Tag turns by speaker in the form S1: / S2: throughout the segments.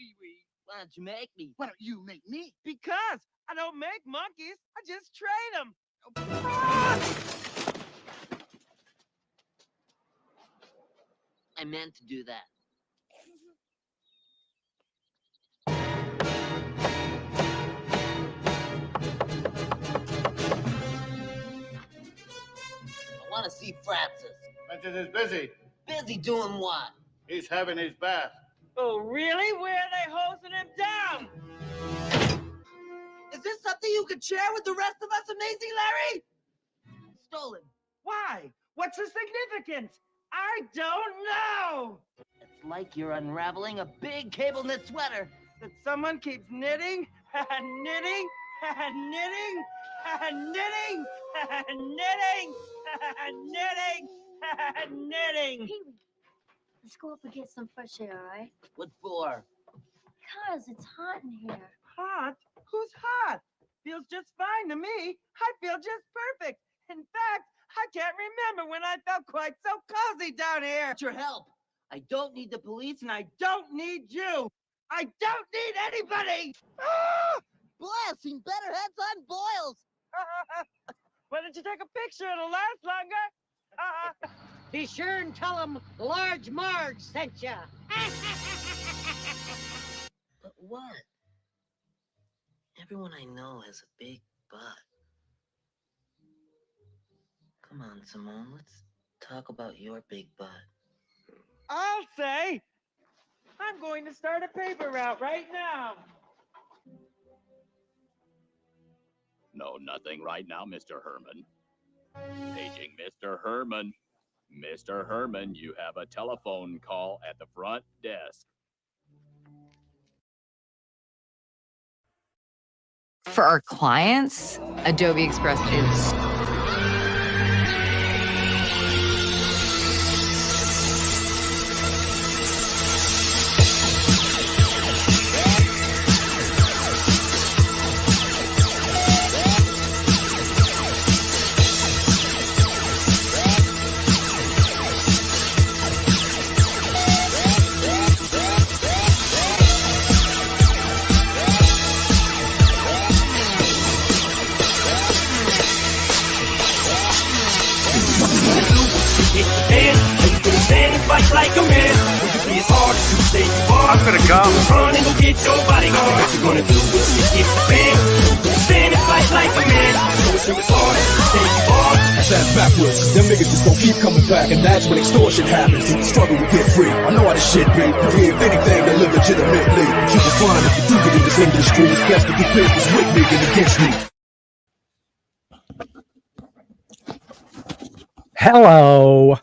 S1: Pee-wee.
S2: Why don't you make me?
S1: Why don't you make me?
S3: Because I don't make monkeys. I just trade them.
S2: I meant to do that. I want to see Francis.
S4: Francis is busy.
S2: Busy doing what?
S4: He's having his bath.
S3: Oh, really? Where are they hosing him down?
S2: Is this something you could share with the rest of us, Amazing Larry? Stolen.
S3: Why? What's the significance? I don't know.
S2: It's like you're unraveling a big cable knit sweater.
S3: That someone keeps knitting and knitting and knitting and knitting and knitting and knitting and knitting.
S5: Pee-wee, let's go up and get some fresh air, all right?
S2: What for?
S5: Because it's hot in here.
S3: Hot? Who's hot? Feels just fine to me. I feel just perfect. In fact, I can't remember when I felt quite so cozy down here.
S2: Need your help. I don't need the police,
S3: And I don't need you. I don't need anybody.
S2: blasting better heads on boils.
S3: Why don't you take a picture? It'll last longer.
S6: Be sure and tell them Large Marge sent ya.
S2: But what? Everyone I know has a big butt. Come on, Simone, let's talk about your big butt.
S3: I'll say. I'm going to start a paper route right now.
S7: No, nothing right now, Mr. Herman. Paging Mr. Herman. Mr. Herman, you have a telephone call at the front desk.
S8: For our clients, Adobe Express is
S9: like a man. It's hard to stay far. I'm gonna go. Run and go get your bodyguard. What you gonna do when you get the band? Stand and fight like a man. So it's hard to stay far.
S10: That's backwards. Them niggas just gon' keep coming back, and that's when extortion happens. And the struggle to get free. I know how this shit be. You give anything to live legitimately. But you will find if you do get in this industry, it's best to do business with me than against me.
S11: Hello.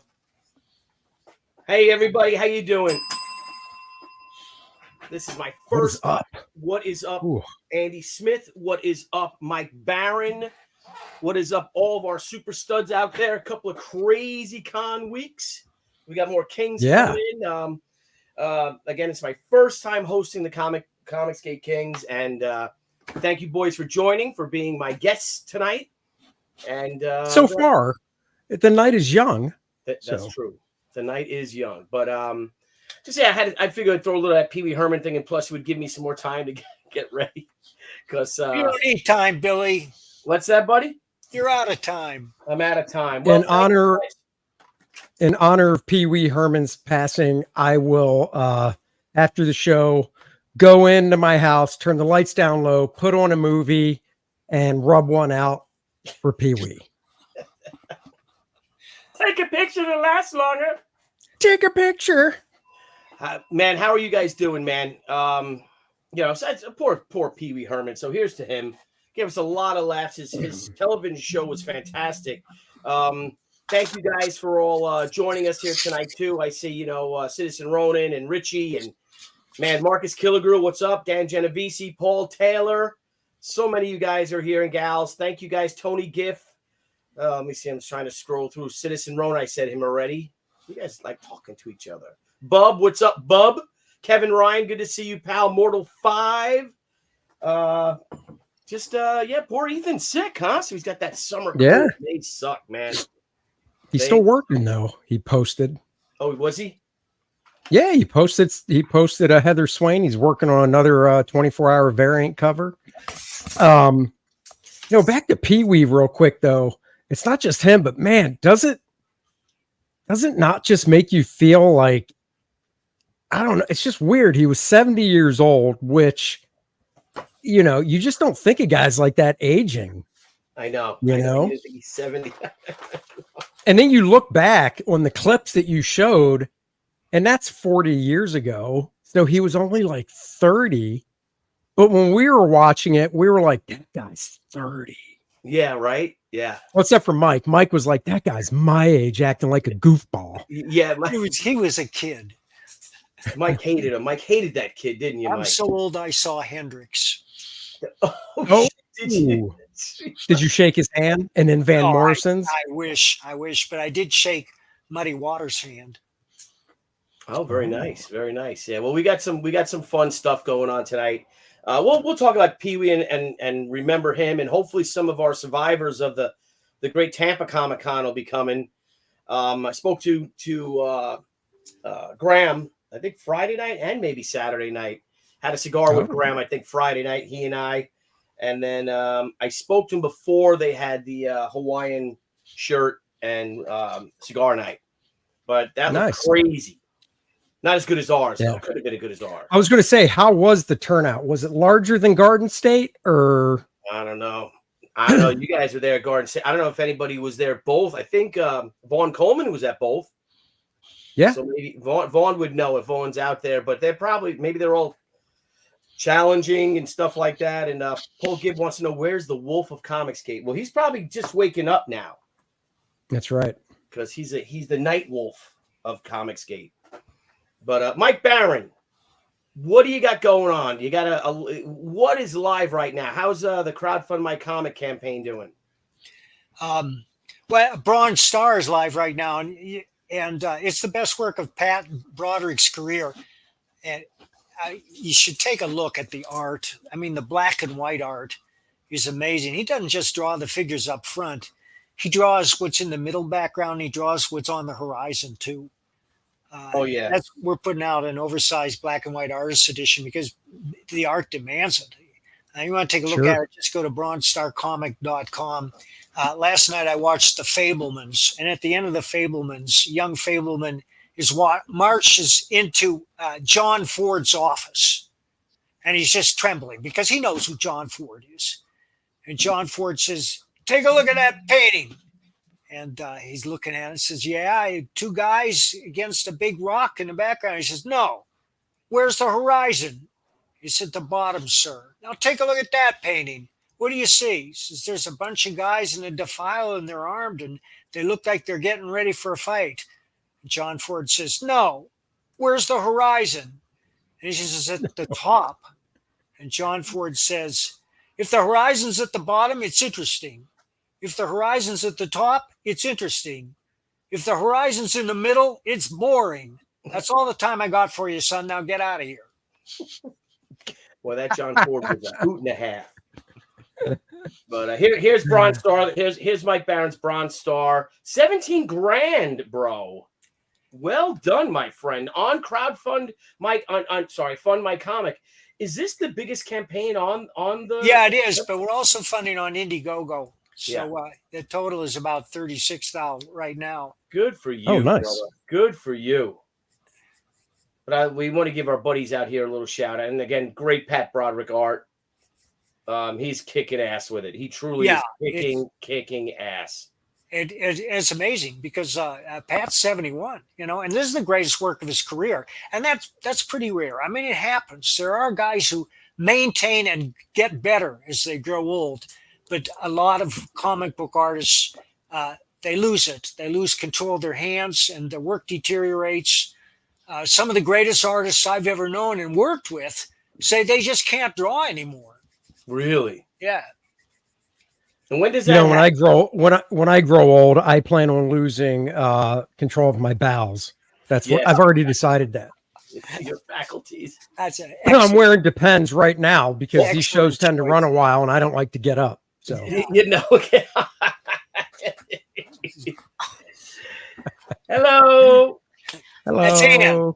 S12: Hey everybody, how you doing? This is my first What is up?
S11: Ooh.
S12: Andy Smith. What is up, Mike Barron? What is up, all of our super studs out there? A couple of crazy con weeks. We got more Kings coming in. Again, it's my first time hosting the Comicsgate Kings, and thank you, boys, for joining, for being my guests tonight. And
S11: so far, the night is young.
S12: That's true. The night is young, but just I figured I'd throw a little of that Pee Wee Herman thing, and plus it would give me some more time to get ready. Because
S6: you don't need time, Billy.
S12: What's that, buddy?
S6: You're out of time.
S12: I'm out of time. Well,
S11: in honor of Pee Wee Herman's passing, I will after the show go into my house, turn the lights down low, put on a movie, and rub one out for Pee Wee.
S12: Take a picture to last longer.
S11: Take a picture.
S12: Man, how are you guys doing, man? You know, so poor Pee Wee Herman. So here's to him. Gave us a lot of laughs. His television show was fantastic. Thank you guys for all joining us here tonight, too. I see, you know, Citizen Ronan and Richie and, man, Marcus Killigrew, what's up? Dan Genovese, Paul Taylor. So many of you guys are here and gals. Thank you guys. Tony Giff. Let me see. I'm just trying to scroll through. Citizen Ronan, I said him already. You guys like talking to each other. Bub, what's up, Bub? Kevin Ryan, good to see you, pal. Mortal 5. Yeah, poor Ethan's sick, huh? So he's got that summer cold.
S11: Yeah.
S12: They suck, man.
S11: He's still working, though. He posted.
S12: Oh, was he?
S11: Yeah, he posted a Heather Swain. He's working on another 24-hour variant cover. Back to Pee Wee real quick though. It's not just him, but man, does it not just make you feel like, I don't know, it's just weird. He was 70 years old, which, you just don't think of guys like that aging.
S12: I know. He's 70.
S11: And then you look back on the clips that you showed, and that's 40 years ago. So he was only like 30. But when we were watching it, we were like, that guy's 30.
S12: Yeah, right? Yeah.
S11: Well, except for Mike. Mike was like, that guy's my age, acting like a goofball.
S12: Yeah.
S6: He was a kid.
S12: Mike hated him. Mike hated that kid, didn't you, Mike?
S6: I'm so old I saw Hendrix.
S11: Oh, did you shake his hand? And then Van Morrison's?
S6: I wish, but I did shake Muddy Waters' hand.
S12: Oh, very nice. Very nice. Yeah. Well, we got some fun stuff going on tonight. We'll talk about Pee Wee and remember him, and hopefully some of our survivors of the great Tampa Comic Con will be coming. I spoke to Graham, I think Friday night and maybe Saturday night. Had a cigar with Graham, I think Friday night, he and I. And then I spoke to him before they had the Hawaiian shirt and cigar night. But that was crazy. Not as good as ours, though. Could have been as good as ours.
S11: I was going to say, how was the turnout? Was it larger than Garden State, or?
S12: I don't know. You guys were there at Garden State. I don't know if anybody was there both. I think Vaughn Coleman was at both.
S11: Yeah.
S12: So maybe Vaughn would know if Vaughn's out there, but maybe they're all challenging and stuff like that. And Paul Gibb wants to know, where's the Wolf of Comicsgate? Well, he's probably just waking up now.
S11: That's right.
S12: Because he's the night wolf of Comicsgate. But Mike Barron, what do you got going on? You got what is live right now? How's the Crowdfund My Comic campaign doing?
S6: Well, Bronze Star is live right now, and it's the best work of Pat Broderick's career. And you should take a look at the art. I mean, the black and white art is amazing. He doesn't just draw the figures up front. He draws what's in the middle background. He draws what's on the horizon too. We're putting out an oversized black and white artist edition because the art demands it. You want to take a look at it, just go to bronzestarcomic.com. Last night I watched The Fablemans, and at the end of The Fablemans, young Fableman marches into John Ford's office, and he's just trembling because he knows who John Ford is. And John Ford says, "Take a look at that painting." And he's looking at it and says, "Yeah, two guys against a big rock in the background." He says, "No, where's the horizon?" It's at the bottom, sir. "Now take a look at that painting. What do you see?" He says, "There's a bunch of guys in a defile and they're armed and they look like they're getting ready for a fight." And John Ford says, "No, where's the horizon?" And he says, "At the top." And John Ford says, "If the horizon's at the bottom, it's interesting. If the horizon's at the top, it's interesting. If the horizon's in the middle, it's boring. That's all the time I got for you, son. Now get out of here."
S12: Well, that John Ford was a hoot and a half. But here's Bronze Star. Here's Mike Barron's Bronze Star. 17 grand, bro. Well done, my friend. On crowdfund, Mike. Fund My Comic. Is this the biggest campaign on the?
S6: Yeah, it is. But we're also funding on Indiegogo. So the total is about 36,000 right now.
S12: Good for you.
S11: Oh, nice.
S12: Brother. Good for you. But we want to give our buddies out here a little shout out. And again, great Pat Broderick art. He's kicking ass with it. He truly is kicking ass.
S6: It's amazing because Pat's 71, and this is the greatest work of his career. And that's pretty rare. I mean, it happens. There are guys who maintain and get better as they grow old. But a lot of comic book artists, they lose it. They lose control of their hands and their work deteriorates. Some of the greatest artists I've ever known and worked with say they just can't draw anymore.
S12: Really?
S6: Yeah.
S12: And when does that happen?
S11: when I grow old, I plan on losing control of my bowels. That's what I've already decided that.
S12: Your faculties.
S6: That's it.
S11: I'm wearing Depends right now because these shows tend to run a while and I don't like to get up. So
S12: Hello.
S6: That's Ann.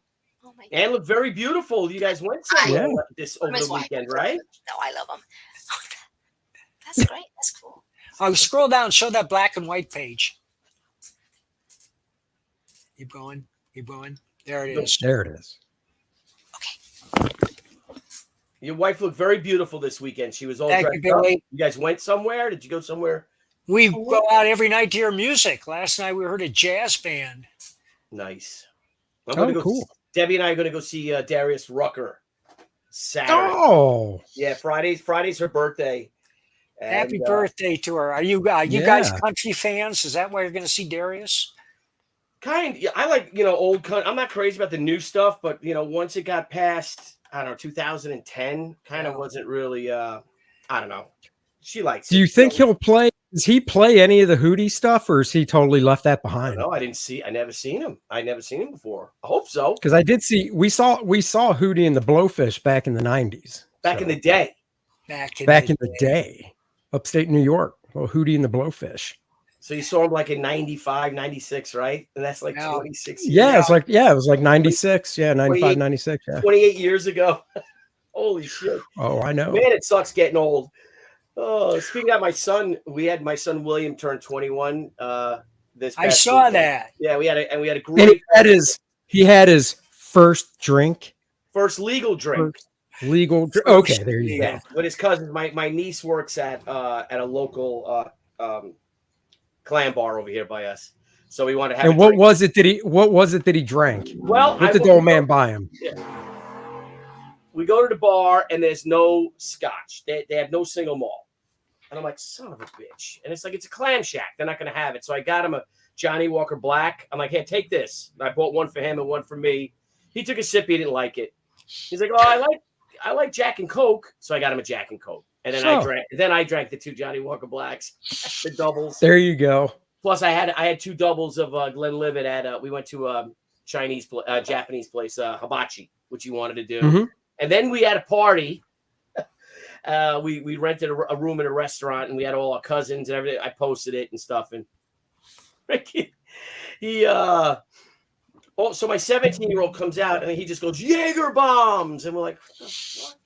S12: look very beautiful. You guys went somewhere this over the weekend, right?
S1: No, I love them. That's great. That's cool.
S6: Oh, scroll down. Show that black and white page. Keep going. Keep going. There it is.
S11: There it is.
S12: Your wife looked very beautiful this weekend. She was all
S6: Thank
S12: dressed
S6: you, Billy.
S12: up. You guys went somewhere? Did you go somewhere?
S6: We go out every night to hear music. Last night we heard a jazz band.
S12: Nice. I'm gonna go.
S11: Cool.
S12: Debbie and I are going to go see Darius Rucker Saturday.
S11: Oh,
S12: yeah, Friday's her birthday. And,
S6: Happy birthday to her. Are you guys country fans? Is that why you're going to see Darius?
S12: I like, old country. I'm not crazy about the new stuff, but once it got past, I don't know, 2010, kind of wasn't really I don't know. She likes
S11: do you think he'll play? Does he play any of the Hootie stuff, or is he totally left that behind?
S12: No, I never seen him. I never seen him before. I hope so.
S11: Because I did see we saw Hootie and the Blowfish back in the 90s.
S12: Back in the day.
S6: Back
S11: in the day. Upstate New York. Well, Hootie and the Blowfish.
S12: So you saw him like in 95, 96, right? And that's like 26 years.
S11: Yeah, it was like 96. Yeah, 95, 96. Yeah.
S12: 28 years ago. Holy shit.
S11: Oh, I know.
S12: Man, it sucks getting old. Oh, speaking of my son, my son William turned 21 this past
S6: I saw
S12: weekend.
S6: that.
S12: Yeah, we had a great
S11: And he had his first drink.
S12: first legal drink.
S11: Okay, there you go.
S12: With his cousins. My niece works at a local clam bar over here by us. So we wanted to have
S11: And what was it that he drank?
S12: Well,
S11: what did the old man buy him?
S12: Yeah. We go to the bar and there's no scotch. They have no single malt. And I'm like, son of a bitch. And it's like, it's a clam shack. They're not going to have it. So I got him a Johnny Walker Black. I'm like, hey, take this. And I bought one for him and one for me. He took a sip. He didn't like it. He's like, oh, I like Jack and Coke. So I got him a Jack and Coke. And then I drank the 2 Johnny Walker Blacks, the doubles.
S11: There you go.
S12: Plus I had 2 doubles of Glenlivet at we went to a Japanese place, hibachi, which he wanted to do.
S11: Mm-hmm.
S12: And then we had a party. We rented a room in a restaurant, and we had all our cousins and everything. I posted it and stuff. And so my 17-year-old comes out, and he just goes, Jaeger bombs. And we're like, what the fuck?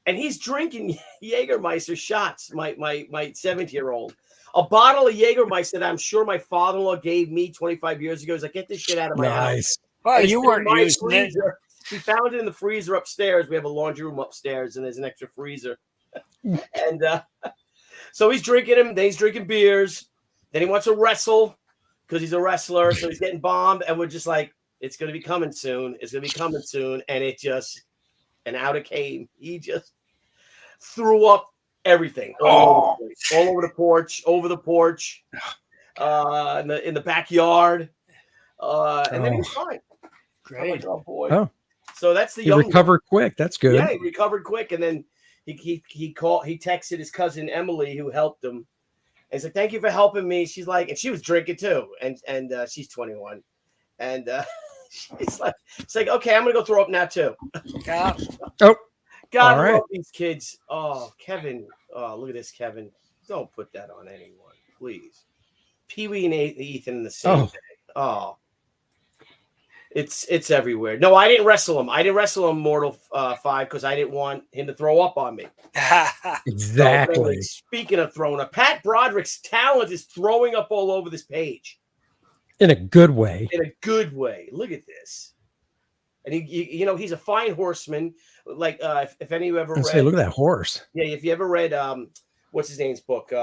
S12: And he's drinking Jägermeister shots, my 17-year-old. A bottle of Jägermeister that I'm sure my father-in-law gave me 25 years ago. He's like, get this shit out of my house.
S6: Well, you weren't using it.
S12: He found it in the freezer upstairs. We have a laundry room upstairs, and there's an extra freezer. And so he's drinking them. Then he's drinking beers. Then he wants to wrestle because he's a wrestler. So he's getting bombed. And we're just like, it's going to be coming soon. It's going to be coming soon. And out it came. He just threw up everything all over the porch, in the backyard. And then he was fine.
S6: Great.
S12: Like, oh, boy.
S11: Oh.
S12: So that's the
S11: He
S12: young
S11: recovered quick. That's good.
S12: Yeah, he recovered quick, and then he texted his cousin Emily, who helped him, and he's like, "Thank you for helping me." She's like, and she was drinking too, and she's 21, and it's like, okay, I'm gonna go throw up now too.
S6: Yeah.
S11: Oh,
S12: God,
S11: all
S12: I
S11: right.
S12: love these kids. Oh, Kevin. Oh, look at this, Kevin. Don't put that on anyone, please. Pee Wee and Ethan in the same day. Oh. It's everywhere. No, I didn't wrestle him. I didn't wrestle him Mortal 5 because I didn't want him to throw up on me.
S11: Exactly.
S12: So, speaking of throwing up, Pat Broderick's talent is throwing up all over this page.
S11: In a good way.
S12: In a good way. Look at this. And he's a fine horseman. Like if any of you ever read,
S11: Say, look at that horse.
S12: Yeah, if you ever read what's his name's book,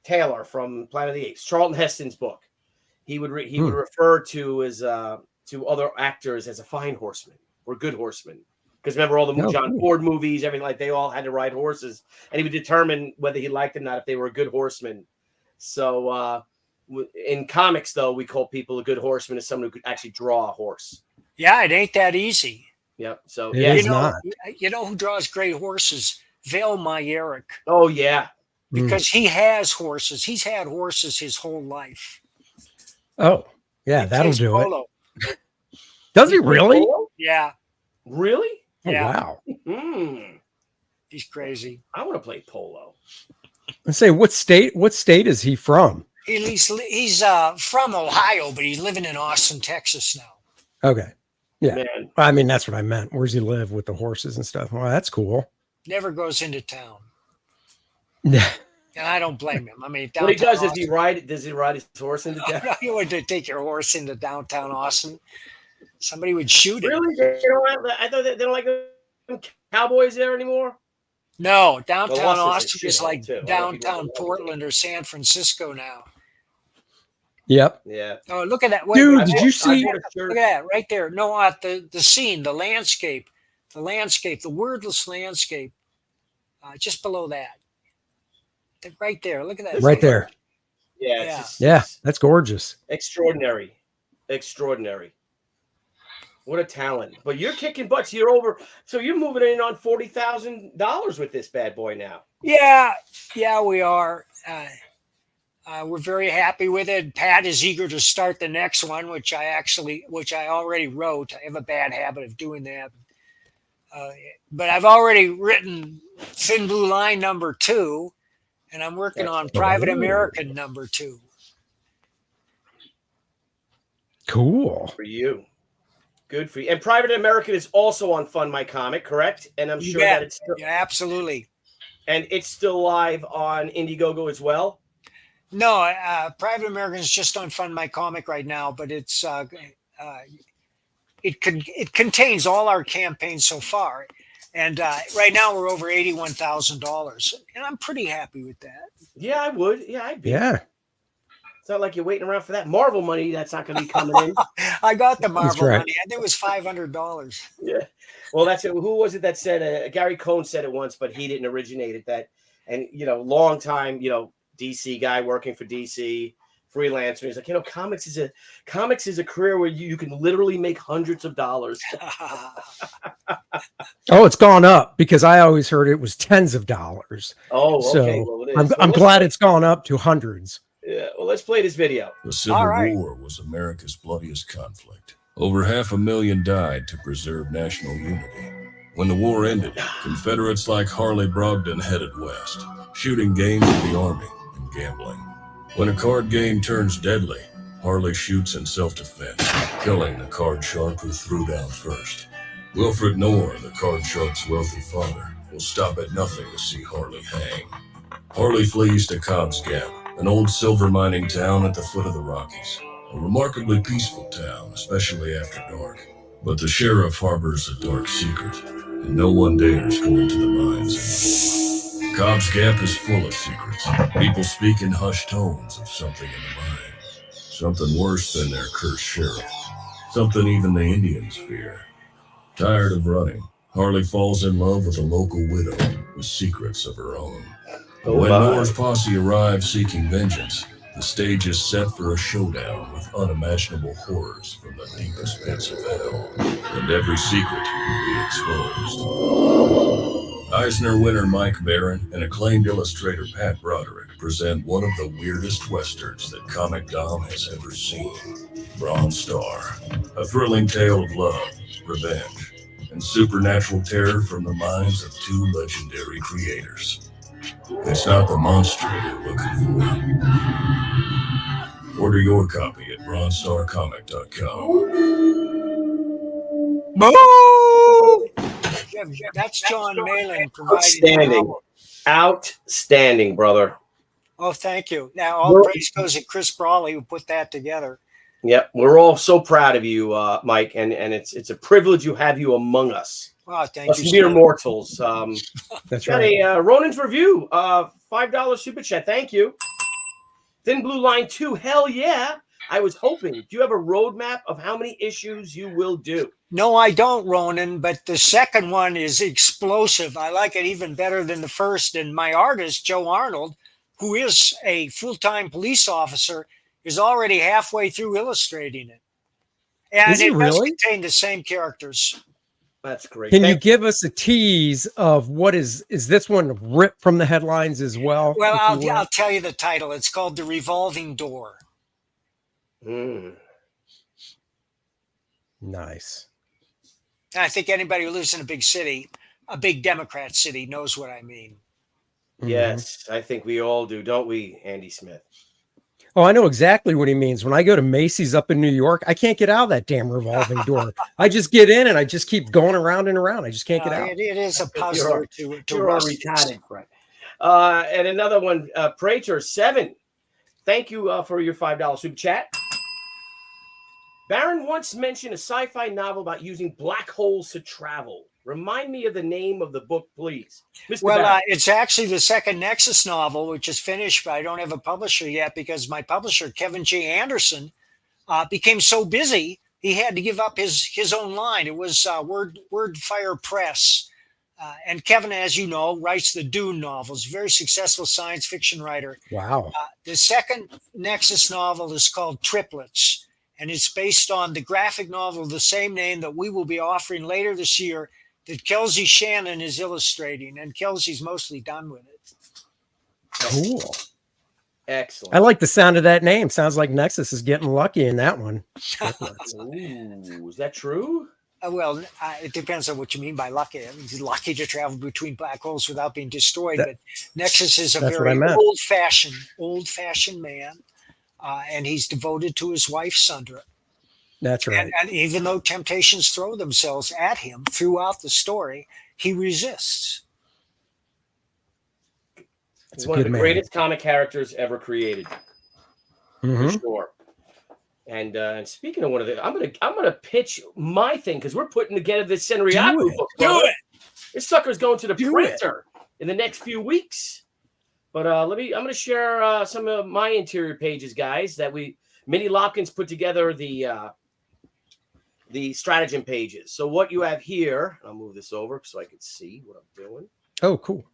S12: Taylor from Planet of the Apes, Charlton Heston's book. He would refer to other actors as a fine horseman or good horseman. Because remember all the John Ford movies, everything, like they all had to ride horses, and he would determine whether he liked them or not if they were a good horseman. So in comics, though, we call people a good horseman as someone who could actually draw a horse.
S6: Yeah, it ain't that easy.
S12: Yep. So
S6: you know who draws great horses? Vale Myerick.
S12: Oh yeah,
S6: because he has horses. He's had horses his whole life.
S11: Oh, yeah, that'll do
S6: polo.
S11: it. Does he really?
S6: Yeah.
S12: Really?
S11: Oh,
S6: Yeah.
S11: wow.
S6: He's crazy.
S12: I want to play polo.
S11: Let's say, what state is he from?
S6: He's from Ohio, but he's living in Austin, Texas now.
S11: Okay. Yeah.
S12: Man.
S11: I mean, that's what I meant. Where's he live with the horses and stuff? Well, that's cool.
S6: Never goes into town.
S11: Yeah.
S6: And I don't blame him. I mean,
S12: What he does is
S6: Austin,
S12: does he ride his horse into town?
S6: No, you wouldn't take your horse into downtown Austin. Somebody would shoot it.
S12: Really? I thought they don't like them cowboys there anymore.
S6: No, downtown
S12: Well,
S6: Austin is like
S12: too.
S6: downtown Portland or San Francisco now.
S11: Yep.
S12: Yeah.
S6: Oh, look at that.
S11: Dude, did you see?
S6: Look at that right there. No, the scene, the landscape, the wordless landscape, just below that. Right there. Look at that.
S11: Right there.
S12: Yeah.
S11: Yeah, that's gorgeous.
S12: Extraordinary. What a talent. But you're kicking butts. You're over. So you're moving in on $40,000 with this bad boy now.
S6: Yeah, we are. We're very happy with it. Pat is eager to start the next one, which I already wrote. I have a bad habit of doing that. But I've already written Thin Blue Line #2, and I'm working on Private American #2.
S11: Cool.
S12: For you. Good for you. And Private American is also on Fund My Comic, correct? And I'm sure that it's still,
S6: absolutely.
S12: And it's still live on Indiegogo as well.
S6: No, Private American is just on Fund My Comic right now, but it's it contains all our campaigns so far, and right now we're over $81,000, and I'm pretty happy with that.
S12: Yeah, I would. Yeah, I'd be.
S11: Yeah.
S12: It's not like you're waiting around for that Marvel money that's not going to be coming in.
S6: I got the Marvel
S11: right.
S6: money. I think it was $500.
S12: Yeah. Well, that's it. Who was it that said? Gary Cohn said it once, but he didn't originate it. That, and long time, DC guy working for DC, freelancer. He's like, comics is a career where you can literally make hundreds of dollars.
S11: Oh, it's gone up because I always heard it was tens of dollars.
S12: Oh, okay.
S11: So
S12: Well, it is.
S11: I'm glad it's gone up to hundreds.
S12: Yeah. Well, let's play this video.
S10: The Civil War was America's bloodiest conflict. Over 500,000 died to preserve national unity. When the war ended, Confederates like Harley Brogdon headed west, shooting game for the army and gambling. When a card game turns deadly, Harley shoots in self-defense, killing the card sharp who threw down first. Wilfred Knorr, the card sharp's wealthy father, will stop at nothing to see Harley hang. Harley flees to Cobb's Gap, an old silver mining town at the foot of the Rockies. A remarkably peaceful town, especially after dark. But the sheriff harbors a dark secret, and no one dares go into the mines anymore. Cobb's Gap is full of secrets. People speak in hushed tones of something in the mines. Something worse than their cursed sheriff. Something even the Indians fear. Tired of running, Harley falls in love with a local widow with secrets of her own. But when Knorr's posse arrives seeking vengeance, the stage is set for a showdown with unimaginable horrors from the deepest pits of hell, and every secret will be exposed. Eisner winner Mike Barron and acclaimed illustrator Pat Broderick present one of the weirdest westerns that Comic Dom has ever seen. Bronze Star, a thrilling tale of love, revenge, and supernatural terror from the minds of two legendary creators. It's not the monster you're looking for. Order your copy at bronzestarcomic.com.
S6: That's John Malin providing.
S12: Outstanding, brother.
S6: Oh, thank you. Now all praise goes to Chris Brawley who put that together.
S12: Yep, we're all so proud of you, Mike, and it's a privilege to have you among us.
S6: Oh, thank you.
S12: Mere mortals.
S11: That's
S12: got
S11: right.
S12: a Ronan's review, $5 super chat. Thank you. Thin Blue Line 2, hell yeah. I was hoping. Do you have a roadmap of how many issues you will do?
S6: No, I don't, Ronan, but the second one is explosive. I like it even better than the first. And my artist, Joe Arnold, who is a full-time police officer, is already halfway through illustrating it. And
S11: Is he
S6: it does
S11: really?
S6: contain the same characters.
S12: That's great.
S11: Can you give us a tease of what is this one ripped from the headlines as well?
S6: Well,
S11: if you will?
S6: I'll tell you the title. It's called The Revolving Door.
S11: Nice.
S6: And I think anybody who lives in a big city, a big Democrat city, knows what I mean.
S12: Yes, I think we all do, don't we, Andy Smith?
S11: Oh, I know exactly what he means. When I go to Macy's up in New York, I can't get out of that damn revolving door. I just get in and I just keep going around and around. I just can't get out.
S6: It is a puzzler to Rusty's.
S12: retarded, right? And another one, Prater 7. Thank you for your $5 super chat. Baron once mentioned a sci-fi novel about using black holes to travel. Remind me of the name of the book, please. Mr. Baron.
S6: It's actually the second Nexus novel, which is finished, but I don't have a publisher yet because my publisher, Kevin J. Anderson, became so busy he had to give up his own line. It was Wordfire Press. And Kevin, as you know, writes the Dune novels, very successful science fiction writer.
S11: Wow.
S6: The second Nexus novel is called Triplets, and it's based on the graphic novel of the same name that we will be offering later this year that Kelsey Shannon is illustrating, and Kelsey's mostly done with it.
S11: Cool.
S12: Excellent.
S11: I like the sound of that name. Sounds like Nexus is getting lucky in that one.
S12: Ooh, is that true?
S6: Well, it depends on what you mean by lucky. I mean, he's lucky to travel between black holes without being destroyed. But Nexus is a very old-fashioned man, and he's devoted to his wife, Sundra.
S11: That's right.
S6: And even though temptations throw themselves at him throughout the story, he resists.
S12: It's one of the greatest comic characters ever created, for sure. And speaking of one of the, I'm gonna pitch my thing because we're putting together this Senryaku book.
S11: Do it.
S12: This sucker's going to the printer in the next few weeks. But I'm gonna share some of my interior pages, guys. That Minnie Lopkins put together the stratagem pages. So what you have here, I'll move this over so I can see what I'm doing.
S11: Oh, cool.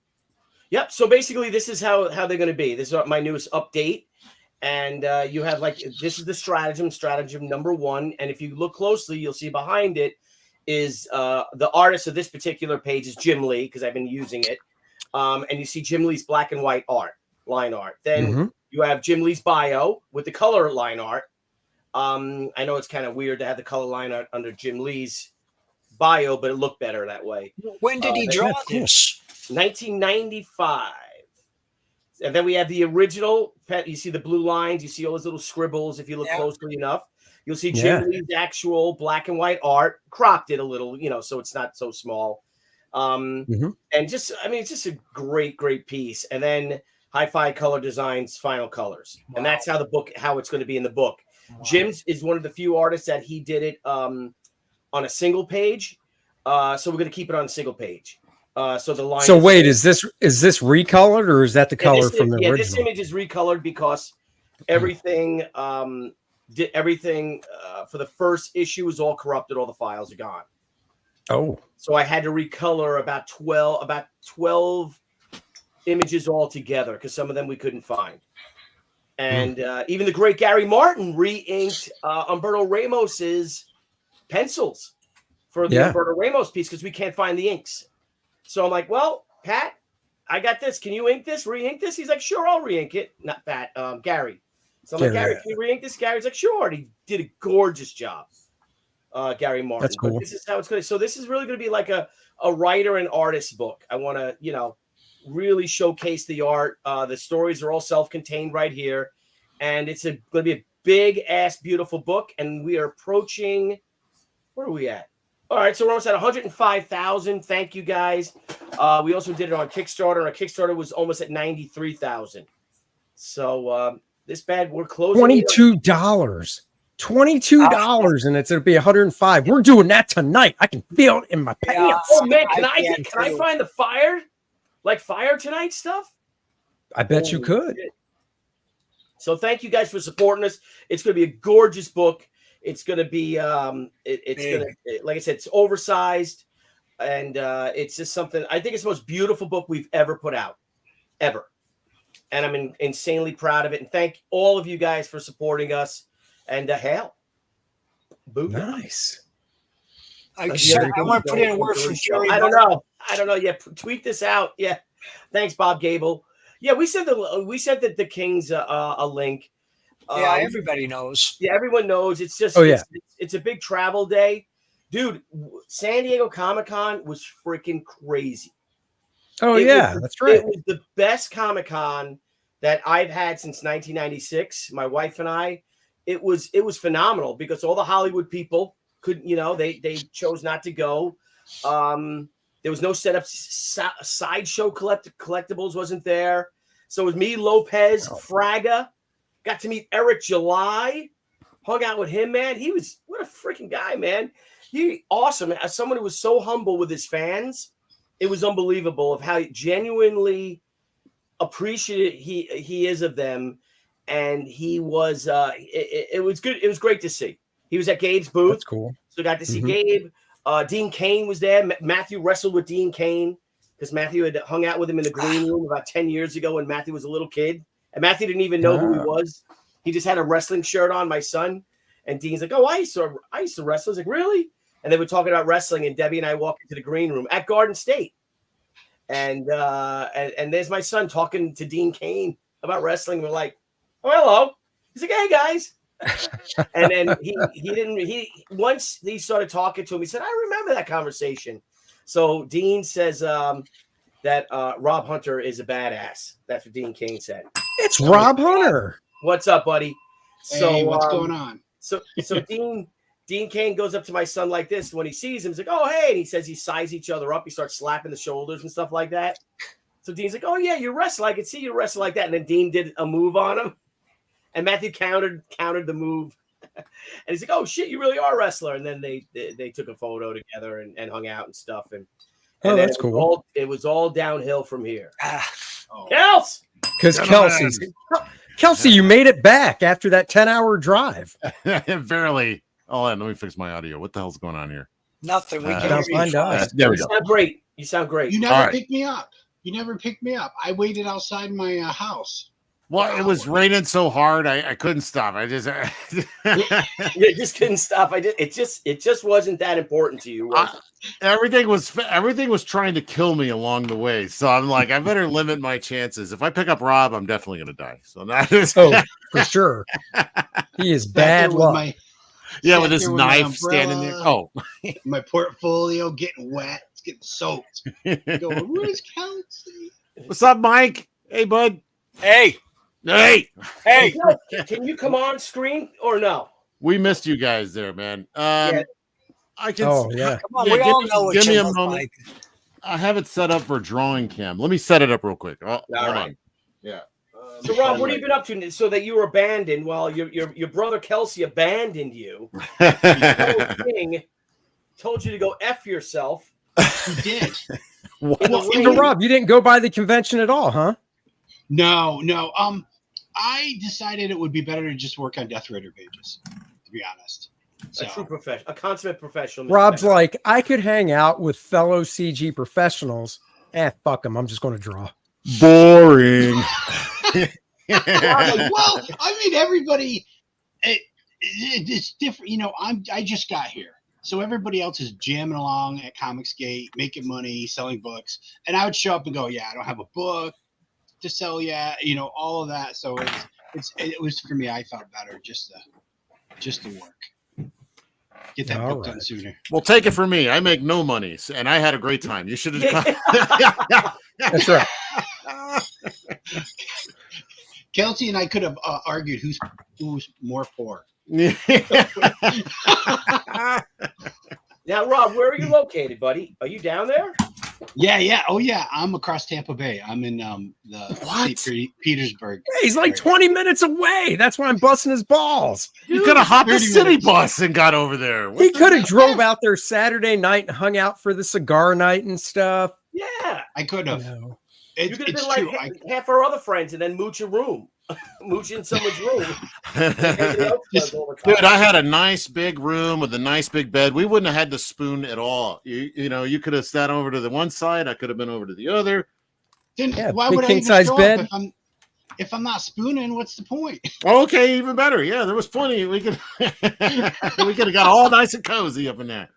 S12: Yep. So basically, this is how they're going to be. This is my newest update, and you have this is the stratagem number 1. And if you look closely, you'll see behind it is the artist of this particular page is Jim Lee because I've been using it, and you see Jim Lee's black and white line art. Then you have Jim Lee's bio with the color line art. I know it's kind of weird to have the color line art under Jim Lee's bio, but it looked better that way.
S6: When did he draw this?
S12: 1995. And then we have the original pet. You see the blue lines. You see all those little scribbles. If you look closely enough, you'll see Jim Lee's actual black and white art. Cropped it a little, so it's not so small. And just, it's just a great, great piece. And then Hi-Fi Color Designs Final Colors. Wow. And that's how it's going to be in the book. Wow. Jim's is one of the few artists that he did it on a single page. So we're going to keep it on a single page. So the line.
S11: So wait, is this recolored or is that the color from the original?
S12: This image is recolored because everything for the first issue is all corrupted. All the files are gone.
S11: Oh.
S12: So I had to recolor about 12 images all together because some of them we couldn't find. And even the great Gary Martin re-inked Umberto Ramos's pencils for the Umberto Ramos piece because we can't find the inks. So I'm like, well, Pat, I got this. Can you ink this, re-ink this? He's like, sure, I'll re-ink it. Not Pat, Gary. So I'm like, Gary, can you re-ink this? Gary's like, sure. And he did a gorgeous job, Gary Martin.
S11: That's cool.
S12: But this is how it's going to. So this is really going to be like a writer and artist book. I want to, really showcase the art. The stories are all self-contained right here. And it's going to be a big-ass, beautiful book. And we are approaching, where are we at? All right, so we're almost at 105,000. Thank you, guys. We also did it on Kickstarter. Our Kickstarter was almost at 93,000. So we're closing.
S11: $22. $22, and it'll be 105. We're doing that tonight. I can feel it in my pants.
S12: Oh man, can I find the Fire Tonight stuff?
S11: I bet you could.
S12: Shit. So thank you guys for supporting us. It's going to be a gorgeous book. It's going to be, it's going to, like I said, it's oversized, and it's just something. I think it's the most beautiful book we've ever put out, ever, and I'm insanely proud of it. And thank all of you guys for supporting us. And hail, boom,
S11: nice.
S6: I want to put in a word for Jerry.
S12: I don't know. Yeah, tweet this out. Yeah, thanks, Bob Gable. Yeah, we sent that the Kings a link.
S6: Yeah, everybody knows.
S12: Yeah, everyone knows. It's just it's a big travel day. Dude, San Diego Comic-Con was freaking crazy.
S11: Oh, that's right.
S12: It was the best Comic-Con that I've had since 1996. My wife and I, it was phenomenal because all the Hollywood people couldn't, they chose not to go. There was no setup. Sideshow collectibles wasn't there. So it was me, Lopez, Fraga. Got to meet Eric July. Hung out with him, man. He was, what a freaking guy, man. He awesome. As someone who was so humble with his fans, it was unbelievable of how genuinely appreciative he is of them. And he was, it was good. It was great to see. He was at Gabe's booth.
S11: That's cool.
S12: So got to see Gabe. Dean Cain was there. Matthew wrestled with Dean Cain because Matthew had hung out with him in the green room about 10 years ago when Matthew was a little kid. And Matthew didn't even know who he was. He just had a wrestling shirt on, my son. And Dean's like, oh, I used to wrestle. I was like, really? And they were talking about wrestling, and Debbie and I walked into the green room at Garden State. And there's my son talking to Dean Cain about wrestling. We're like, oh, hello. He's like, hey, guys. And then once he started talking to him, he said, I remember that conversation. So Dean says that Rob Hunter is a badass. That's what Dean Cain said.
S11: It's Rob Hunter.
S12: What's up, buddy?
S13: Hey, what's going on?
S12: So Dean Cain goes up to my son like this. When he sees him, he's like, oh, hey. And he says he size each other up. He starts slapping the shoulders and stuff like that. So Dean's like, oh, yeah, you wrestle. I can see you wrestle like that. And then Dean did a move on him. And Matthew countered the move. And he's like, oh, shit, you really are a wrestler. And then they took a photo together and hung out and stuff. And
S11: that's cool.
S12: It was all downhill from here. Kels!
S11: Because Kelsey, you made it back after that 10-hour drive.
S14: Barely. Hold on, let me fix my audio. What the hell's going on here?
S6: Nothing. We
S11: can find out.
S14: There we
S12: You
S14: go.
S12: sound great. You sound great.
S13: You never picked me up. You never picked me up. I waited outside my house.
S14: Well, it was raining so hard, I couldn't stop. I just
S12: You just couldn't stop. It just wasn't that important to you.
S14: everything was trying to kill me along the way. So I'm like, I better limit my chances. If I pick up Rob, I'm definitely gonna die. So that is
S11: for sure. He is bad luck.
S14: With his knife standing there. Oh,
S13: my portfolio getting wet. It's getting soaked. Going, where's Kelsey?
S14: What's up, Mike? Hey, bud.
S6: Hey.
S12: Can you come on screen or no?
S14: We missed you guys there, man. I can.
S6: Come on, we all know what
S14: give
S6: you
S14: me a
S6: look
S14: moment.
S6: like.
S14: I have it set up for drawing cam. Let me set it up real quick. Hold on.
S13: Yeah.
S12: So Rob, what have you been up to so that you were abandoned while your brother Kelsey abandoned you? King told you to go F yourself.
S13: He did.
S11: So Rob, you didn't go by the convention at all, huh?
S13: No. I decided it would be better to just work on Death Rider pages, to be honest.
S12: A true professional, a consummate professional.
S11: Rob's like, I could hang out with fellow CG professionals. Fuck them. I'm just going to draw.
S14: Boring.
S13: Well, I mean, everybody, it's different. I just got here. So everybody else is jamming along at Comicsgate, making money, selling books. And I would show up and go, yeah, I don't have a book to sell yet, all of that. So it was for me. I felt better just to work, get that book done sooner.
S14: Well, take it from me. I make no money, and I had a great time. You should have.
S11: That's right.
S13: Kelsey and I could have argued who's more poor.
S12: Now, Rob, where are you located, buddy? Are you down there?
S13: Yeah. Oh, yeah. I'm across Tampa Bay. I'm in St. Petersburg.
S11: Hey, he's like 20 minutes away. That's why I'm busting his balls.
S14: You could have hopped the city bus and got over there.
S11: He could have drove out there Saturday night and hung out for the cigar night and stuff.
S12: Yeah,
S13: I could have.
S12: You could have been like half our other friends and then mooch a room. Mooch in someone's room.
S14: Dude, I had a nice big room with a nice big bed. We wouldn't have had to spoon at all. You could have sat over to the one side. I could have been over to the other.
S13: Then why would I even show up if I'm not spooning? What's the point?
S14: Okay, even better. Yeah, there was plenty. We could have got all nice and cozy up in there.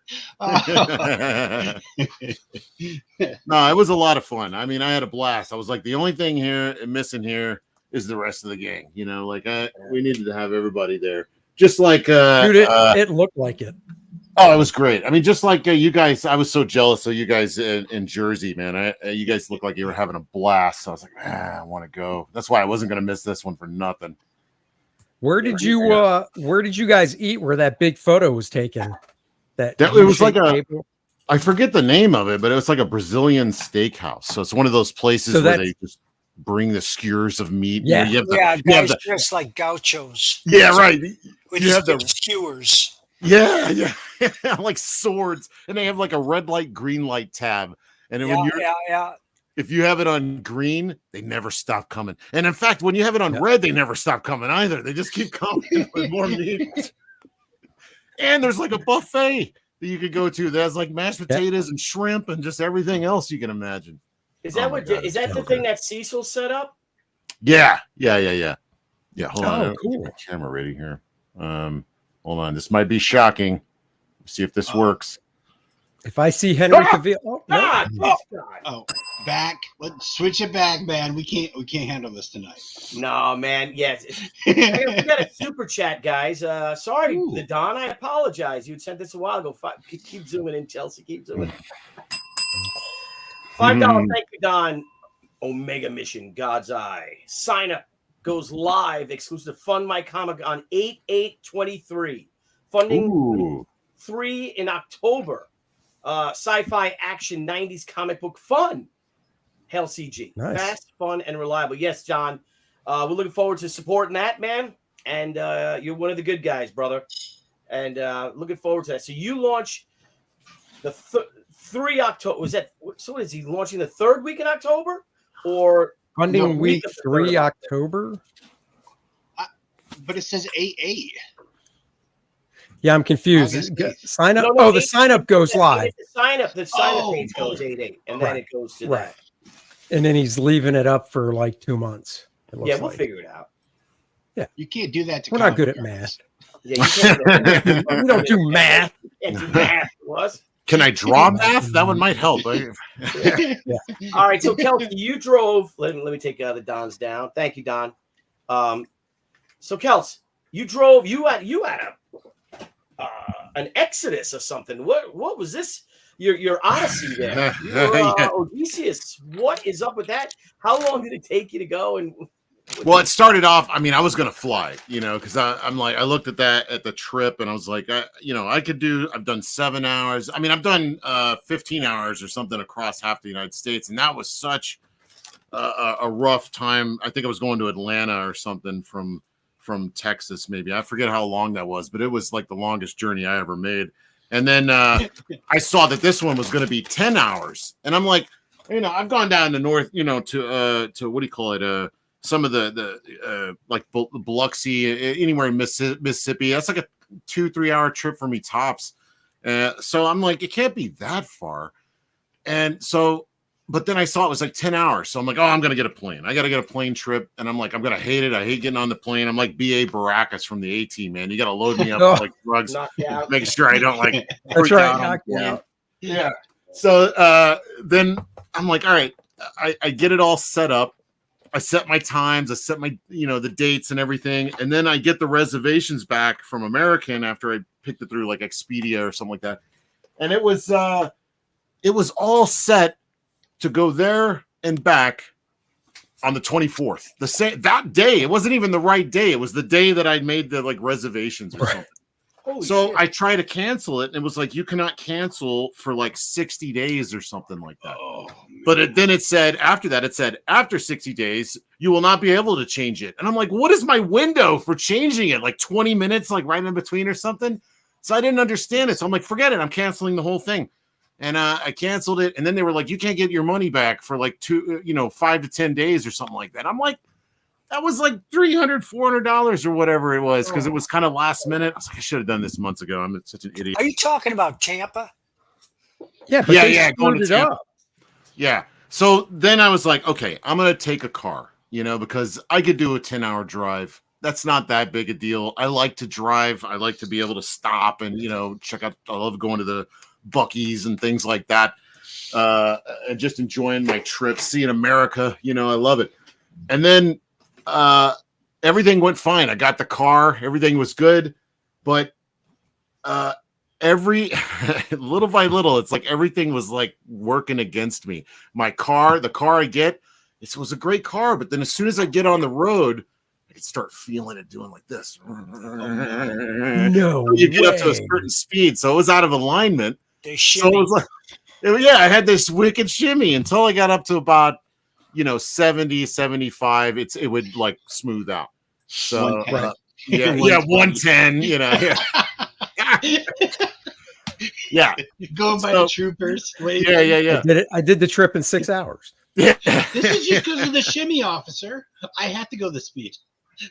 S14: No, it was a lot of fun. I mean, I had a blast. I was like, the only thing missing here is the rest of the gang. We needed to have everybody there. Just like
S11: dude, it looked like it.
S14: Oh, it was great. I mean, just like you guys, I was so jealous of you guys in Jersey, man. You guys looked like you were having a blast. So I was like, I want to go. That's why I wasn't going to miss this one for nothing.
S11: Where did you guys eat where that big photo was taken? That
S14: it was like
S11: table?
S14: I forget the name of it, but it was like a Brazilian steakhouse. So it's one of those places where they just bring the skewers of meat.
S6: Yeah,
S14: you
S6: guys dressed like gauchos.
S14: Yeah, right.
S6: With
S14: You have the
S6: skewers.
S14: Yeah, like swords, and they have like a red light, green light tab. And when if you have it on green, they never stop coming. And in fact, when you have it on red, they never stop coming either. They just keep coming with more meat. And there's like a buffet that you could go to that has like mashed potatoes and shrimp and just everything else you can imagine.
S12: Is that is that the thing that Cecil set up?
S14: Yeah. Hold on.
S11: Cool.
S14: Get my camera ready here. Hold on. This might be shocking. See if this works.
S11: If I see Henry Cavill,
S13: back. Let's switch it back, man. We can't handle this tonight.
S12: No, man. Yes, we got a super chat, guys. Sorry, the Don. I apologize. You had sent this a while ago. Keep zooming in, Chelsea. Keep zooming. $5. Thank you, Don. Omega Mission, God's Eye. Sign up goes live. Exclusive Fund My Comic on 8/8/23. Funding 3 in October. Sci-fi action 90s comic book fun. Hail CG.
S11: Nice.
S12: Fast, fun, and reliable. Yes, John. We're looking forward to supporting that, man. And you're one of the good guys, brother. And looking forward to that. So you launch the 3 October. Was that so? Is he launching the 3rd week in October, or
S11: funding week 3 October?
S13: But it says 8/8.
S11: Yeah, I'm confused. Sign up. The sign up goes live.
S12: The sign up page goes 8/8, and then it goes to that.
S11: And then he's leaving it up for like 2 months.
S12: Yeah, we'll figure it out.
S11: Yeah,
S13: you can't do that.
S11: We're not good at math.
S12: Yeah, you can't.
S11: We don't do math.
S12: Can't do math, was.
S14: Can I draw math? That one might help.
S12: All right, so Kelsey, you drove. Let me take the Dons down. Thank you, Don. So Kelsey, you drove. You had an Exodus or something. What was this? Your Odyssey there. Odysseus. What is up with that? How long did it take you to go? And
S14: well, it started off. I mean, I was gonna fly, because I'm like, I looked at the trip and I was like, I could do. I've done 7 hours. I mean, I've done 15 hours or something across half the United States, and that was such a rough time. I think I was going to Atlanta or something from Texas, maybe. I forget how long that was, but it was like the longest journey I ever made. And then I saw that this one was going to be 10 hours. And I'm like, I've gone down to north, to what do you call it? Some of the like Biloxi, anywhere in Mississippi. That's like a 2-3 hour trip for me tops. So I'm like, it can't be that far. And so, but then I saw it was like 10 hours. So I'm like, I'm going to get a plane. I got to get a plane trip. And I'm like, I'm going to hate it. I hate getting on the plane. I'm like B.A. Baracus from the A-Team, man. You got to load me up with like drugs, making sure I don't like.
S11: That's right.
S14: Yeah. So then I'm like, all right, I get it all set up. I set my times. I set my, the dates and everything. And then I get the reservations back from American after I picked it through like Expedia or something like that. And it was all set to go there and back on the 24th. That day, it wasn't even the right day. It was the day that I'd made the like reservations or something. So I tried to cancel it, and it was like, you cannot cancel for like 60 days or something like that. But then it said after 60 days, you will not be able to change it. And I'm like, what is my window for changing it? Like 20 minutes, like right in between or something. So I didn't understand it. So I'm like, forget it. I'm canceling the whole thing. And I canceled it. And then they were like, you can't get your money back for like 5 to 10 days or something like that. I'm like, that was like $300, $400 or whatever it was, because it was kind of last minute. I was like, I should have done this months ago. I'm such an idiot.
S6: Are you talking about Tampa?
S11: Yeah.
S14: Going to Tampa. Yeah. So then I was like, okay, I'm going to take a car, because I could do a 10-hour drive. That's not that big a deal. I like to drive. I like to be able to stop and, check out. I love going to the Buc-ee's and things like that. And just enjoying my trip, seeing America, I love it. And then everything went fine. I got the car, everything was good, but every little by little, it's like everything was like working against me. My car, the car I get, it was a great car, but then as soon as I get on the road, I could start feeling it doing like this.
S11: No,
S14: you get up to a certain speed, so it was out of alignment. So it was like, yeah, I had this wicked shimmy until I got up to about 70, 75. It would like smooth out. So yeah, 110. Yeah.
S13: Going by the troopers.
S14: Yeah.
S11: I did the trip in 6 hours.
S14: Yeah.
S13: This is just because of the shimmy, officer. I had to go the speed.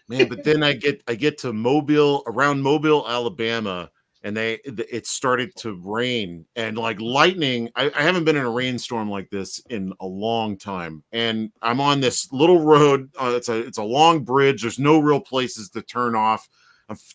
S14: Man, but then I get to around Mobile, Alabama, and it started to rain and like lightning. I haven't been in a rainstorm like this in a long time. And I'm on this little road. It's a long bridge. There's no real places to turn off.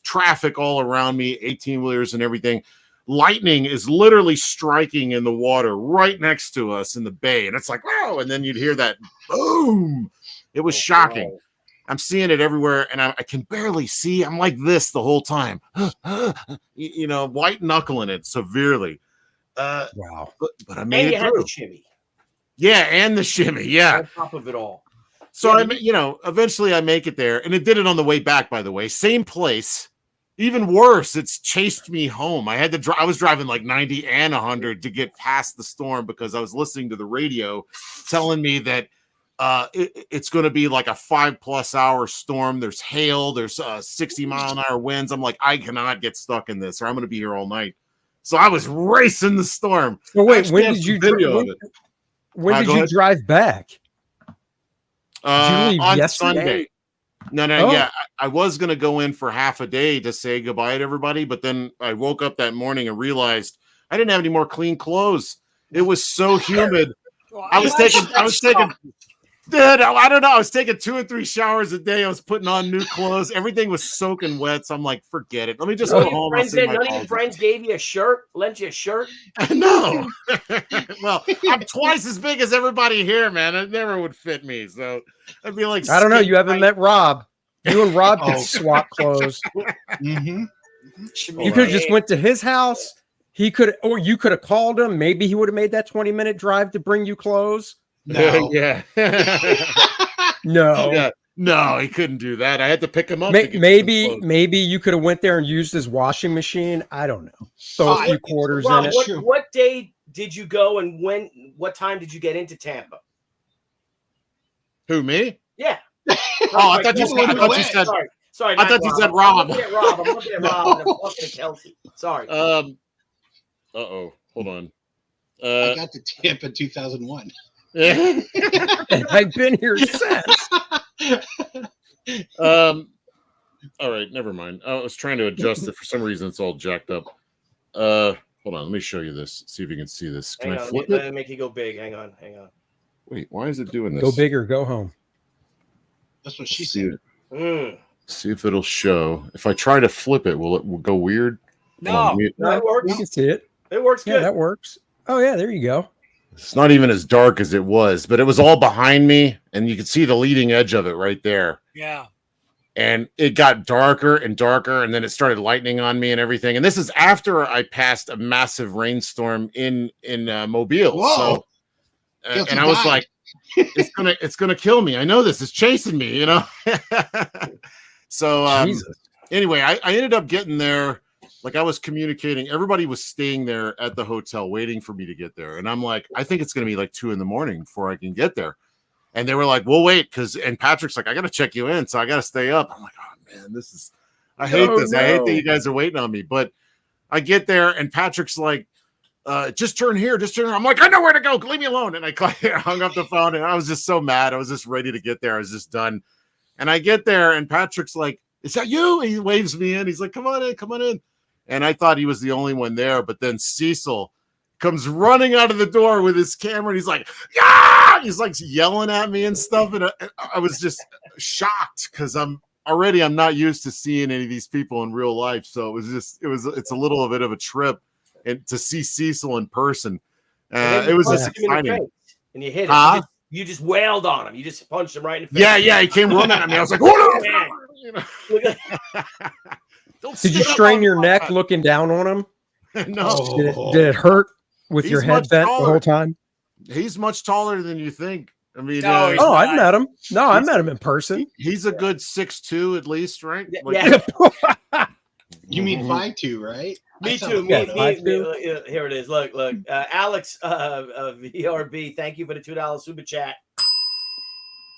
S14: Traffic all around me, 18-wheelers and everything. Lightning is literally striking in the water right next to us in the bay. And it's like, wow. And then you'd hear that boom. It was shocking. Wow. I'm seeing it everywhere, and I can barely see. I'm like this the whole time, white knuckling it severely.
S11: Wow!
S14: But I made it through.
S12: Had the shimmy.
S14: Yeah, and the shimmy. Yeah,
S12: on top of it all.
S14: So eventually I make it there, and it did it on the way back. By the way, same place. Even worse, it's chased me home. I had to I was driving like 90 and 100 to get past the storm because I was listening to the radio telling me that. It's going to be like a 5+ hour storm. There's hail. There's 60-mile-an-hour winds. I'm like, I cannot get stuck in this, or I'm going to be here all night. So I was racing the storm.
S11: So wait, when did you drive back? Did you leave
S14: on
S11: yesterday?
S14: Sunday. No, yeah. I was going to go in for half a day to say goodbye to everybody, but then I woke up that morning and realized I didn't have any more clean clothes. It was so humid. I was taking. Dude, I don't know. I was taking 2 or 3 showers a day. I was putting on new clothes. Everything was soaking wet. So I'm like, forget it. Let me just go home.
S12: None of your friends gave you a shirt, lent you a shirt?
S14: No. Well, I'm twice as big as everybody here, man. It never would fit me. So I'd be like,
S11: I don't know. You haven't met Rob. You and Rob could swap clothes.
S13: Mm-hmm.
S11: You could have just went to his house. He could, or you could have called him. Maybe he would have made that 20-minute drive to bring you clothes.
S13: No.
S14: Yeah.
S11: No.
S14: Yeah. No, he couldn't do that. I had to pick him up.
S11: Maybe you could have went there and used his washing machine. I don't know. Throw a few quarters in it.
S12: What day did you go, and what time did you get into Tampa?
S14: Who, me?
S12: Yeah.
S14: I thought you said.
S12: Sorry.
S14: I thought you said Rob.
S12: I'm looking at Rob. And I'm looking at Kelsey. Sorry.
S14: Hold on.
S13: I got to Tampa in 2001.
S14: Yeah.
S11: And I've been here since.
S14: All right, never mind. I was trying to adjust it. For some reason, it's all jacked up. Hold on, let me show you this. See if you can see this. Can I flip it?
S12: Let it make you go big. Hang on.
S14: Wait, why is it doing this?
S11: Go big or go home.
S13: That's what she said.
S14: See if it'll show. If I try to flip it, will it go weird?
S11: No,
S12: it works.
S11: You can see it.
S12: It works good.
S11: Yeah, that works. Oh yeah, there you go.
S14: It's not even as dark as it was, but it was all behind me, and you could see the leading edge of it right there.
S6: Yeah.
S14: And it got darker and darker, and then it started lightning on me and everything. And this is after I passed a massive rainstorm in Mobile.
S13: Whoa.
S14: So, and I was like, it's gonna kill me. I know this is chasing me, So anyway, I ended up getting there. Like I was communicating, everybody was staying there at the hotel waiting for me to get there. And I'm like, I think it's going to be like 2 a.m. before I can get there. And they were like, we'll wait. And Patrick's like, I got to check you in. So I got to stay up. I'm like, oh man, I hate this. No. I hate that you guys are waiting on me. But I get there and Patrick's like, just turn here. I'm like, I know where to go. Leave me alone. And I hung up the phone and I was just so mad. I was just ready to get there. I was just done. And I get there and Patrick's like, is that you? And he waves me in. He's like, come on in. And I thought he was the only one there, but then Cecil comes running out of the door with his camera, and he's like, "Yeah!" He's like yelling at me and stuff, and I was just shocked because I'm not used to seeing any of these people in real life, so it's a little bit of a trip, and to see Cecil in person, it was just exciting.
S12: And you hit him. You just wailed on him. You just punched him right in the face.
S14: Yeah, he came running at me. I was like, "What?"
S11: Did you strain your neck looking down on him?
S14: No.
S11: Did it hurt with your
S14: He's
S11: head
S14: much
S11: bent the
S14: taller.
S11: whole time?
S14: He's much taller than you think. I mean,
S6: No, he's
S11: Oh, I've
S6: not.
S11: met him. No, I met him in person.
S14: he's a good 6'2" at least, right?
S12: Yeah.
S13: You mean 5'2", right?
S12: Me
S13: I
S12: too.
S13: sound-
S12: Here it is. Look. Alex VRB, thank you for the $2 super chat.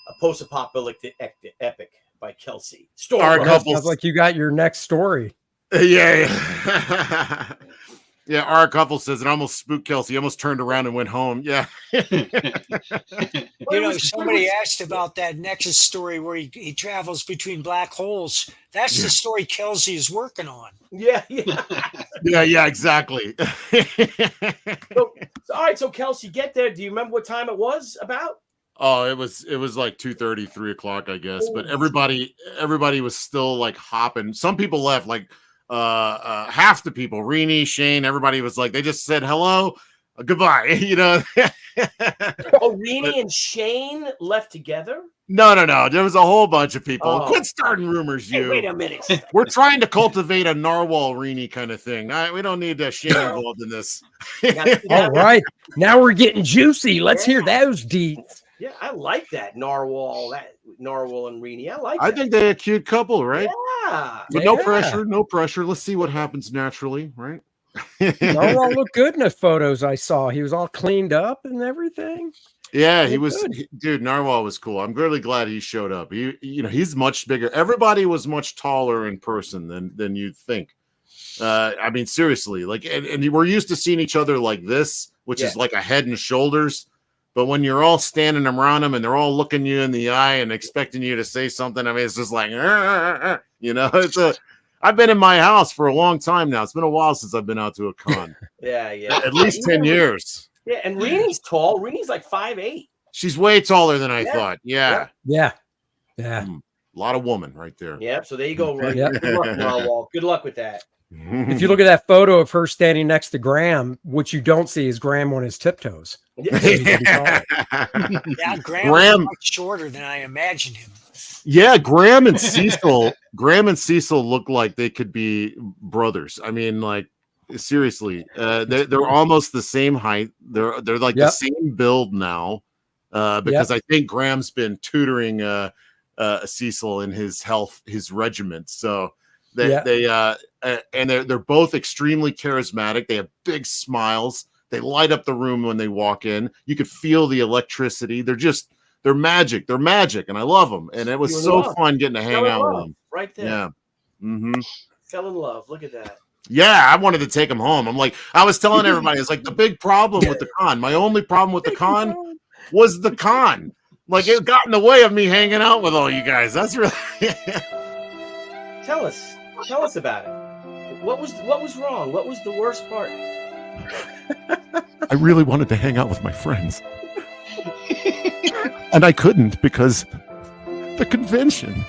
S12: A post-apocalyptic epic by Kelsey.
S14: Our
S11: That sounds like you got your next story.
S14: Yeah. Yeah, our couple says it almost spooked Kelsey. He almost turned around and went home. Yeah.
S6: You know, somebody asked about that Nexus story where he travels between black holes. That's the story Kelsey is working on.
S12: Yeah.
S14: Yeah, exactly.
S12: All right, so Kelsey, get there. Do you remember what time it was about?
S14: Oh, it was like 2:30, 3 o'clock, I guess. But everybody was still like hopping. Some people left, like half the people, Renee, Shane, everybody was like, they just said hello, goodbye. You know.
S12: Oh, Renee and Shane left together?
S14: No. There was a whole bunch of people.
S12: Oh.
S14: Quit starting rumors, you.
S12: Hey, wait a minute.
S14: We're trying to cultivate a narwhal Renee kind of thing. We don't need Shane involved in this.
S11: All right. Now we're getting juicy. Let's hear those deeds.
S12: Yeah, I like that Narwhal and Renee. I like.
S14: I
S12: that.
S14: think they're a cute couple, right?
S12: Yeah.
S14: But no pressure. Let's see what happens naturally, right?
S11: Narwhal looked good in the photos I saw. He was all cleaned up and everything.
S14: Yeah, he was. Dude, Narwhal was cool. I'm really glad he showed up. He's much bigger. Everybody was much taller in person than you'd think. I mean, seriously, like, and we're used to seeing each other like this, which is like a head and shoulders. But when you're all standing around them and they're all looking you in the eye and expecting you to say something, I mean, it's just like, you know, I've been in my house for a long time now. It's been a while since I've been out to a con.
S12: Yeah.
S14: At least 10 years.
S12: Yeah, and Renee's tall. Renee's like 5'8".
S14: She's way taller than I thought. Yeah.
S11: A
S14: lot of woman right there.
S12: Yeah. So there you go. Right? Good luck, Narwhal. Good luck with that.
S11: If you look at that photo of her standing next to Graham, what you don't see is Graham on his tiptoes.
S6: Yeah, Graham was much shorter than I imagined him.
S14: Yeah, Graham and Cecil look like they could be brothers. I mean, like, seriously, they're almost the same height. They're like the same build now, because I think Graham's been tutoring Cecil in his regiment. So they're both extremely charismatic. They have big smiles. They light up the room when they walk in. You could feel the electricity. They're magic. They're magic, and I love them. And it was so fun getting to hang out with them.
S12: Right there.
S14: Yeah. Mm-hmm.
S12: Fell in love. Look at that.
S14: Yeah, I wanted to take them home. I'm like, I was telling everybody, it's like the big problem with the con. My only problem with the con was the con. Like, it got in the way of me hanging out with all you guys. That's really.
S12: Tell us about it. What was wrong? What was the worst part?
S14: I really wanted to hang out with my friends. And I couldn't because the convention.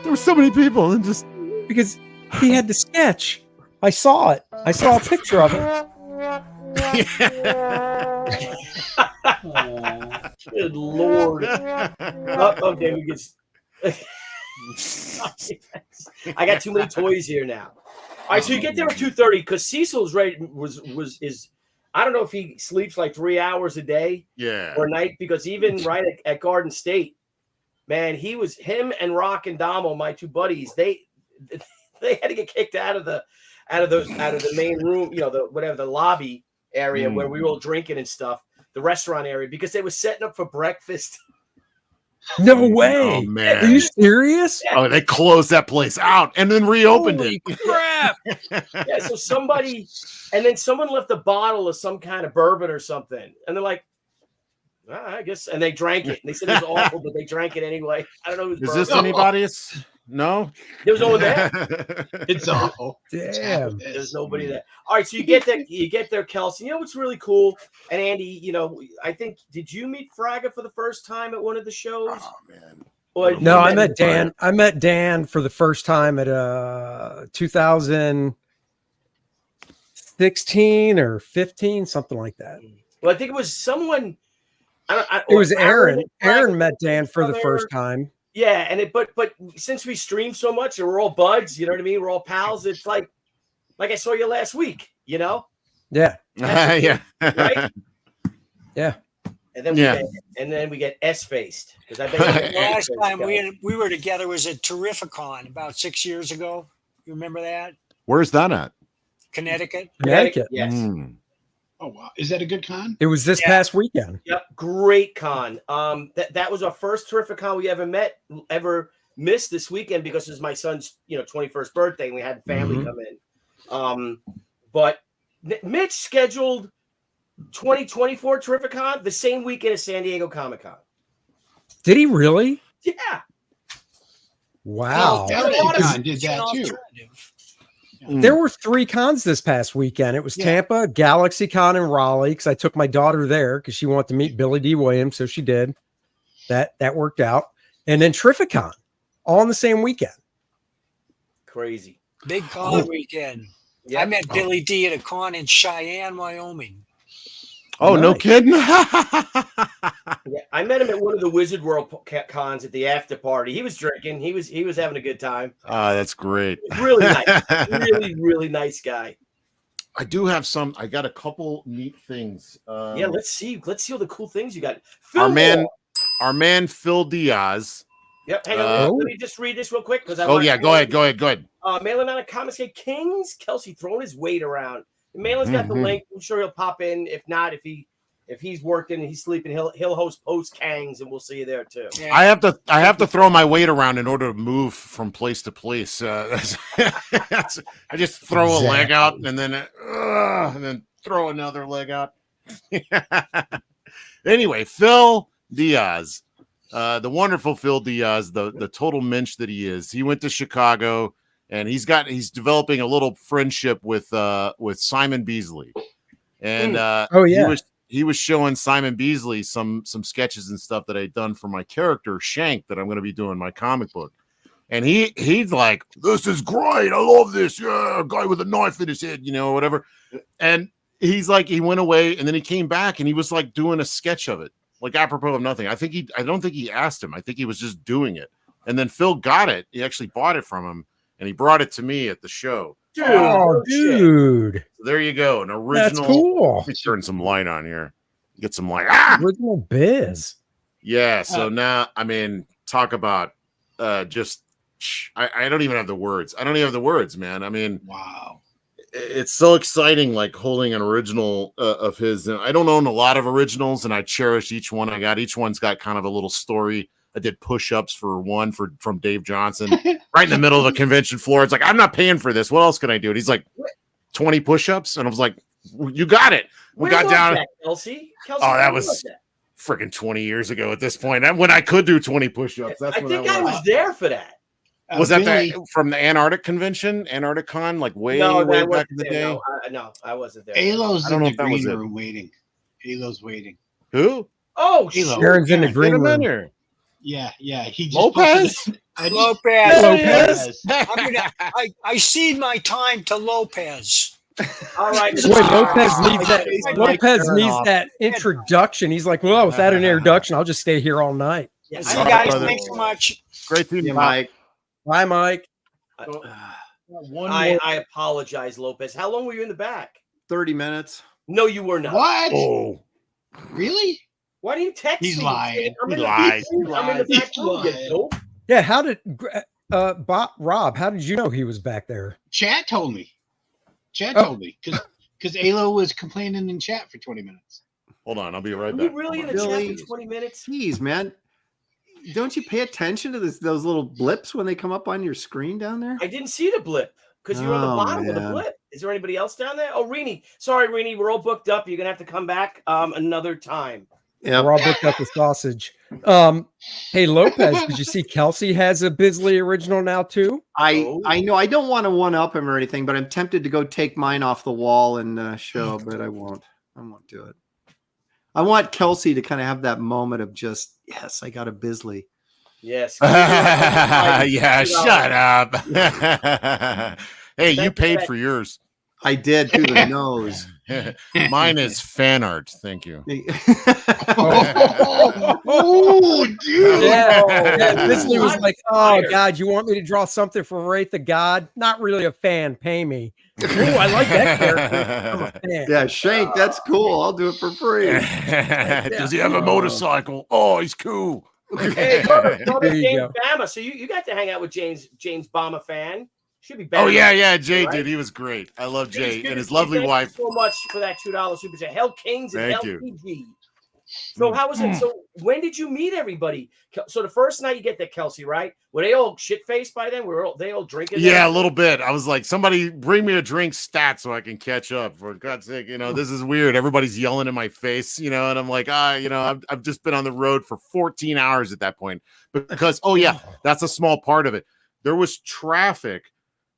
S14: There were so many people and just
S11: because he had the sketch. I saw it. I saw a picture of it.
S12: Good Lord. Okay, we get. I got too many toys here now. All right, so you get there at 2:30 because Cecil's right is I don't know if he sleeps like 3 hours a day or a night, because even right at Garden State, man, him and Rock and Damo, my two buddies, they had to get kicked out of the main room, the lobby area where we were all drinking and stuff, the restaurant area, because they were setting up for breakfast.
S11: No way.
S14: Oh, man.
S11: Are you serious?
S14: Oh, they closed that place out and then reopened it.
S11: Crap.
S12: Yeah, so someone left a bottle of some kind of bourbon or something. And they're like, I guess. And they drank it. And they said it was awful, but they drank it anyway. I don't know.
S14: Is this anybody's? No?
S12: There was no one there.
S13: It's awful.
S11: Damn.
S12: There's nobody there. All right, so you get there, Kelsey. You know what's really cool? And Andy, I think, did you meet Fraga for the first time at one of the shows?
S14: Oh, man.
S12: Or
S11: No, I met Dan. I met Dan for the first time at 2016 or 15, something like that.
S12: Well, I think it was someone.
S11: It was Aaron. Aaron met Dan for the first time.
S12: Yeah, and but since we stream so much and we're all buds, you know what I mean? We're all pals. It's like like I saw you last week, you know?
S11: Yeah.
S14: Yeah.
S12: Right?
S11: Yeah.
S12: And then we get S-faced. Because I bet
S6: The last time we were together was at Terrificon about 6 years ago. You remember that?
S14: Where's that at?
S6: Connecticut.
S11: Connecticut.
S12: Yes.
S13: Oh wow, is that a good con?
S11: It was this past weekend.
S12: Yep, great con. That was our first Terrificon we ever missed this weekend because it was my son's 21st birthday and we had family come in. But Mitch scheduled 2024 Terrificon the same weekend as San Diego Comic-Con.
S11: Did he really?
S12: Yeah.
S11: Wow.
S13: Con did that too.
S11: There were 3 cons this past weekend. It was Tampa, Galaxy Con, and Raleigh because I took my daughter there because she wanted to meet Billy D. Williams, so she did. That worked out. And then Terrificon, all in the same weekend.
S12: Crazy.
S6: Big con weekend.
S12: Yeah.
S6: I met Billy D at a con in Cheyenne, Wyoming.
S14: Oh, no kidding.
S12: Yeah, I met him at one of the Wizard World cons at the after party. He was drinking. He was having a good time.
S14: That's great.
S12: Really nice. really nice guy.
S14: I do have some. I got a couple neat things.
S12: Yeah, let's see all the cool things you got.
S14: Our man Phil Diaz.
S12: Yep. Hang on. Let me just read this real quick because
S14: Go ahead.
S12: Mailing out of Comicsgate Kings. Kelsey throwing his weight around. Malin's got the link. I'm sure he'll pop in. If not, if he's working and he's sleeping, he'll host post Kangs and we'll see you there too.
S14: Yeah. I have to throw my weight around in order to move from place to place. I just throw a leg out and then throw another leg out. Anyway, Phil Diaz, the wonderful Phil Diaz, the total mensch that he is. He went to Chicago. And he's developing a little friendship with Simon Beasley, and he was showing Simon Beasley some sketches and stuff that I'd done for my character Shank that I'm going to be doing my comic book, and he's like, "This is great, I love this, yeah, a guy with a knife in his head, whatever," and he's like, he went away and then he came back and he was like doing a sketch of it, like apropos of nothing. I don't think he asked him. I think he was just doing it, and then Phil got it. He actually bought it from him. And he brought it to me at the show.
S11: Dude.
S14: So there you go. An original.
S11: That's cool.
S14: Let me turn some light on here. Get some light.
S11: Original biz.
S14: Yeah. So now, talk about just, I don't even have the words. I don't even have the words, man.
S13: Wow.
S14: It's so exciting, like holding an original of his. And I don't own a lot of originals, and I cherish each one I got. Each one's got kind of a little story. I did push-ups from Dave Johnson right in the middle of the convention floor. It's like, I'm not paying for this. What else can I do? And he's like, 20 push-ups. And I was like, you got it. We got down.
S12: Kelsey,
S14: that was freaking 20 years ago at this point. When I could do 20 push-ups.
S12: I think I was there for that.
S14: Was that from the Antarctic convention, Antarctic Con, like way back in the day?
S12: No, I wasn't there.
S13: Alo's in the green room waiting. Alo's waiting.
S14: Who?
S12: Oh,
S11: Sharon's in the green room.
S13: Yeah. He just
S14: Lopez.
S6: Lopez. I cede my time to Lopez.
S12: All right.
S11: Boy, Lopez needs that. Lopez needs that introduction. He's like, well, without an introduction, I'll just stay here all night.
S6: Yes. You guys, thanks so much.
S14: Great to you, Mike.
S11: Bye, Mike.
S12: I apologize, Lopez. How long were you in the back?
S15: 30 minutes.
S12: No, you were not.
S13: What?
S14: Oh,
S13: really?
S12: Why do you text me?
S13: He's lying.
S14: He lies.
S12: I'm in the back room, you dope.
S11: Yeah, how did Rob? How did you know he was back there?
S13: Chat told me. Chat told me because Alo was complaining in chat for 20 minutes.
S14: Hold on, I'll be right
S12: Were
S14: back.
S12: you really in the chat for 20 minutes?
S15: Jeez, man. Don't you pay attention to those little blips when they come up on your screen down there?
S12: I didn't see the blip because you're on the bottom of the blip. Is there anybody else down there? Oh, Rini. Sorry, Rini. We're all booked up. You're going to have to come back another time.
S11: Yeah, we're all booked up with sausage. Hey, Lopez, did you see Kelsey has a Bisley original now too?
S15: I know. I don't want to one up him or anything, but I'm tempted to go take mine off the wall and show, but I won't. I won't do it. I want Kelsey to kind of have that moment of just, yes, I got a Bisley.
S12: Yes.
S14: Yeah, shut up. Hey, you paid for yours.
S15: I did through the nose.
S14: Mine is fan art. Thank you.
S13: Oh, dude.
S11: Yeah, Bisley was like, "Oh God, you want me to draw something for Wraith the God? Not really a fan. Pay me." Ooh, I like that character. I'm a fan.
S15: Yeah, Shank, that's cool. I'll do it for free.
S14: Does he have a motorcycle? Oh, he's cool.
S12: Hey, brother,
S11: There you
S12: James
S11: go.
S12: Bama. So you got to hang out with James Bama fan. Should be Bama.
S14: Oh yeah, Jay
S12: right?
S14: did. He was great. I love Jay
S12: Good
S14: and
S12: to
S14: his
S12: see.
S14: lovely
S12: Thank
S14: wife.
S12: you so much for that $2 super chat. Hell Kings and
S14: Thank you.
S12: LPG. So how was it? So when did you meet everybody? So the first night you get there, Kelsey, right? Were they all shit faced by then? They all drinking?
S14: Yeah, a little bit. I was like, somebody bring me a drink stat so I can catch up. For God's sake, this is weird. Everybody's yelling in my face, and I'm like, I've just been on the road for 14 hours at that point. Because, that's a small part of it. There was traffic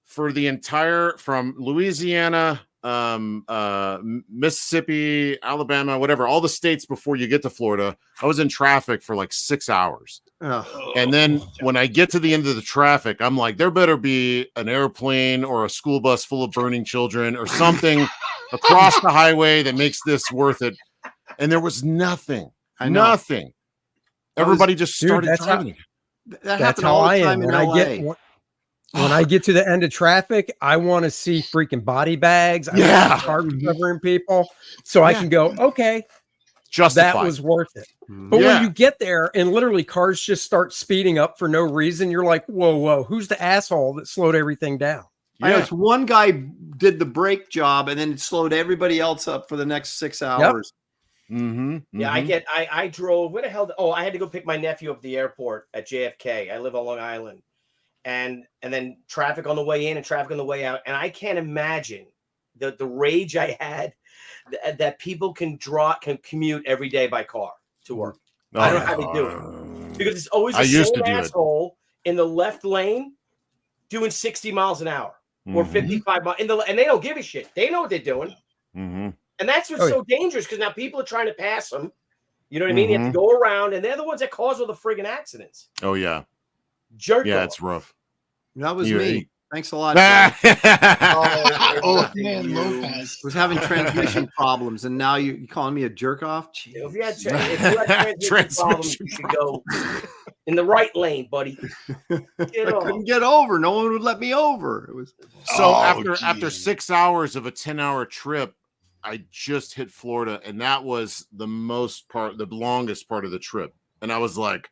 S14: for the entire, from Louisiana, Mississippi, Alabama, whatever, all the states before you get to Florida. I was in traffic for like 6 hours. And then when I get to the end of the traffic, I'm like, there better be an airplane or a school bus full of burning children or something across the highway that makes this worth it. And there was nothing. Nothing. Everybody just started driving.
S11: That's how I am. When I get to the end of traffic, I want to see freaking body bags. I want to start covering people so I can go, okay, that was worth it. But when you get there and literally cars just start speeding up for no reason, you're like, whoa, who's the asshole that slowed everything down?
S15: I know it's one guy did the brake job and then it slowed everybody else up for the next 6 hours.
S12: Yeah, I drove. Where the hell? I had to go pick my nephew up at the airport at JFK. I live on Long Island. And then traffic on the way in and traffic on the way out. And I can't imagine the rage I had that people can commute every day by car to work. I don't know how they do it. Because it's always the same asshole in the left lane doing 60 miles an hour or 55 miles. And they don't give a shit. They know what they're doing. And that's what's so dangerous, because now people are trying to pass them. You know what I mean? You have to go around, and they're the ones that cause all the friggin' accidents.
S14: Oh, yeah.
S12: Jerk
S14: yeah,
S12: off.
S14: it's rough.
S15: That was me. Thanks a lot.
S13: Man, Lopez
S15: was having transmission problems, and now you calling me a jerk off?
S12: If you had transmission problems, you should go in the right lane, buddy.
S15: I couldn't get over. No one would let me over. It was
S14: so after 6 hours of a 10-hour trip, I just hit Florida, and that was the longest part of the trip. And I was like,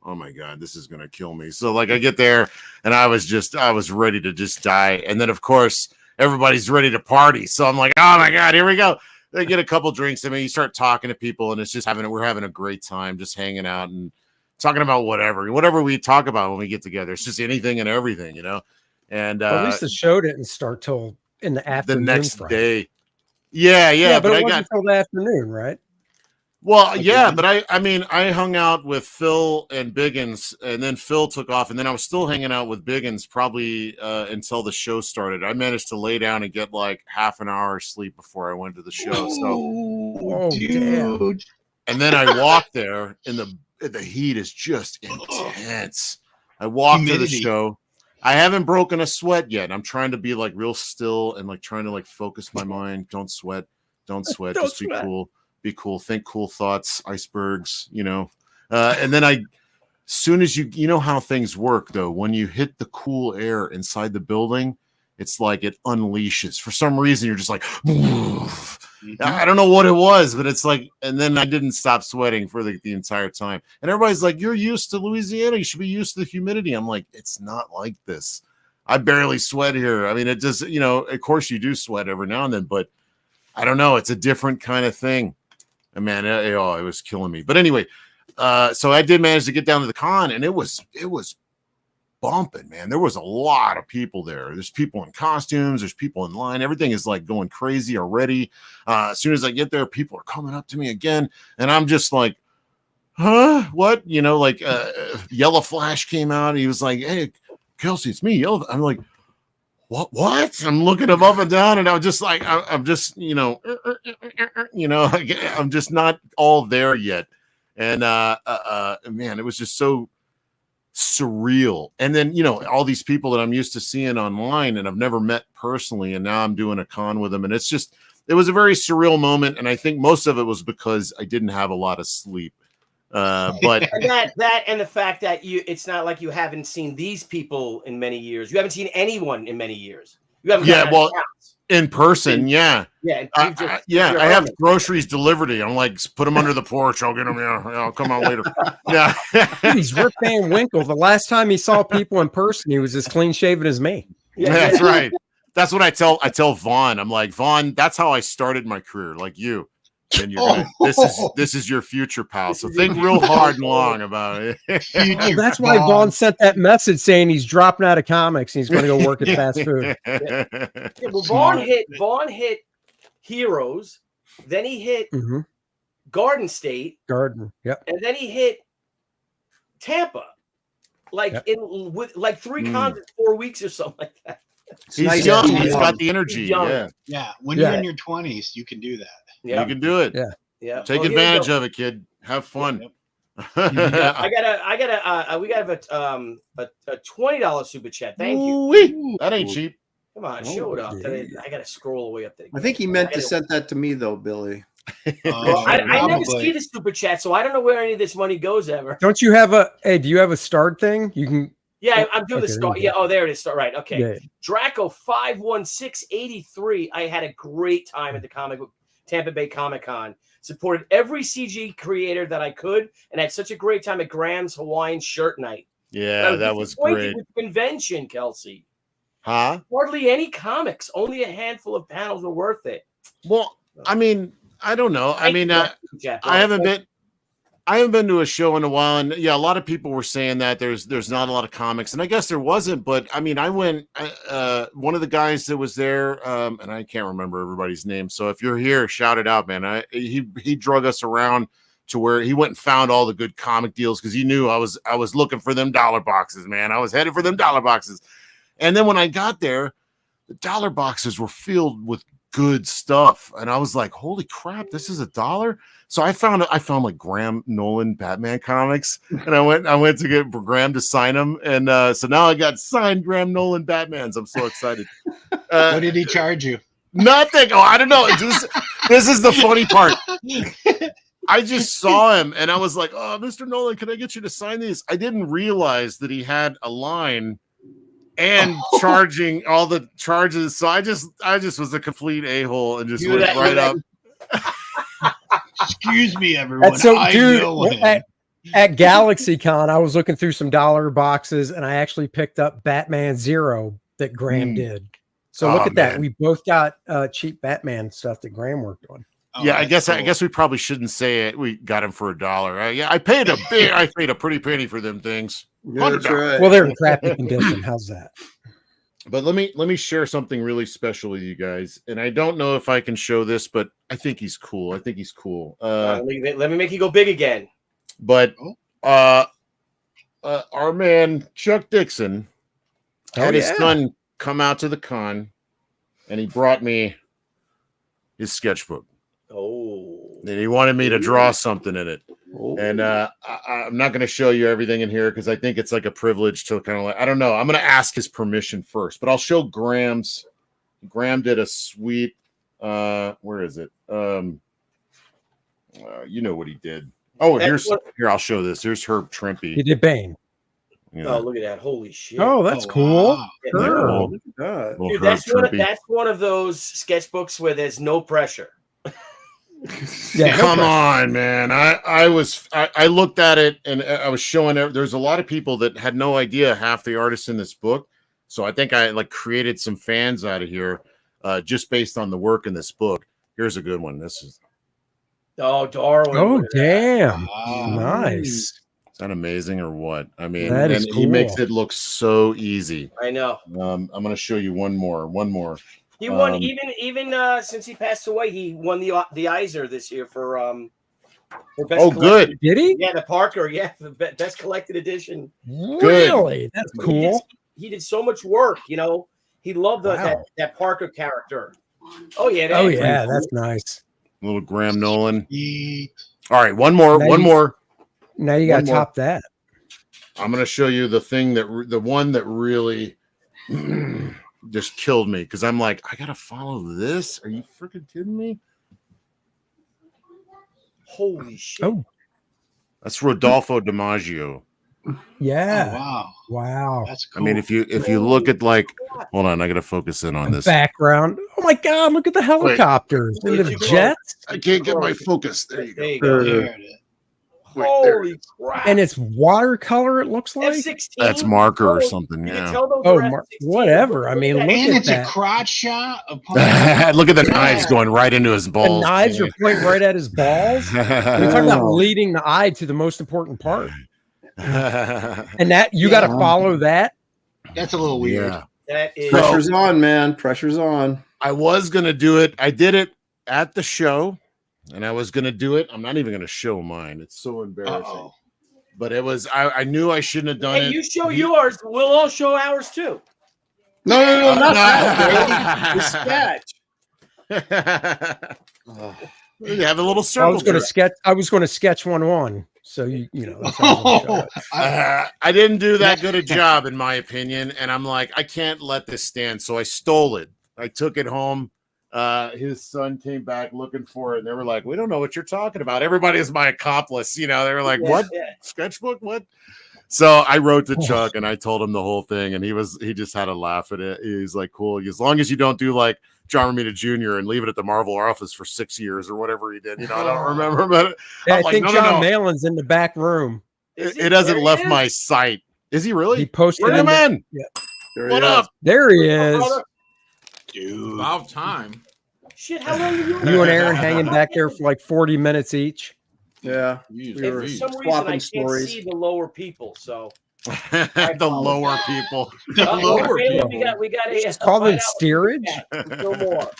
S14: oh my God, this is going to kill me. So like I get there and I was ready to just die. And then of course everybody's ready to party. So I'm like, oh my God, here we go. They get a couple drinks. I mean, you start talking to people and it's just we're having a great time, just hanging out and talking about whatever we talk about when we get together. It's just anything and everything, and
S11: at least the show didn't start till in the afternoon.
S14: The next day. Yeah.
S11: But it wasn't until the afternoon, right?
S14: Well, yeah, but I hung out with Phil and Biggins, and then Phil took off, and then I was still hanging out with Biggins probably until the show started. I managed to lay down and get like half an hour of sleep before I went to the show.
S13: Dude.
S14: And then I walked there, and the heat is just intense. I walked to the show. I haven't broken a sweat yet. I'm trying to be like real still and like trying to like focus my mind. Don't sweat. Just be cool. Be cool. Think cool thoughts, icebergs, and then soon as you know how things work though, when you hit the cool air inside the building, it's like it unleashes. For some reason, you're just like, I don't know what it was, but it's like, and then I didn't stop sweating for the entire time. And everybody's like, you're used to Louisiana. You should be used to the humidity. I'm like, it's not like this. I barely sweat here. I mean, it just, of course you do sweat every now and then, but I don't know. It's a different kind of thing. And man, it was killing me. But anyway, so I did manage to get down to the con, and it was bumping, man. There was a lot of people there. There's people in costumes. There's people in line. Everything is like going crazy already. As soon as I get there, people are coming up to me again, and I'm just like, huh? What? Yellow Flash came out. And he was like, hey, Kelsey, it's me. Yellow. I'm like, what? I'm looking him up and down, and I'm just like, I'm just, I'm just not all there yet. And man, it was just so surreal. And then, all these people that I'm used to seeing online and I've never met personally, and now I'm doing a con with them, and it's just, it was a very surreal moment, and I think most of it was because I didn't have a lot of sleep. But
S12: and that and the fact that it's not like you haven't seen these people in many years. You haven't seen anyone in many years. You haven't.
S14: Yeah, well, in person, yeah.
S12: Yeah,
S14: I have groceries delivered to you. I'm like, put them under the porch. I'll get them. Yeah, I'll come out later. Yeah.
S11: Dude, he's Rip Van Winkle. The last time he saw people in person, he was as clean shaven as me.
S14: Yeah, that's right. That's what I tell Vaughn. I'm like, Vaughn, that's how I started my career, like you. And you're gonna, this is your future, pal. So think real hard and long about it.
S11: Well, that's why Vaughn sent that message saying he's dropping out of comics and he's going to go work at fast food.
S12: Yeah, well, Vaughn hit Heroes, then he hit Garden State,
S11: yep,
S12: and then he hit Tampa, with like 3 cons in 4 weeks or something like that.
S14: He's young. He's got the energy. Yeah.
S13: When you're in your 20s, you can do that.
S14: You can do it.
S12: Yeah.
S14: Take advantage of it, kid. Have fun.
S12: We gotta have a $20 super chat. Thank you.
S14: That ain't cheap.
S12: Come on, show it up.
S15: Yeah.
S12: I gotta scroll away up there.
S15: I think he meant to send that to me though, Billy.
S12: I never see the super chat, so I don't know where any of this money goes ever.
S11: Don't you have do you have a start thing? You can.
S12: Yeah, I'm doing the start. Yeah, there it is. Start right. Okay.
S11: Yeah.
S12: Draco 51683. I had a great time at the Tampa Bay Comic-Con. Supported every CG creator that I could, and had such a great time at Graham's Hawaiian Shirt Night.
S14: Yeah, that was great.
S12: With the convention, Kelsey.
S14: Huh?
S12: Hardly any comics. Only a handful of panels were worth it.
S14: Well, I mean, I don't know. I mean, I haven't been to a show in a while, and yeah, a lot of people were saying that there's not a lot of comics, and I guess there wasn't. But I mean, I went. One of the guys that was there, and I can't remember everybody's name. So if you're here, shout it out, man. He drug us around to where he went and found all the good comic deals because he knew I was looking for them dollar boxes, man. I was headed for them dollar boxes, and then when I got there, the dollar boxes were filled with good stuff, and I was like, holy crap, this is $1. So I found like Graham Nolan Batman comics, and I went to get Graham to sign them, and so now I got signed Graham Nolan Batmans. I'm so excited.
S13: What did he charge you?
S14: Nothing. Oh, I don't know. This is the funny part. I just saw him and I was like, oh, Mr. Nolan, can I get you to sign these? I didn't realize that he had a line and charging all the charges. So I just was a complete a-hole and just went right up.
S13: Excuse me, everyone.
S11: So, dude, at GalaxyCon, I was looking through some dollar boxes and I actually picked up Batman Zero that Graham did. So look at that. We both got cheap Batman stuff that Graham worked on.
S14: Yeah, I guess we probably shouldn't say it. We got him for $1. Yeah, I paid a pretty penny for them things.
S15: Yeah, that's right.
S11: Well, they're in crappy condition. How's that?
S14: But let me share something really special with you guys. And I don't know if I can show this, but I think he's cool.
S12: Let me make you go big again.
S14: But our man Chuck Dixon had his son come out to the con, and he brought me his sketchbook.
S12: Oh,
S14: and he wanted me to draw something in it. And I'm not going to show you everything in here because I think it's like a privilege to kind of like, I don't know. I'm going to ask his permission first, but I'll show Graham's. Graham did a sweet, where is it? You know what he did. Oh, here, I'll show this. Here's Herb Trimpe.
S11: He did Bane.
S12: Oh, look at that. Holy shit.
S11: Oh, that's cool.
S12: Wow.
S11: Sure.
S12: Dude, that's one of those sketchbooks where there's no pressure.
S14: Yeah, come on, man. I looked at it and I was showing there's a lot of people that had no idea half the artists in this book. So I think I like created some fans out of here just based on the work in this book. Here's a good one. This is
S12: Darwin.
S11: Oh, damn. Nice.
S14: Is that amazing or what? I mean,
S11: that is cool.
S14: He makes it look so easy.
S12: I know.
S14: I'm going to show you one more.
S12: He won even since he passed away. He won the Eisner this year for best
S14: good.
S11: Did he?
S12: Yeah, the Parker. Yeah, the best collected edition.
S11: Really? That's cool.
S12: He did so much work. You know, he loved that Parker character. Oh yeah.
S11: That's nice.
S14: Little Graham Nolan. All right, one more.
S11: Now you got to top that.
S14: I'm going to show you the one that really just killed me because I'm like, I gotta follow this. Are you freaking kidding me?
S12: Holy shit!
S11: Oh,
S14: that's Rodolfo DiMaggio.
S11: Yeah.
S13: Oh, wow.
S11: Wow.
S13: That's cool.
S14: I mean, if you look at like, hold on, I gotta focus in on this
S11: Background. Oh my God! Look at the helicopters and the jets.
S14: I can't get my focus. There you go.
S12: There you go.
S13: There it is.
S12: Holy crap!
S11: And it's watercolor. It looks like
S12: F16.
S14: That's marker or something. Yeah.
S11: Whatever. I mean, look
S13: And
S11: at
S13: it's
S11: that.
S13: a crotch shot.
S14: Look at the knives going right into his
S11: The
S14: balls.
S11: knives are pointing right at his balls. We're talking about leading the eye to the most important part. And that you got to follow that.
S13: That's a little weird.
S14: Yeah.
S12: That is
S15: Pressure's on, man. Pressure's on.
S14: I was gonna do it. I did it at the show, and I was gonna do it. I'm not even gonna show mine. It's so embarrassing. But it was. I knew I shouldn't have done
S12: Hey,
S14: it.
S12: you show yours. We'll all show ours too.
S15: No, not that. The sketch.
S14: You have a little
S11: I
S14: circle.
S11: was going to
S14: jerk.
S11: sketch. I was going to sketch one on. So you know. That's how I was gonna show it.
S14: I didn't do that good a job, in my opinion, and I'm like, I can't let this stand. So I stole it. I took it home. His son came back looking for it, and they were like, "We don't know what you're talking about." Everybody is my accomplice, you know. They were like, "What sketchbook? What?" So I wrote to Chuck, and I told him the whole thing, and he just had to laugh at it. He's like, "Cool, as long as you don't do like John Romita Jr. and leave it at the Marvel office for 6 years or whatever he did." You know, I don't remember, but
S11: Yeah,
S14: I'm
S11: I
S14: like,
S11: think
S14: no,
S11: John
S14: no.
S11: Malin's in the back room.
S14: It hasn't left my sight. Is he really?
S11: He posted
S14: Bring him
S11: in
S14: in.
S11: Yeah.
S14: What up?
S11: There he is.
S13: Dude.
S16: About time.
S12: Shit, how long are you?
S11: You and Aaron hanging back there for like 40 minutes each.
S15: Yeah.
S12: If for some reason I can't see the lower people, so
S14: The lower people.
S12: We got a
S11: It's called
S12: find
S11: it
S12: out
S11: steerage.
S12: no more.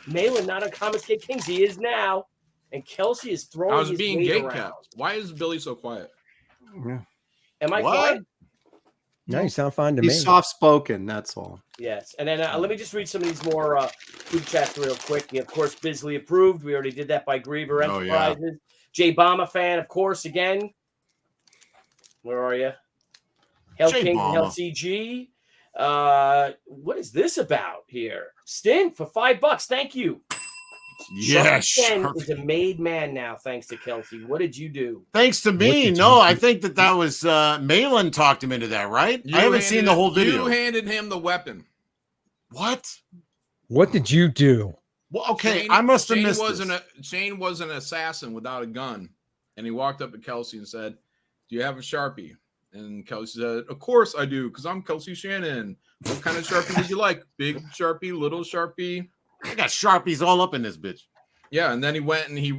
S12: Malin not on Comicsgate Kings. He is now, and Kelsey is throwing.
S16: I was
S12: his
S16: being
S12: weight
S16: gate
S12: around.
S16: kept. Why is Billy so quiet?
S12: Am I
S14: What?
S12: quiet?
S11: No, you sound fine to
S15: He's
S11: me.
S15: soft spoken. That's all.
S12: Yes, and then let me just read some of these more group chats real quick. Of course, Bisley approved. We already did that by Griever
S14: Oh, yeah.
S12: Enterprises. J Bomber fan, of course. Again, where are you? Hell
S14: J
S12: King,
S14: Bomber.
S12: Hell CG. What is this about here? Stint for $5. Thank you.
S14: Yeah,
S12: Sharpie
S14: Sharpie.
S12: is a made man now, thanks to Kelsey. What did you do?
S14: Thanks to me. No, I think that was Malin talked him into that, right? I haven't seen the whole video.
S16: You handed him the weapon.
S14: What?
S11: What did you do?
S14: Well, okay,
S16: Shane-
S14: I must have
S16: Shane
S14: missed
S16: wasn't
S14: this.
S16: Shane was an assassin without a gun, and he walked up to Kelsey and said, "Do you have a Sharpie?" And Kelsey said, "Of course I do, because I'm Kelsey Shannon. What kind of Sharpie would you like? Big Sharpie, little Sharpie?"
S14: I got Sharpies all up in this bitch.
S16: Yeah, and then he went and he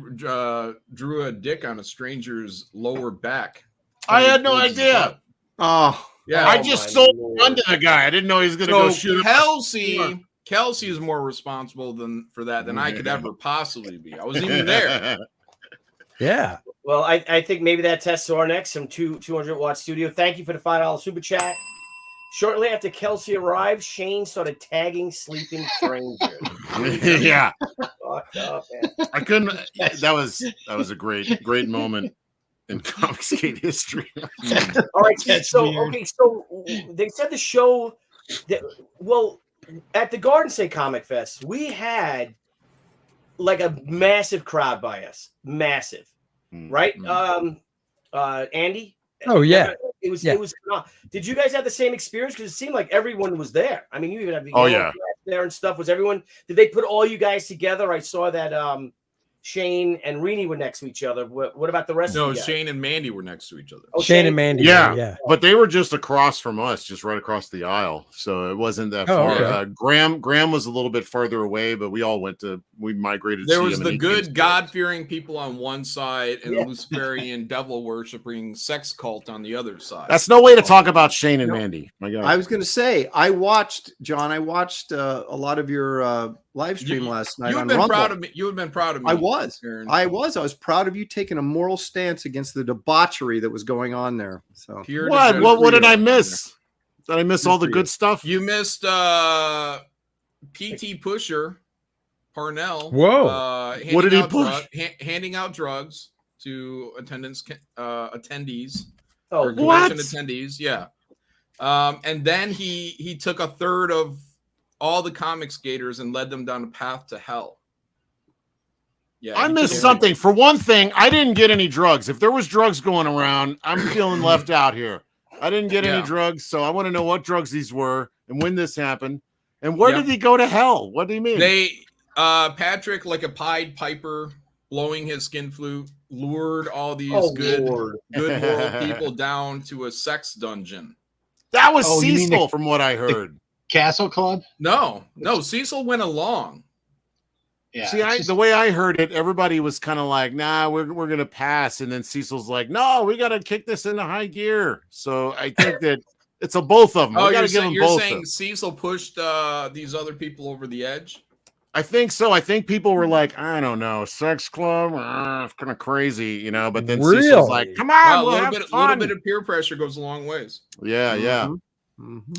S16: drew a dick on a stranger's lower back.
S14: I had no
S16: Towards his
S14: idea.
S16: butt.
S15: Oh,
S16: Yeah,
S14: I just sold one to the guy. I didn't know he was going to go shoot him.
S16: Kelsey is more responsible for that than I could ever possibly be. I wasn't even there.
S11: Yeah.
S12: Well, I think maybe that tests to our next some 200-watt studio. Thank you for the $5 super chat. Shortly after Kelsey arrived, Shane started tagging sleeping strangers.
S14: Yeah.
S12: Fucked up, man.
S14: I couldn't. That was a great moment in Comicsgate history.
S12: All right,
S13: That's
S12: so
S13: weird.
S12: okay, so they said the show that at the Garden State Comic Fest, we had like a massive crowd by us. Massive. Right? Andy?
S11: Oh, yeah.
S12: It was
S11: Yeah.
S12: it was did you guys have the same experience? Because it seemed like everyone was there. I mean, you even had the
S14: Oh,
S12: yellow
S14: yeah.
S12: cats there and stuff. Was everyone did they put all you guys together? I saw that Shane and Rini were next to each other. What about the rest
S16: No,
S12: of you guys?
S16: Shane and Mandy were next to each other.
S12: Oh,
S11: Shane and Mandy.
S14: Yeah, but they were just across from us, just right across the aisle. So it wasn't that
S11: Oh,
S14: far.
S11: okay.
S14: Graham was a little bit farther away, but we all we migrated. to
S16: There
S14: see
S16: was
S14: him,
S16: the
S14: and he came
S16: good
S14: to us.
S16: God-fearing people on one side and
S12: Yeah.
S16: the Luciferian devil-worshipping sex cult on the other side.
S14: That's no way to talk about Shane and Mandy. My God.
S15: I was going to say, I watched a lot of your live stream last night
S16: You
S15: on
S16: would have been
S15: Rumble.
S16: proud of me. You would have been proud of me.
S15: I was.
S16: Aaron.
S15: I was proud of you taking a moral stance against the debauchery that was going on there. So
S16: Pure
S14: What?
S16: defense
S14: What did
S16: for
S14: I
S16: you.
S14: miss? Did I miss all the good stuff?
S16: You missed PT Pusher Parnell.
S11: Whoa.
S14: What did he push?
S16: Handing out drugs to attendees.
S12: Oh,
S16: or
S14: what?
S16: convention attendees. Yeah. And then he took a third of all the comic skaters and led them down a path to hell. Yeah,
S14: I
S16: he
S14: missed
S16: took
S14: something. For one thing, I didn't get any drugs. If there was drugs going around, I'm feeling left out here. I didn't get any drugs, so I want to know what drugs these were and when this happened. And where did he go to hell? What do you mean?
S16: They Patrick, like a Pied Piper blowing his skin flute, lured all these good moral people down to a sex dungeon.
S14: That was Cecil, from what I heard.
S13: Castle Club?
S16: No, Cecil went along.
S13: Yeah.
S14: See, the way I heard it, everybody was kind of like, "Nah, we're gonna pass," and then Cecil's like, "No, we got to kick this into high gear." So I think that it's a both of them.
S16: Oh,
S14: You're
S16: saying Cecil pushed these other people over the edge?
S14: I think so. I think people were like, I don't know, sex club, it's kind of crazy, you know. But then Cecil's like, "Come on,
S16: Well,
S14: we'll
S16: a little bit of peer pressure goes a long ways.
S14: Yeah.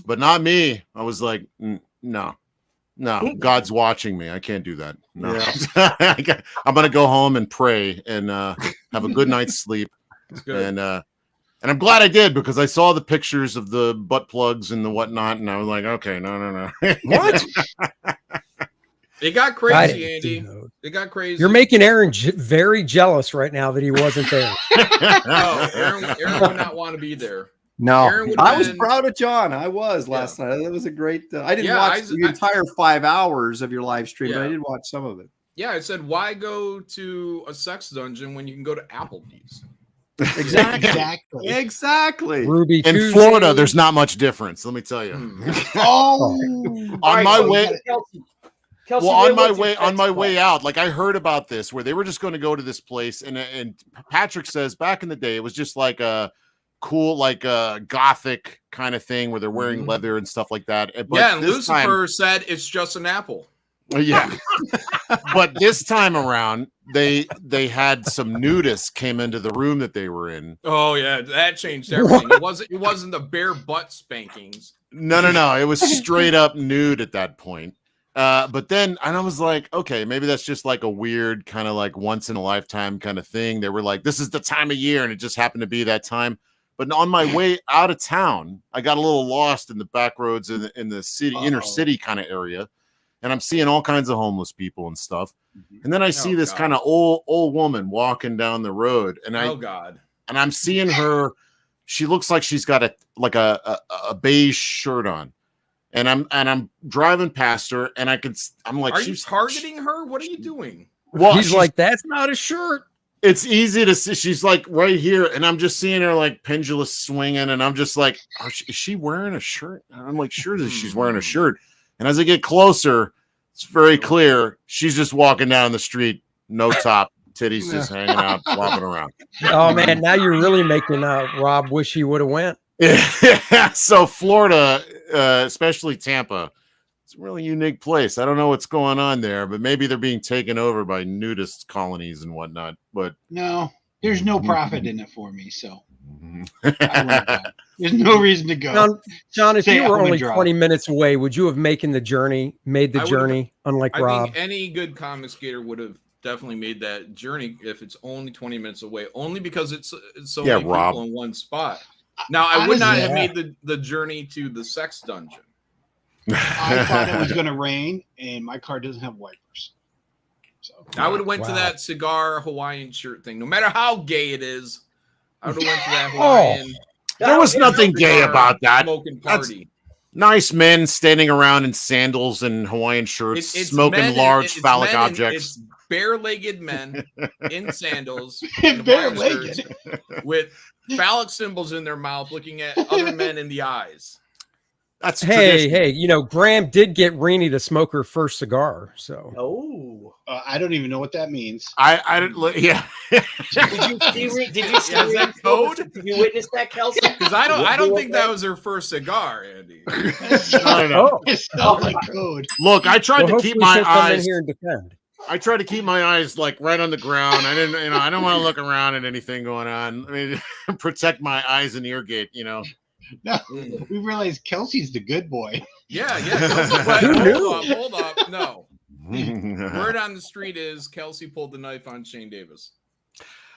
S14: But not me. I was like, no, God's watching me. I can't do that. No, I'm gonna go home and pray and have a good night's sleep. And I'm glad I did, because I saw the pictures of the butt plugs and the whatnot, and I was like, okay, no.
S11: What?
S16: It got crazy, Andy. It got crazy.
S11: You're making Aaron very jealous right now that he wasn't there.
S16: No, Aaron would not want to be there.
S15: No, I was proud of John. I was last night. That was a great. I didn't watch the entire 5 hours of your live stream, but I did watch some of it.
S16: Yeah, I said, why go to a sex dungeon when you can go to Applebee's?
S15: Exactly.
S11: Ruby
S14: in
S11: Tuesday.
S14: Florida, there's not much difference. Let me tell you. On my way.
S12: Kelsey,
S14: well, on my way out, like I heard about this where they were just going to go to this place, and Patrick says back in the day it was just like a cool, like a gothic kind of thing where they're wearing leather and stuff like that. But
S16: yeah, and Lucifer said it's just an apple.
S14: Yeah, but this time around, they had some nudists came into the room that they were in.
S16: Oh yeah, that changed everything. It wasn't the bare butt spankings.
S14: No, it was straight up nude at that point. But then, and I was like, okay, maybe that's just like a weird kind of like once in a lifetime kind of thing. They were like, this is the time of year, and it just happened to be that time. But on my way out of town, I got a little lost in the back roads in the city, inner city kind of area. And I'm seeing all kinds of homeless people and stuff. And then I see this kind of old woman walking down the road, and I'm seeing her. She looks like she's got a beige shirt on. And I'm driving past her, and I'm like,
S16: are you targeting her? What are you doing?
S14: Well,
S11: he's like, that's not a shirt.
S14: It's easy to see. She's like right here, and I'm just seeing her like pendulous swinging, and I'm just like, is she wearing a shirt? And I'm like, sure that she's wearing a shirt. And as I get closer, it's very clear she's just walking down the street, no top, titties just hanging out, flopping around.
S11: Oh man, now you're really making Rob wish he would have went.
S14: Yeah, so Florida, especially Tampa, it's a really unique place. I don't know what's going on there, but maybe they're being taken over by nudist colonies and whatnot. But
S13: no, there's no profit in it for me, so there's no reason to go.
S11: John, if you were only 20 minutes away, would you have made the journey? Unlike Rob,
S16: think any good comic skater would have definitely made that journey if it's only 20 minutes away. Only because it's so many people in one spot. Now, I would not have made the journey to the sex dungeon.
S13: I thought it was going to rain, and my car doesn't have wipers. So
S16: I would have went to that cigar Hawaiian shirt thing. No matter how gay it is, I would have went to that Hawaiian.
S14: There was nothing gay about that.
S16: Smoking party.
S14: Nice men standing around in sandals and Hawaiian shirts, smoking large phallic objects.
S16: It's bare-legged men in sandals,
S13: bare-legged
S16: with phallic symbols in their mouth, looking at other men in the eyes.
S14: That's
S11: hey, Graham did get Rainey to smoke her first cigar. So
S13: I don't even know what that means.
S14: I don't. Yeah.
S12: Did you see that code? Did you witness that, Kelsey?
S16: Because I don't think that was her first cigar, Andy.
S14: No.
S13: It's not like code.
S14: Look, I tried to keep my eyes
S11: here and defend.
S14: I try to keep my eyes like right on the ground. I didn't, I don't want to look around at anything going on. I mean, protect my eyes and ear gate,
S13: No, we realized Kelsey's the good boy.
S16: Yeah. Hold up. No. Word on the street is Kelsey pulled the knife on Shane Davis.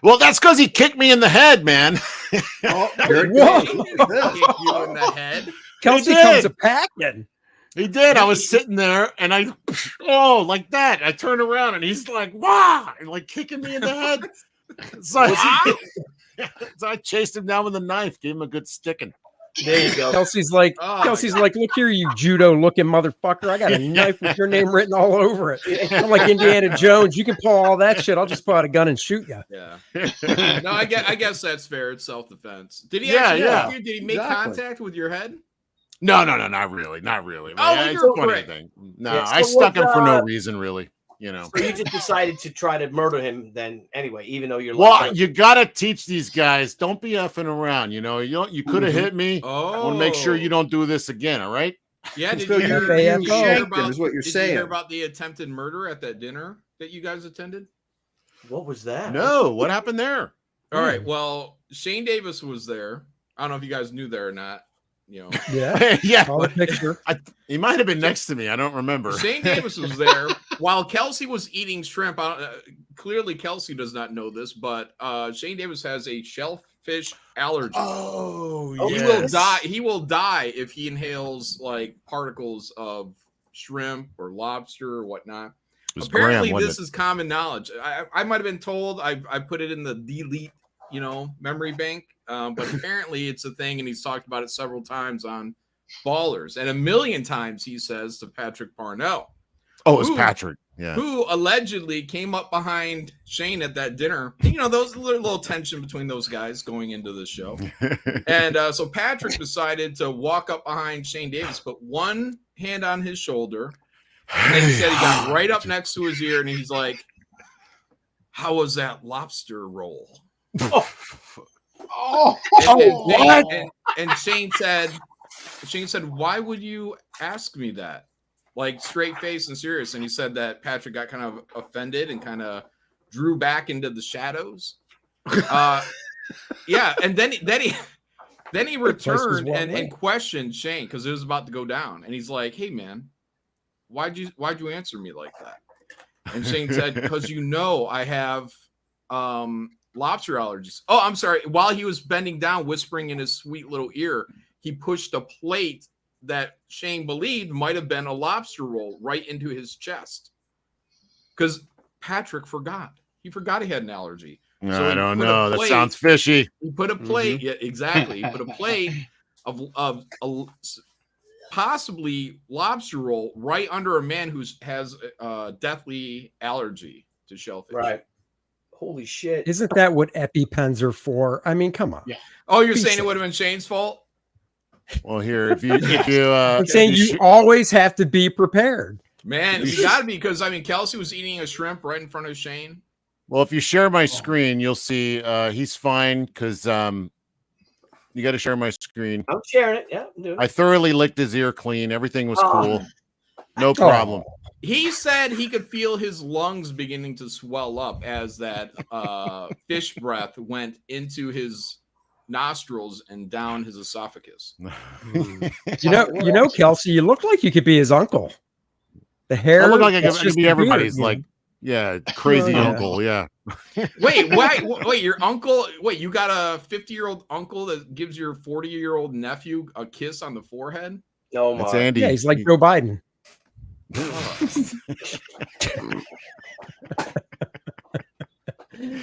S14: Well, that's because he kicked me in the head, man.
S16: Kick you in the head.
S11: Kelsey comes a packing.
S14: He did. I was sitting there and like that. I turned around and he's like, "Wow!" and like kicking me in the head. So I chased him down with a knife, gave him a good sticking.
S12: There you go.
S11: Kelsey's like, look here, you judo-looking motherfucker. I got a knife with your name written all over it. I'm like Indiana Jones. You can pull all that shit. I'll just pull out a gun and shoot you.
S16: Yeah. No, I guess that's fair. It's self-defense. Did he? Did he make contact with your head?
S14: No, not really. Not really.
S16: Oh, you're great.
S14: No, I stuck him for no reason, really. You know,
S12: so you just decided to try to murder him then anyway, even though you're
S14: you gotta teach these guys, don't be effing around. You know, you could have hit me. I want to make sure you don't do this again, all right?
S16: Yeah, did
S15: So
S16: you hear
S15: is what you're saying.
S16: you hear about the attempted murder at that dinner that you guys attended?
S12: What was that?
S14: No, what happened there?
S16: All right, well, Shane Davis was there. I don't know if you guys knew that or not. You know,
S14: yeah.
S11: Saw the picture.
S14: He might have been next to me. I don't remember.
S16: Shane Davis was there while Kelsey was eating shrimp. Clearly, Kelsey does not know this, but Shane Davis has a shellfish allergy.
S14: Oh,
S16: he will die. He will die if he inhales like particles of shrimp or lobster or whatnot. Apparently, this is common knowledge. I might have been told. I put it in the delete, memory bank. But apparently it's a thing, and he's talked about it several times on Ballers, and a million times he says to Patrick Parnell.
S14: Oh, it's Patrick. Yeah.
S16: Who allegedly came up behind Shane at that dinner. Those little tension between those guys going into the show. And so Patrick decided to walk up behind Shane Davis, put one hand on his shoulder, and then he said he got right up next to his ear, and he's like, "How was that lobster roll?" And Shane said, "Why would you ask me that?" Like straight face and serious. And he said that Patrick got kind of offended and kind of drew back into the shadows. Yeah, and then he returned and questioned Shane because it was about to go down. And he's like, "Hey man, why'd you answer me like that?" And Shane said, "Because I have lobster allergies." Oh, I'm sorry. While he was bending down, whispering in his sweet little ear, he pushed a plate that Shane believed might have been a lobster roll right into his chest. Because Patrick forgot. He forgot he had an allergy.
S14: No,
S16: so
S14: I don't know. That sounds fishy.
S16: He put a plate. Yeah, exactly. He put a plate of possibly lobster roll right under a man who has a deathly allergy to shellfish.
S12: Right. Holy shit.
S11: Isn't that what EpiPens are for? I mean, come on.
S14: Yeah.
S16: Oh, you're saying it would have been Shane's fault?
S14: Well, here, if you
S11: I'm saying you always have to be prepared.
S16: Man, you got to be, because Kelsey was eating a shrimp right in front of Shane.
S14: Well, if you share my screen, you'll see he's fine because you got to share my screen.
S12: I'm sharing it. Yeah, I'm doing it.
S14: I thoroughly licked his ear clean. Everything was cool. No problem.
S16: He said he could feel his lungs beginning to swell up as that fish breath went into his nostrils and down his esophagus.
S11: Kelsey, you look like you could be his uncle. The hair.
S14: I look like I could be everybody's crazy uncle. Yeah.
S16: Wait, your uncle? Wait, you got a 50-year-old uncle that gives your 40-year-old nephew a kiss on the forehead?
S12: No,
S14: it's Andy.
S11: Yeah, he's like Joe Biden.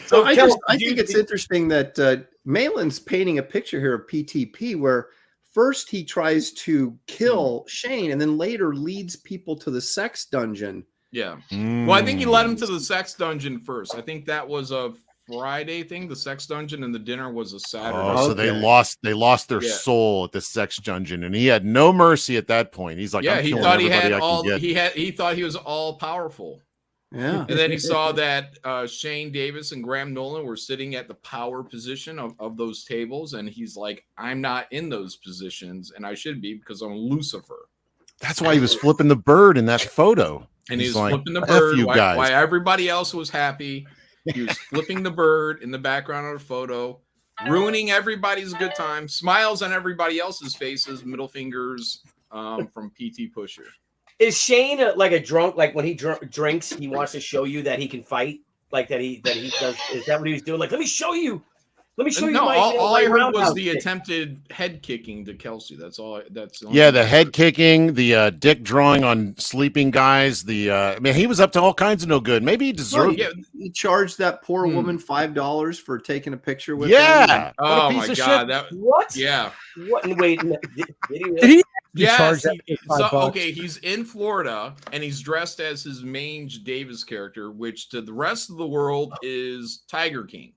S15: So I think it's interesting that Malin's painting a picture here of PTP where first he tries to kill Shane and then later leads people to the sex dungeon.
S16: Yeah. Well, I think he led him to the sex dungeon first. I think that was a Friday thing, the sex dungeon, and the dinner was a Saturday.
S14: Oh, so they lost their soul at the sex dungeon, and he had no mercy at that point. He's like,
S16: yeah, he thought he had all.
S14: Get.
S16: He thought he was all powerful.
S15: Yeah.
S16: And then he saw that Shane Davis and Graham Nolan were sitting at the power position of those tables, and he's like, I'm not in those positions, and I should be because I'm Lucifer.
S14: That's why he was flipping the bird in that photo.
S16: And he's
S14: like,
S16: flipping the bird why everybody else was happy. He was flipping the bird in the background of the photo, ruining everybody's good time, smiles on everybody else's faces, middle fingers from PT Pusher.
S12: Is Shane like a drunk? Like when he drinks, he wants to show you that he can fight. Like that he does. Is that what he was doing? Like, let me show you. Let me show you
S16: No,
S12: my
S16: all I heard was
S12: roundhouse
S16: the
S12: kick.
S16: attempted head kicking to Kelsey. That's all. That's the only
S14: Yeah,
S16: thing
S14: the
S16: I
S14: head
S16: heard.
S14: kicking, the dick drawing on sleeping guys. I mean, he was up to all kinds of no good. Maybe he deserved it.
S15: He charged that poor woman $5 for taking a picture with him.
S14: Yeah. What a
S16: Oh
S14: piece
S16: my
S14: of
S16: god!
S14: shit.
S16: That
S12: What?
S16: yeah.
S12: What? Wait, did he really?
S11: Did he
S16: Yes,
S11: charge that
S16: so
S11: $5?
S16: okay, he's in Florida and he's dressed as his Mange Davis character, which to the rest of the world is Tiger King.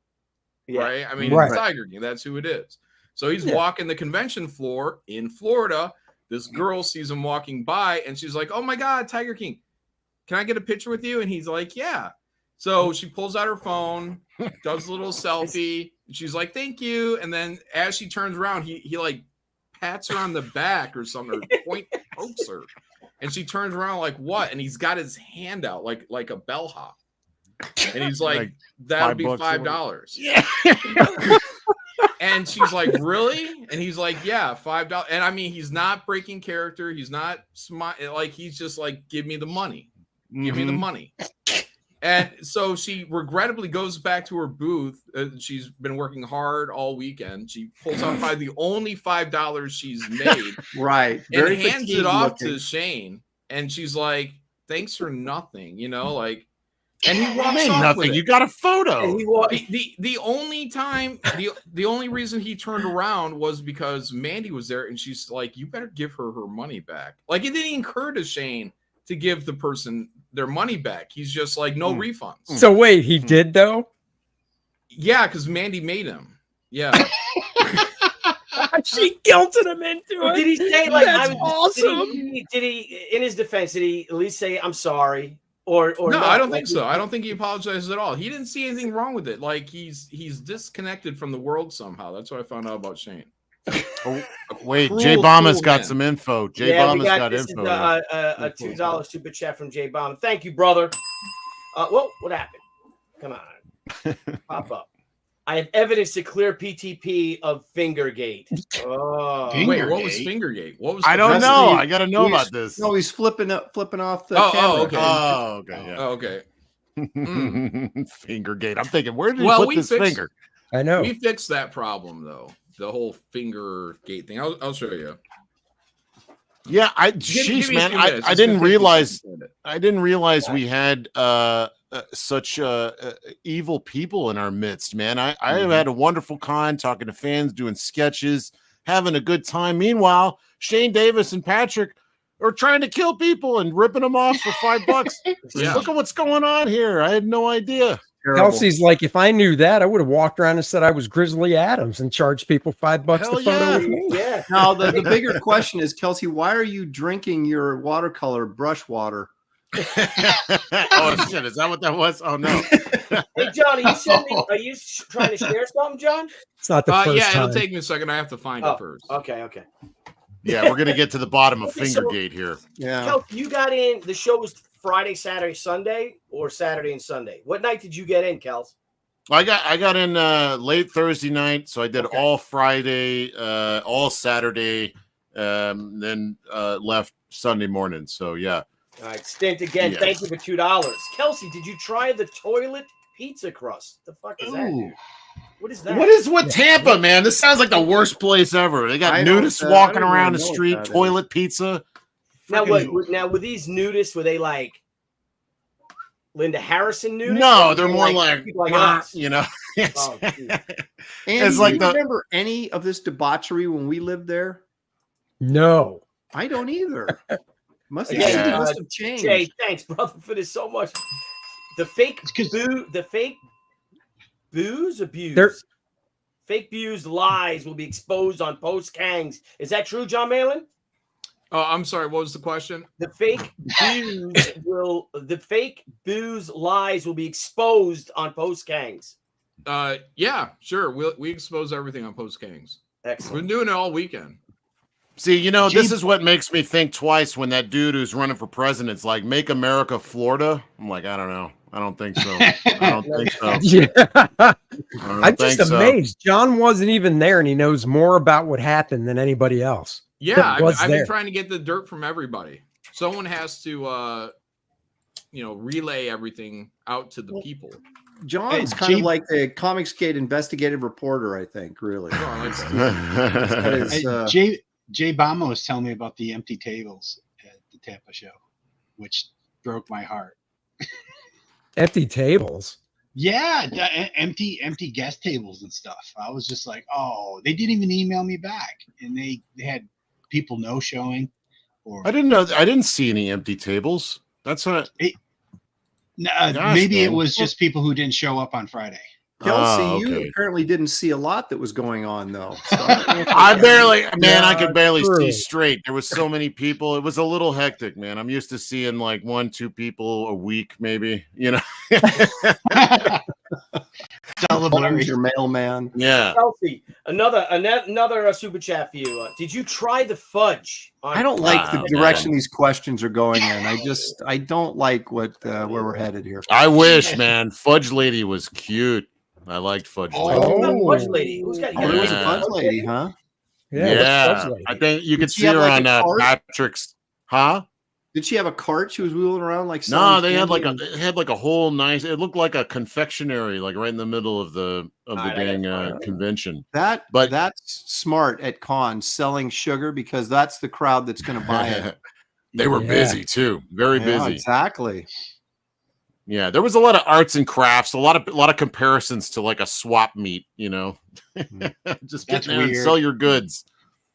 S12: Yeah.
S16: Right? I mean,
S11: Right.
S16: it's Tiger King. That's who it is. So he's
S11: Yeah.
S16: walking the convention floor in Florida. This girl sees him walking by and she's like, "Oh my god, Tiger King. Can I get a picture with you?" And he's like, "Yeah." So she pulls out her phone, does a little selfie, and she's like, "Thank you." And then as she turns around, he like pats her on the back or something, or pokes her. And she turns around like, "What?" And he's got his hand out like a bellhop. And he's like, "That'll be $5."
S14: Yeah.
S16: And she's like, "Really?" And he's like, "Yeah, $5." And I mean, he's not breaking character. He's not like he's just like, "Give me the money. Give me the money." And so she regrettably goes back to her booth. She's been working hard all weekend. She pulls out probably the only $5 she's made.
S15: Right.
S16: And
S15: Very
S16: hands it
S15: fatigued
S16: off
S15: looking.
S16: to Shane. And she's like, "Thanks for nothing," you know, like. And he walks
S14: Ain't
S16: off
S14: nothing.
S16: with it.
S14: You got a photo.
S12: And he
S16: The only time the only reason he turned around was because Mandy was there and she's like, "You better give her money back." Like it didn't occur to Shane to give the person their money back. He's just like, "No refunds."
S11: So wait, he did though?
S16: Yeah, because Mandy made him. Yeah.
S11: She guilted him into
S12: Well,
S11: it.
S12: did he say like
S11: That's
S12: I'm
S11: awesome?
S12: Did he in his defense? Did he at least say I'm sorry? Or
S16: No,
S12: not?
S16: I don't
S12: Like,
S16: think so. I don't think he apologizes at all. He didn't see anything wrong with it. Like he's disconnected from the world somehow. That's what I found out about Shane.
S14: Oh, wait,
S16: Cruel,
S14: Jay Bama's
S16: cruel
S14: got
S16: man.
S14: some info. Jay
S12: Yeah, we
S14: Bama's got
S12: this
S14: info.
S12: is a $2 super chat from Jay Bomb. Thank you, brother. Whoa, what happened? Come on, pop up. I have evidence to clear PTP of Fingergate. Oh,
S16: Wait, what was Fingergate? What was?
S14: I don't
S15: That's
S14: know.
S15: the-
S14: I got to know
S15: he's-
S14: about this.
S15: No, he's flipping off the
S16: Oh,
S15: camera.
S16: okay.
S14: Oh, okay. Yeah.
S16: Oh, okay.
S14: Fingergate. I'm thinking, where did he
S16: Well,
S14: put
S16: we
S14: this
S16: fixed-
S14: finger?
S11: I know.
S16: We fixed that problem though. The whole Fingergate thing. I'll show you.
S14: Yeah,
S16: give
S14: sheesh,
S16: me a
S14: man.
S16: few
S14: I
S16: minutes.
S14: I
S16: It's
S14: didn't
S16: gonna take me a
S14: realize.
S16: second to find it.
S14: I didn't realize we had such evil people in our midst, man. I had a wonderful con talking to fans, doing sketches, having a good time. Meanwhile, Shane Davis and Patrick are trying to kill people and ripping them off for $5.
S16: Yeah.
S14: Look at what's going on here. I had no idea.
S15: Terrible.
S11: Kelsey's like, if I knew that, I would have walked around and said I was Grizzly Adams and charged people $5
S14: Hell
S11: to photo
S14: yeah.
S11: with me.
S12: yeah.
S15: Now, the bigger question is, Kelsey, why are you drinking your watercolor brush water?
S14: Oh shit! Is that what that was? Oh no!
S12: Hey, John, are you trying to share something, John?
S11: It's not the first
S16: Yeah,
S11: time.
S16: it'll take me a second. I have to find
S12: Oh,
S16: it first.
S12: Okay.
S14: Yeah, we're gonna get to the bottom of
S12: Okay, so-
S14: Fingergate here.
S15: Yeah.
S12: Kelsey, you got in. The show was Friday, Saturday, Sunday, or Saturday and Sunday. What night did you get in, Kels?
S14: I got in late Thursday night, so I did all Friday, all Saturday, then left Sunday morning. So yeah.
S12: All right, stint again.
S14: Yeah.
S12: Thank you for $2. Kelsey, did you try the toilet pizza crust? The fuck is that?
S14: Ooh.
S12: Dude? What is that?
S14: What is with Tampa, man? This sounds like the worst place ever. They got
S15: I don't,
S14: nudists
S15: I
S14: walking
S15: don't
S14: around
S15: really
S14: the
S15: know what
S14: street,
S15: that is.
S14: toilet pizza.
S12: Now,
S14: Freaking-
S12: now were these nudists? Were they like Linda Harrison nudists?
S14: No,
S12: Or
S14: they're
S12: were
S14: more like,
S12: people like us?
S14: you know.
S12: Oh, geez.
S15: And
S14: It's
S15: do
S14: like
S15: you
S14: the-
S15: remember any of this debauchery when we lived there?
S11: No.
S15: I don't either. Must have,
S12: Again,
S15: must have changed.
S12: Jay, thanks, brother, for this so much. The fake booze abuse.
S11: There-
S12: Fake booze lies will be exposed on Post Kangs. Is that true, John Malin?
S16: Oh, I'm sorry. What was the question?
S12: The fake booze lies will be exposed on Post Kangs.
S16: Yeah, sure. We expose everything on Post Kings. We've
S12: Excellent.
S16: been doing it all weekend.
S14: See, you know, this is what makes me think twice when that dude who's running for president's like, make America Florida. I'm like, I don't know. I don't think so. I don't think so.
S11: Yeah.
S14: I
S11: I'm just
S14: think so.
S11: amazed. John wasn't even there and he knows more about what happened than anybody else.
S16: Yeah,
S11: that was
S16: I've been
S11: there.
S16: trying to get the dirt from everybody. Someone has to, relay everything out to the people.
S15: John's kind of like a Comicsgate investigative reporter, I think. Really.
S13: Jay Bama was telling me about the empty tables at the Tampa show, which broke my heart.
S11: Empty tables.
S13: Yeah, empty guest tables and stuff. I was just like, oh, they didn't even email me back, and they had people no showing. Or
S14: I didn't know. I didn't see any empty tables. That's what.
S13: Maybe it was just people who didn't show up on Friday.
S15: Kelsey, you apparently didn't see a lot that was going on, though. So
S14: I could barely see straight. There was so many people. It was a little hectic, man. I'm used to seeing like 1-2 people a week, maybe. You know.
S15: Celebrate your mailman.
S14: Yeah.
S12: Kelsey, another super chat for you. Did you try the fudge?
S15: I don't like the direction these questions are going in. I don't like where we're headed here.
S14: I wish, man. Fudge Lady was cute. I liked Fudge Lady.
S12: Fudge Lady. Who's got
S15: it was a Fudge Lady, huh?
S14: Yeah. I think you could see her on Patrick's. Huh?
S15: Did she have a cart she was wheeling around like?
S14: No, they had like a whole nice. It looked like a confectionery, like right in the middle of the convention.
S15: That's smart at cons, selling sugar, because that's the crowd that's going to buy it.
S14: They were busy too, very busy.
S15: Exactly.
S14: Yeah, there was a lot of arts and crafts, a lot of comparisons to like a swap meet. You know, just get there and sell your goods.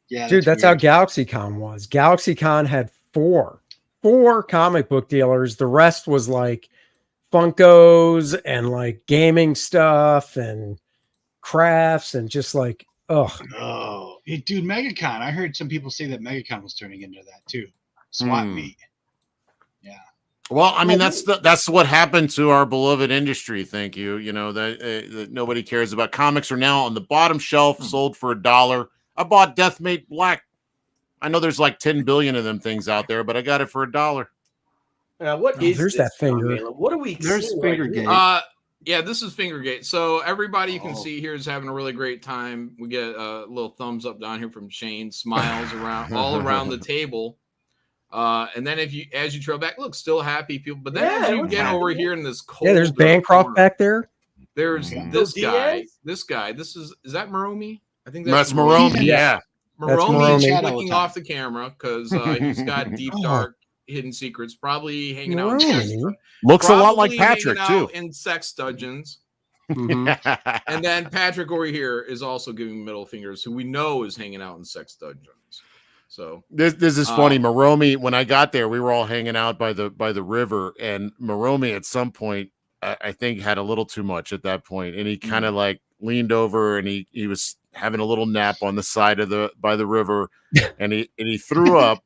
S11: Yeah, dude, that's how GalaxyCon was. GalaxyCon had four comic book dealers. The rest was like Funkos and like gaming stuff and crafts and just like
S13: oh, dude, MegaCon. I heard some people say that MegaCon was turning into that too. Swap meet. Yeah.
S14: Well, I mean, that's what happened to our beloved industry. Thank you. You know that nobody cares about. Comics are now on the bottom shelf, sold for $1. I bought Deathmate Black. I know there's like 10 billion of them things out there, but I got it for $1.
S12: What is
S11: there's
S12: this,
S11: that finger?
S12: What are we?
S15: There's Fingergate.
S16: Yeah, this is Fingergate. So everybody you can see here is having a really great time. We get a little thumbs up down here from Shane. Smiles around all around the table. And then as you trail back, look, still happy people. But then as you get over here in this cold,
S11: there's Bancroft back there.
S16: There's this guy. This guy. Is that Maromi? I think that's
S14: Maromi. Yeah.
S16: Maromi is flicking off the camera because he's got deep, dark, hidden secrets. Probably hanging out.
S14: Looks a lot like Patrick too.
S16: In sex dungeons.
S14: Mm-hmm.
S16: And then Patrick over here is also giving middle fingers, who we know is hanging out in sex dungeons. So
S14: this is funny. Maromi, when I got there, we were all hanging out by the river, and Maromi at some point, I think, had a little too much at that point, and he kind of like leaned over and he was having a little nap on the side of by the river, and he threw up.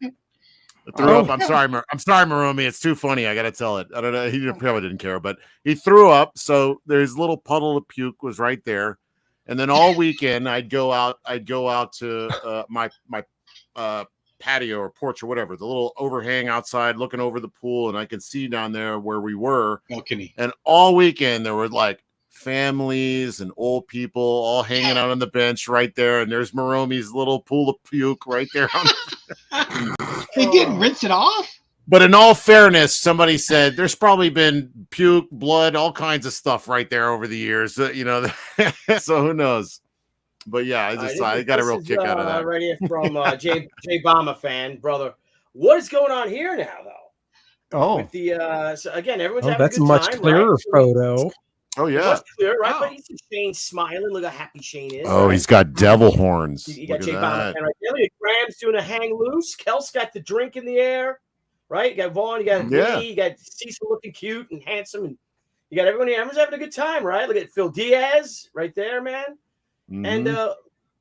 S14: I'm sorry, Maromi. It's too funny. I gotta tell it. I don't know. He probably didn't care, but he threw up. So there's a little puddle of puke was right there, and then all weekend I'd go out to my patio or porch or whatever, the little overhang outside, looking over the pool, and I could see down there where we were.
S13: Balcony.
S14: And all weekend there were like families and old people all hanging out on the bench right there, and there's Maromi's little pool of puke right there.
S13: They didn't rinse it off.
S14: But in all fairness, somebody said there's probably been puke, blood, all kinds of stuff right there over the years. You know, so who knows? But yeah, I got a real kick out of that.
S12: Right here from Jay Bama fan, brother. What is going on here now, though?
S11: Oh,
S12: with the so again, everyone's having
S11: that's
S12: a good
S11: a much
S12: time,
S11: clearer
S12: right?
S11: photo.
S14: Oh yeah,
S12: much clearer, right? But you see Shane smiling. Look how happy Shane is.
S14: Oh,
S12: right?
S14: He's got devil horns.
S12: You got Jay Bama fan right there. Look at Graham's doing a hang loose. Kels got the drink in the air, right? You got Vaughn, you got Lee, you got Cecil looking cute and handsome, and you got everyone. Everyone's having a good time, right? Look at Phil Diaz right there, man.
S14: Mm-hmm.
S12: And the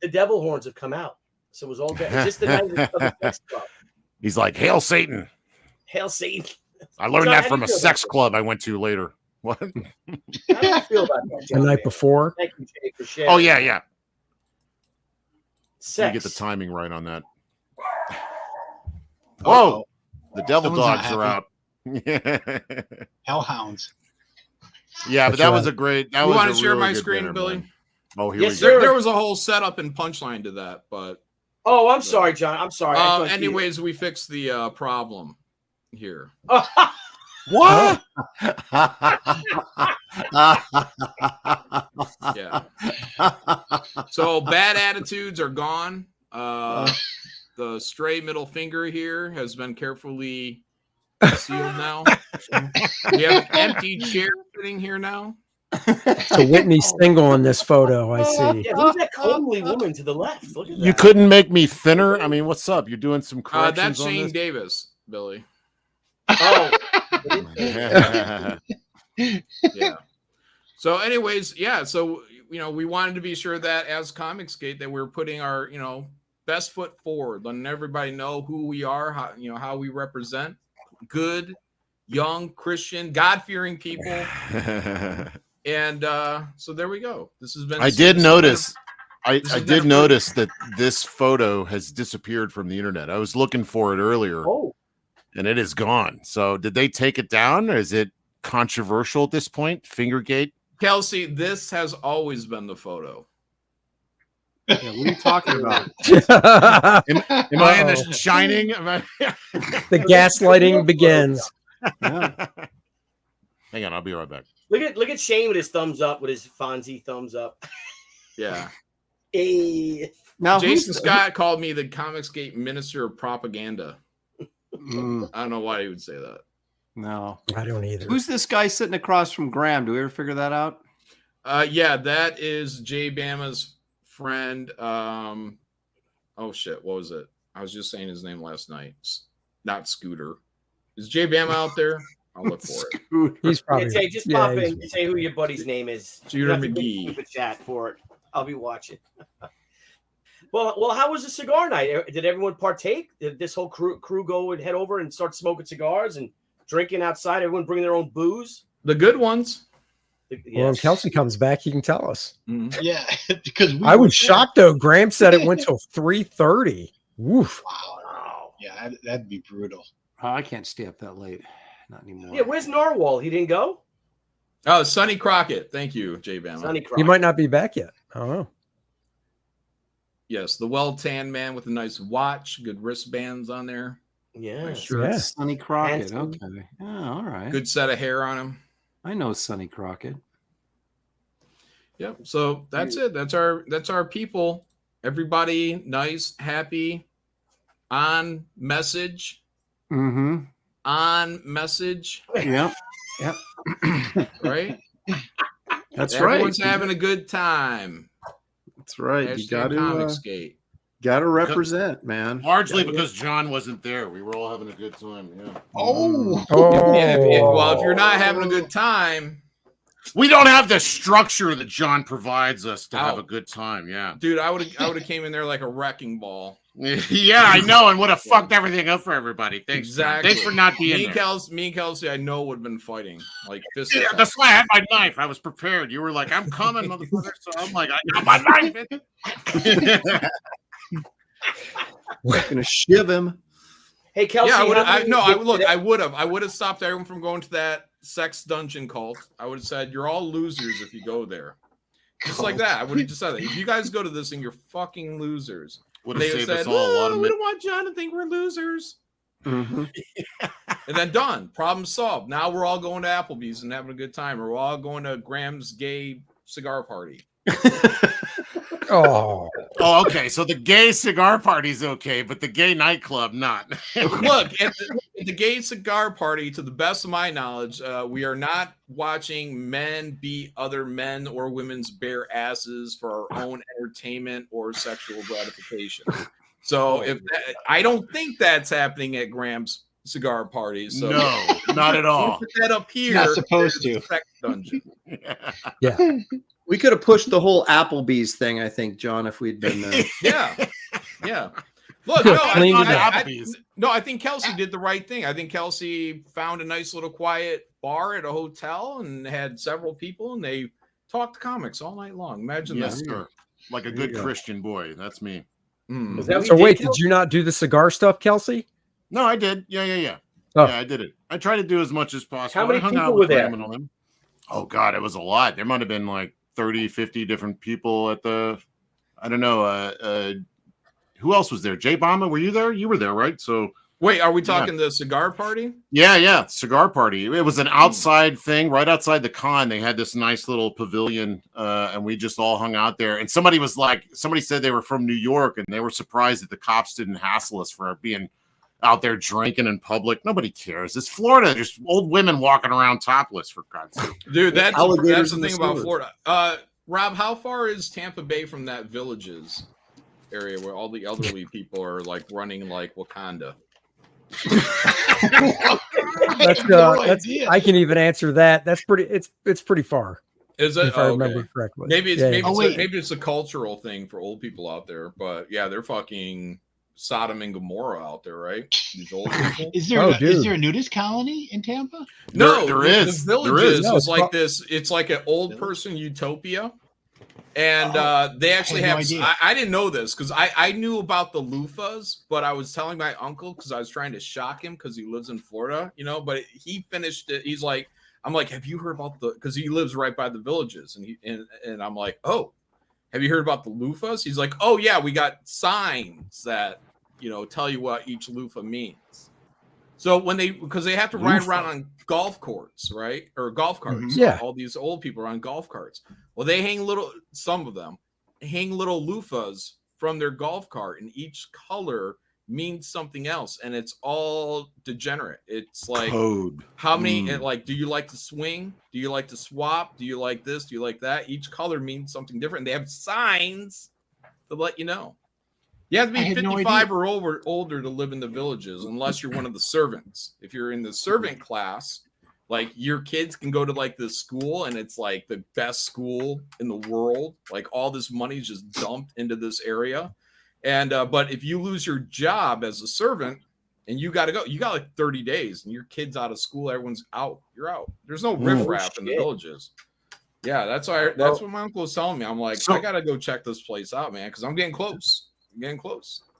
S12: devil horns have come out. So it was all good. It's just the night of the sex club.
S14: He's like, "Hail Satan!
S12: Hail Satan!"
S14: I learned that from a sex club I went to later. What?
S12: How do you feel about that,
S11: The night before?
S12: Thank you, Jay, for sharing.
S14: Oh yeah.
S12: Sex.
S14: You get the timing right on that. Whoa! The devil
S13: Someone's
S14: dogs are out.
S13: Hellhounds.
S14: Yeah, but that was a great. That
S16: you
S14: was
S16: want
S14: a
S16: to share
S14: really
S16: my
S14: good
S16: screen,
S14: dinner,
S16: Billy?
S14: man. Oh, here
S12: Yes,
S14: we go.
S16: There was a whole setup and punchline to that, but
S12: oh, I'm sorry, John. I'm sorry.
S16: anyways, we fixed the problem here.
S14: What?
S16: Yeah. So bad attitudes are gone. The stray middle finger here has been carefully sealed now. We have an empty chair sitting here now.
S11: So Whitney's single in this photo, I see.
S12: Yeah, who's that comely woman to the left? Look at
S14: You
S12: that.
S14: couldn't make me thinner. I mean, what's up? You're doing some corrections
S16: That's
S14: on
S16: Shane
S14: this?
S16: Davis, Billy.
S12: Oh.
S16: Yeah. So, anyways, yeah. So, we wanted to be sure that as Comicsgate that we're putting our, best foot forward, letting everybody know who we are, how we represent good, young, Christian, God-fearing people. And so there we go. This has been.
S14: I did notice that this photo has disappeared from the internet. I was looking for it earlier.
S12: Oh.
S14: And it is gone. So did they take it down, or is it controversial at this point? Fingergate?
S16: Kelsey, this has always been the photo.
S15: Yeah, what are you talking about?
S14: Am I in The Shining? Am I...
S11: The gaslighting begins.
S15: Yeah.
S14: Hang on, I'll be right back.
S12: Look at Shane with his thumbs up, with his Fonzie thumbs up.
S16: Yeah.
S12: Hey.
S15: Now,
S16: Jason Scott called me the Comicsgate Minister of Propaganda.
S15: Mm.
S16: I don't know why he would say that.
S15: No,
S11: I don't either.
S15: Who's this guy sitting across from Graham? Do we ever figure that out?
S16: Yeah, that is Jay Bama's friend. Oh shit, what was it? I was just saying his name last night. Not Scooter. Is Jay Bama out there? I'll look for it.
S11: He's probably.
S12: Yeah, Jay, just pop in and say who your buddy's name is.
S16: Shooter McGee.
S12: Keep a chat for it. I'll be watching. Well, how was the cigar night? Did everyone partake? Did this whole crew go and head over and start smoking cigars and drinking outside? Everyone bring their own booze?
S16: The good ones.
S12: Yes.
S11: Well, when Kelsey comes back, he can tell us.
S16: Mm-hmm.
S13: Yeah, because
S11: I was shocked though. Graham said it went till 3:30. Woof.
S13: Wow. Yeah, that'd be brutal.
S15: Oh, I can't stay up that late. Not anymore.
S12: Yeah, where's Narwhal? He didn't go?
S16: Oh, Sonny Crockett. Thank you, Jay Bama.
S12: Sonny
S11: He
S12: Crockett.
S11: might not be back yet. I don't know.
S16: Yes, the well-tanned man with a nice watch, good wristbands on there.
S12: Yeah.
S15: Sure,
S11: Yeah.
S15: it's Sonny Crockett.
S12: Handsome.
S15: Okay. Yeah, all right.
S16: Good set of hair on him.
S15: I know Sonny Crockett.
S16: Yep. So that's it. That's our people. Everybody nice, happy, on message.
S15: Mm-hmm.
S16: On message.
S15: Yep. Yep.
S16: Right?
S15: That's
S16: Everyone's
S15: right.
S16: having a good time.
S15: That's right. You got to
S16: Comicsgate.
S15: represent, man.
S14: Largely because John wasn't there. We were all having a good time. Yeah.
S13: Oh.
S16: Well, if you're not having a good time,
S14: we don't have the structure that John provides us to have a good time. Yeah,
S16: dude, I would have came in there like a wrecking ball.
S14: Yeah, I know, and would have fucked everything up for everybody. Thanks,
S16: Exactly.
S14: Thanks for not being there.
S16: Me and Kelsey, I know would have been fighting like this.
S14: Yeah, that's why I had my knife. I was prepared. You were like, "I'm coming, motherfucker." So I'm like, "I got my knife."
S15: We're gonna shiv him.
S12: Hey, Kelsey.
S16: Yeah,
S12: I
S16: I would have stopped everyone from going to that sex dungeon cult. I would have said, "You're all losers if you go there." Just like that. I would have just said that. If you guys go to this thing, you're fucking losers.
S14: Would have saved
S16: said,
S14: us all a lot of
S16: we don't want John to think we're losers.
S15: Mm-hmm.
S16: And then done. Problem solved. Now we're all going to Applebee's and having a good time, or we're all going to Graham's gay cigar party.
S11: Oh,
S14: okay. So the gay cigar party's okay, but the gay nightclub not.
S16: Look, at the gay cigar party, to the best of my knowledge, we are not watching men beat other men or women's bare asses for our own entertainment or sexual gratification. So I don't think that's happening at Graham's cigar party. So
S14: no, not at all.
S16: Put that up here.
S13: Not supposed to.
S16: Sex dungeon.
S11: yeah.
S15: We could have pushed the whole Applebee's thing, I think, John, if we'd been there.
S16: Yeah. Look, no,
S11: I
S16: think Kelsey did the right thing. I think Kelsey found a nice little quiet bar at a hotel and had several people, and they talked comics all night long. Imagine that.
S14: Sir. Like a good Christian boy. That's me.
S11: So wait, did you not do the cigar stuff, Kelsey?
S14: No, I did. Yeah.
S11: Oh.
S14: Yeah, I did it. I tried to do as much as possible.
S12: How many
S14: I hung
S12: people
S14: out
S12: were
S14: with
S12: there?
S14: Graham and all them. Oh, God, it was a lot. There might have been like 30, 50 different people at the, I don't know. Who else was there? Jay Bama, were you there? You were there, right? So
S16: Wait, are we talking the cigar party?
S14: Yeah, cigar party. It was an outside thing, right outside the con. They had this nice little pavilion, and we just all hung out there. And somebody said they were from New York, and they were surprised that the cops didn't hassle us for being out there drinking in public. Nobody cares. It's Florida. There's old women walking around topless, for God's sake.
S16: Dude, that's
S14: Alligators
S16: the
S14: in the
S16: thing about
S14: sewers.
S16: Florida. Rob, how far is Tampa Bay from that Villages area where all the elderly people are like running like Wakanda?
S11: I can even answer that. That's pretty. It's pretty far.
S16: Is it?
S11: If I remember correctly.
S16: Maybe it's
S11: Yeah.
S16: maybe it's a cultural thing for old people out there, but yeah, they're fucking Sodom and Gomorrah out there, right? These old people.
S13: Is there a nudist colony in Tampa?
S16: No,
S14: there is.
S16: The Villages
S14: There is.
S16: is like this. It's like an old person utopia. And they actually
S13: I had
S16: have.
S13: no idea.
S16: I didn't know this because I knew about the loofahs, but I was telling my uncle because I was trying to shock him because he lives in Florida, you know. But he finished it. He's like, I'm like, have you heard about the? Because he lives right by the Villages, and I'm like, oh, have you heard about the loofahs? He's like, oh yeah, we got signs that tell you what each loofah means. So because they have to ride around on golf courts, right? Or golf carts.
S11: Yeah.
S16: All these old people are on golf carts. Well, they hang some of them hang little loofahs from their golf cart, and each color means something else, and it's all degenerate. It's like
S14: Code.
S16: How many? And like, do you like to swing? Do you like to swap? Do you like this? Do you like that? Each color means something different. They have signs to let you know. You have to be 55 or older to live in the Villages, unless you're one of the servants. If you're in the servant class, like your kids can go to like this school, and it's like the best school in the world. Like all this money is just dumped into this area. And but if you lose your job as a servant and you got to go, you got like 30 days, and your kid's out of school, everyone's out. You're out. There's no riffraff in the Villages. Yeah, that's what my uncle was telling me. I'm like, I gotta go check this place out, man, because I'm getting close. I'm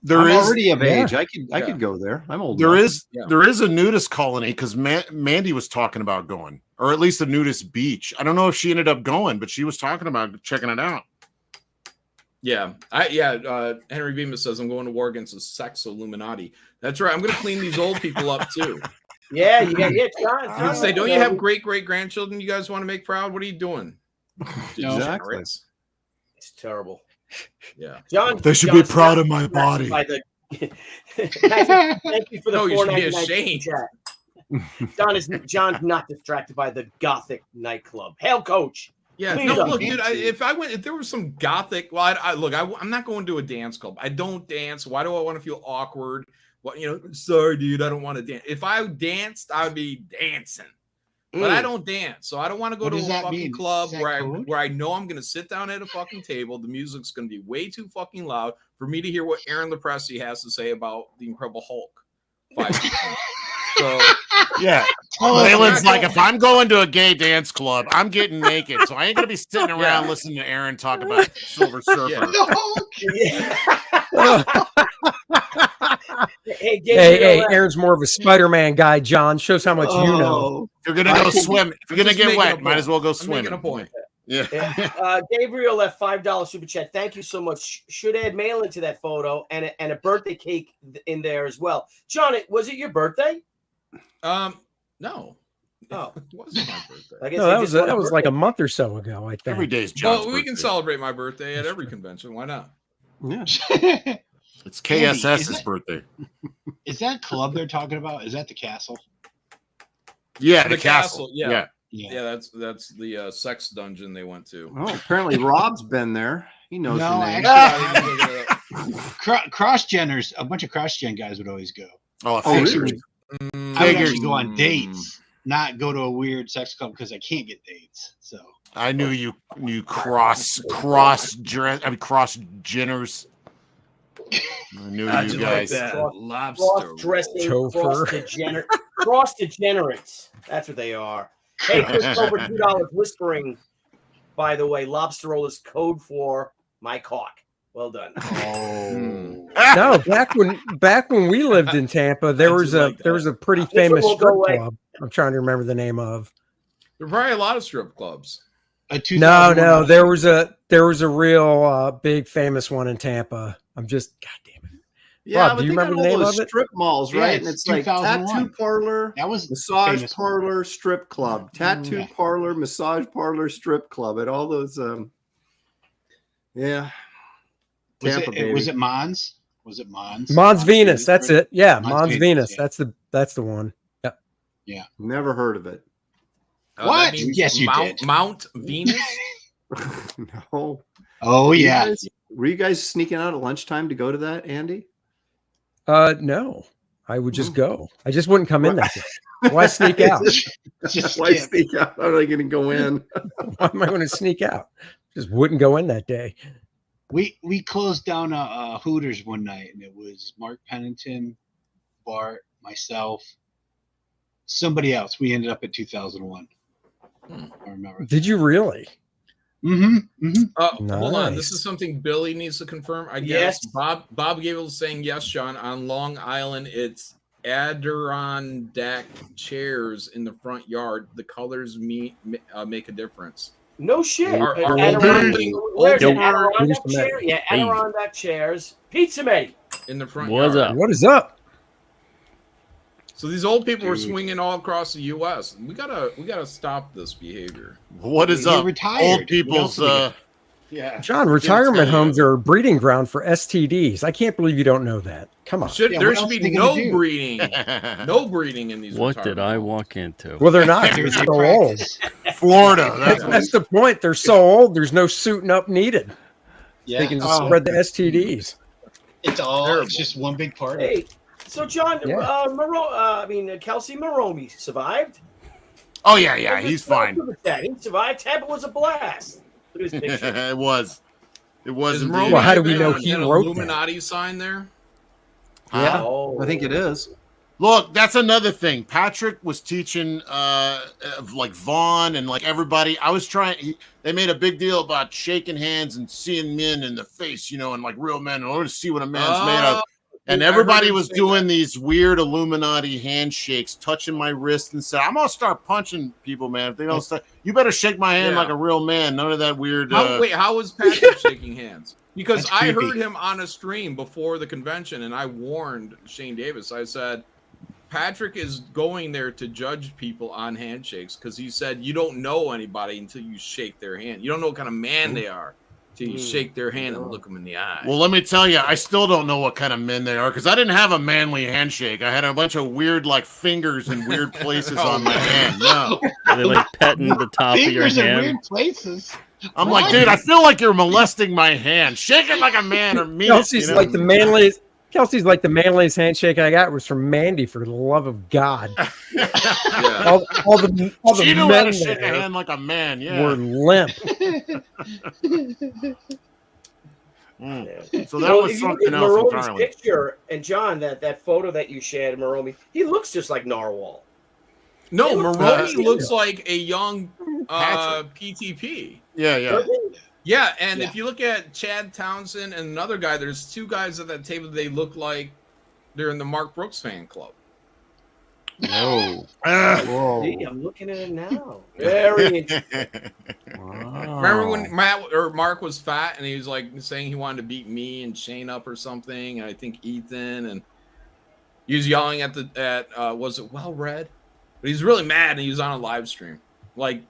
S15: already of age. I could go there. I'm old.
S14: There
S15: enough.
S14: is a nudist colony because Mandy was talking about going, or at least a nudist beach. I don't know if she ended up going, but she was talking about checking it out.
S16: Yeah, Henry Bemis says I'm going to war against the sex Illuminati. That's right. I'm going to clean these old people up too.
S12: Yeah, John.
S16: You say, don't you have great grandchildren you guys want to make proud? What are you doing?
S15: Exactly.
S16: Degenerates.
S12: It's terrible.
S16: Yeah,
S12: John.
S14: They should be proud of my body.
S12: Thank you for the
S16: No, you should be
S12: $4.99
S16: ashamed.
S12: chat. John's not distracted by the gothic nightclub. Hail, Coach.
S16: Yeah,
S12: Please
S16: no,
S12: don't.
S16: look, dude. If there was some gothic, I'm not going to a dance club. I don't dance. Why do I want to feel awkward? Sorry, dude, I don't want to dance. If I danced, I would be dancing. But I don't dance, so I don't want to go to a fucking club where I know I'm going to sit down at a fucking table. The music's going to be way too fucking loud for me to hear what Aaron Lepresti has to say about the Incredible Hulk. So
S14: yeah, Waylon's like, if I'm going to a gay dance club, I'm getting naked, so I ain't gonna be sitting around listening to Aaron talk about Silver Surfer.
S11: Hey, Aaron's more of a Spider-Man guy, John. Shows how much you know.
S14: If you're gonna go swim, if you're gonna get wet, might as well go swim.
S16: Making a point.
S14: Yeah.
S12: Gabriel left $5 super chat. Thank you so much. Should add mail into that photo and a birthday cake in there as well. John, was it your birthday?
S16: No.
S12: Oh,
S16: it wasn't my birthday.
S12: I guess
S11: No, that was like a month or so ago, I think.
S14: Every day's John's
S16: Well, we can celebrate my birthday at every convention. Why not?
S15: Yeah.
S14: It's KSS's birthday.
S13: Is that club they're talking about? Is that the castle?
S14: Yeah, the castle.
S16: Yeah, that's the sex dungeon they went to.
S15: Oh, apparently Rob's been there. He knows
S13: No,
S15: the name.
S13: Cross-geners, a bunch of cross-gen guys would always go.
S14: Oh,
S13: I would
S14: figures.
S13: actually go on dates, not go to a weird sex club because I can't get dates. So
S14: I knew you cross geners. I knew you guys.
S12: Cross-dressing, cross-degenerates. That's what they are. Hey, Chris, over $2 whispering. By the way, lobster roll is code for my cock. Well done.
S11: No, back when we lived in Tampa, there was a pretty famous strip club. I'm trying to remember the name of.
S16: There are probably a lot of strip clubs.
S11: No, there was a real big famous one in Tampa. God damn it.
S15: Yeah,
S11: Rob,
S15: but
S11: do you
S15: they got
S11: remember the
S15: all
S11: name
S15: those
S11: of it?
S15: strip malls,
S13: Yeah,
S15: right? And
S13: it's
S15: it's like
S13: 2001.
S15: tattoo parlor,
S13: That was
S15: massage
S13: famous.
S15: parlor, strip club, tattoo
S13: Yeah.
S15: parlor, massage parlor, strip club, and all those. Yeah, Tampa, baby.
S13: Was it Mons? Was it Mons?
S11: Mons Venus. That's it. Yeah,
S13: Mons
S11: Mons Venus.
S13: yeah.
S11: That's the one. Yep.
S13: Yeah.
S15: Never heard of it.
S13: What?
S16: That means
S13: Yes, you did.
S16: Mount Venus.
S15: No.
S13: Oh yeah.
S15: Were you guys sneaking out at lunchtime to go to that, Andy?
S11: No, I would just go. I just wouldn't come in that day. Why sneak out?
S15: Why sneak out? How are they going to go in?
S11: Why am I going to sneak out? Just wouldn't go in that day.
S13: We closed down a Hooters one night, and it was Mark Pennington, Bart, myself, somebody else. We ended up at 2001. I remember.
S11: Did you really?
S16: Hold on. This
S11: Nice.
S16: is something Billy needs to confirm. I
S12: Yes.
S16: guess Bob Gable is saying yes, John. On Long Island, it's Adirondack chairs in the front yard. The colors make a difference.
S12: No shit.
S16: Our
S12: Where's
S16: old
S12: an Adirondack
S11: Pizza
S12: chair?
S11: Mate.
S12: Yeah, Adirondack chairs. Pizza Mate.
S16: in the front
S17: What's
S16: yard.
S17: up?
S11: What is up?
S16: So these old people were swinging all across the U.S. We gotta stop this behavior.
S14: What is
S13: You're
S14: up?
S13: retired.
S14: Old
S13: What
S14: people's
S13: else yeah.
S11: John, retirement homes are a breeding ground for STDs. I can't believe you don't know that. Come on.
S16: There
S13: what
S16: should
S13: else are
S16: be
S13: they
S16: no
S13: gonna do?
S16: breeding. No breeding in these.
S17: What did
S16: retirement
S17: I
S16: homes.
S17: walk into?
S11: Well, they're not. They're so old.
S14: Florida.
S11: That's the point. They're so old. There's no suiting up needed.
S13: Yeah.
S11: They can just spread the STDs.
S13: It's all. It's just one big party.
S12: Hey, so John,
S11: Yeah.
S12: Kelsey Maromi survived.
S14: Oh yeah, he's fine.
S12: He survived. Tampa was a blast. Look at his picture.
S14: It was. It was.
S16: Is
S14: indeed.
S16: Maromi
S11: Well, how do we know
S16: an
S11: he wrote that?
S16: Illuminati sign there?
S15: Yeah,
S12: Oh.
S15: I think it is.
S14: Look, that's another thing. Patrick was teaching like Vaughn and like everybody. I was trying. They made a big deal about shaking hands and seeing men in the face, and like real men, in order to see what a man's made of. And
S16: I
S14: everybody
S16: heard him
S14: was
S16: say
S14: doing
S16: that.
S14: these weird Illuminati handshakes, touching my wrist and said, "I'm gonna start punching people, man. If they don't start, you better shake my hand
S16: Yeah.
S14: like a real man. None of that weird."
S16: How was Patrick shaking hands? Because
S13: That's
S16: I
S13: creepy.
S16: heard him on a stream before the convention, and I warned Shane Davis. I said, Patrick is going there to judge people on handshakes because he said you don't know anybody until you shake their hand. You don't know what kind of man they are until you shake their hand and look them in the eye.
S14: Well, let me tell you, I still don't know what kind of men they are because I didn't have a manly handshake. I had a bunch of weird, like fingers in weird places on my hand. No,
S17: Are they like petting the top of your
S13: Fingers in
S17: hand?
S13: weird places.
S14: I'm like, dude, I feel like you're molesting my hand. Shake it like a man or me.
S11: Kelsey's like the manliest. Kelsey's like the manliest handshake I got was from Mandy. For the love of God, all the
S14: She knew how
S11: men
S14: to shake a
S11: there
S14: hand like a man. Yeah.
S11: were limp.
S14: So that was
S12: if you look
S14: something
S12: at
S14: else
S12: Maromi's
S14: entirely.
S12: picture, and John, that photo that you shared, Maromi, he looks just like Narwhal.
S16: No,
S12: He looks
S16: Maroney
S12: like-
S16: looks like a young PTP.
S14: Yeah.
S16: Yeah, and if you look at Chad Townsend and another guy, there's two guys at that table. They look like they're in the Mark Brooks fan club.
S17: No.
S15: Whoa.
S12: See, I'm looking at it now. Very interesting.
S16: Remember when Mark was fat and he was like saying he wanted to beat me and Shane up or something, and I think Ethan, and he was yelling at was it Well Read? But he's really mad and he was on a live stream. Like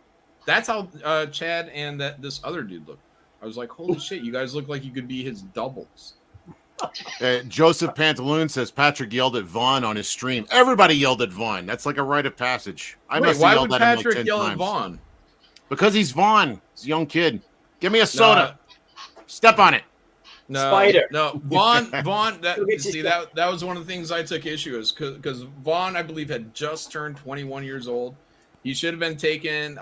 S16: that's how Chad and this other dude looked. I was like, holy shit, you guys look like you could be his doubles.
S14: Joseph Pantaloon says Patrick yelled at Vaughn on his stream. Everybody yelled at Vaughn. That's like a rite of passage. I must have
S16: why
S14: yelled
S16: would
S14: at him like
S16: Patrick
S14: 10
S16: yell
S14: times.
S16: at Vaughn?
S14: Because he's Vaughn. He's a young kid. Give me a soda. Step on it.
S16: No,
S12: Spider.
S16: No, Vaughn.
S12: That
S16: That was one of the things I took issue is because Vaughn, I believe, had just turned 21 years old. He should have been taken, to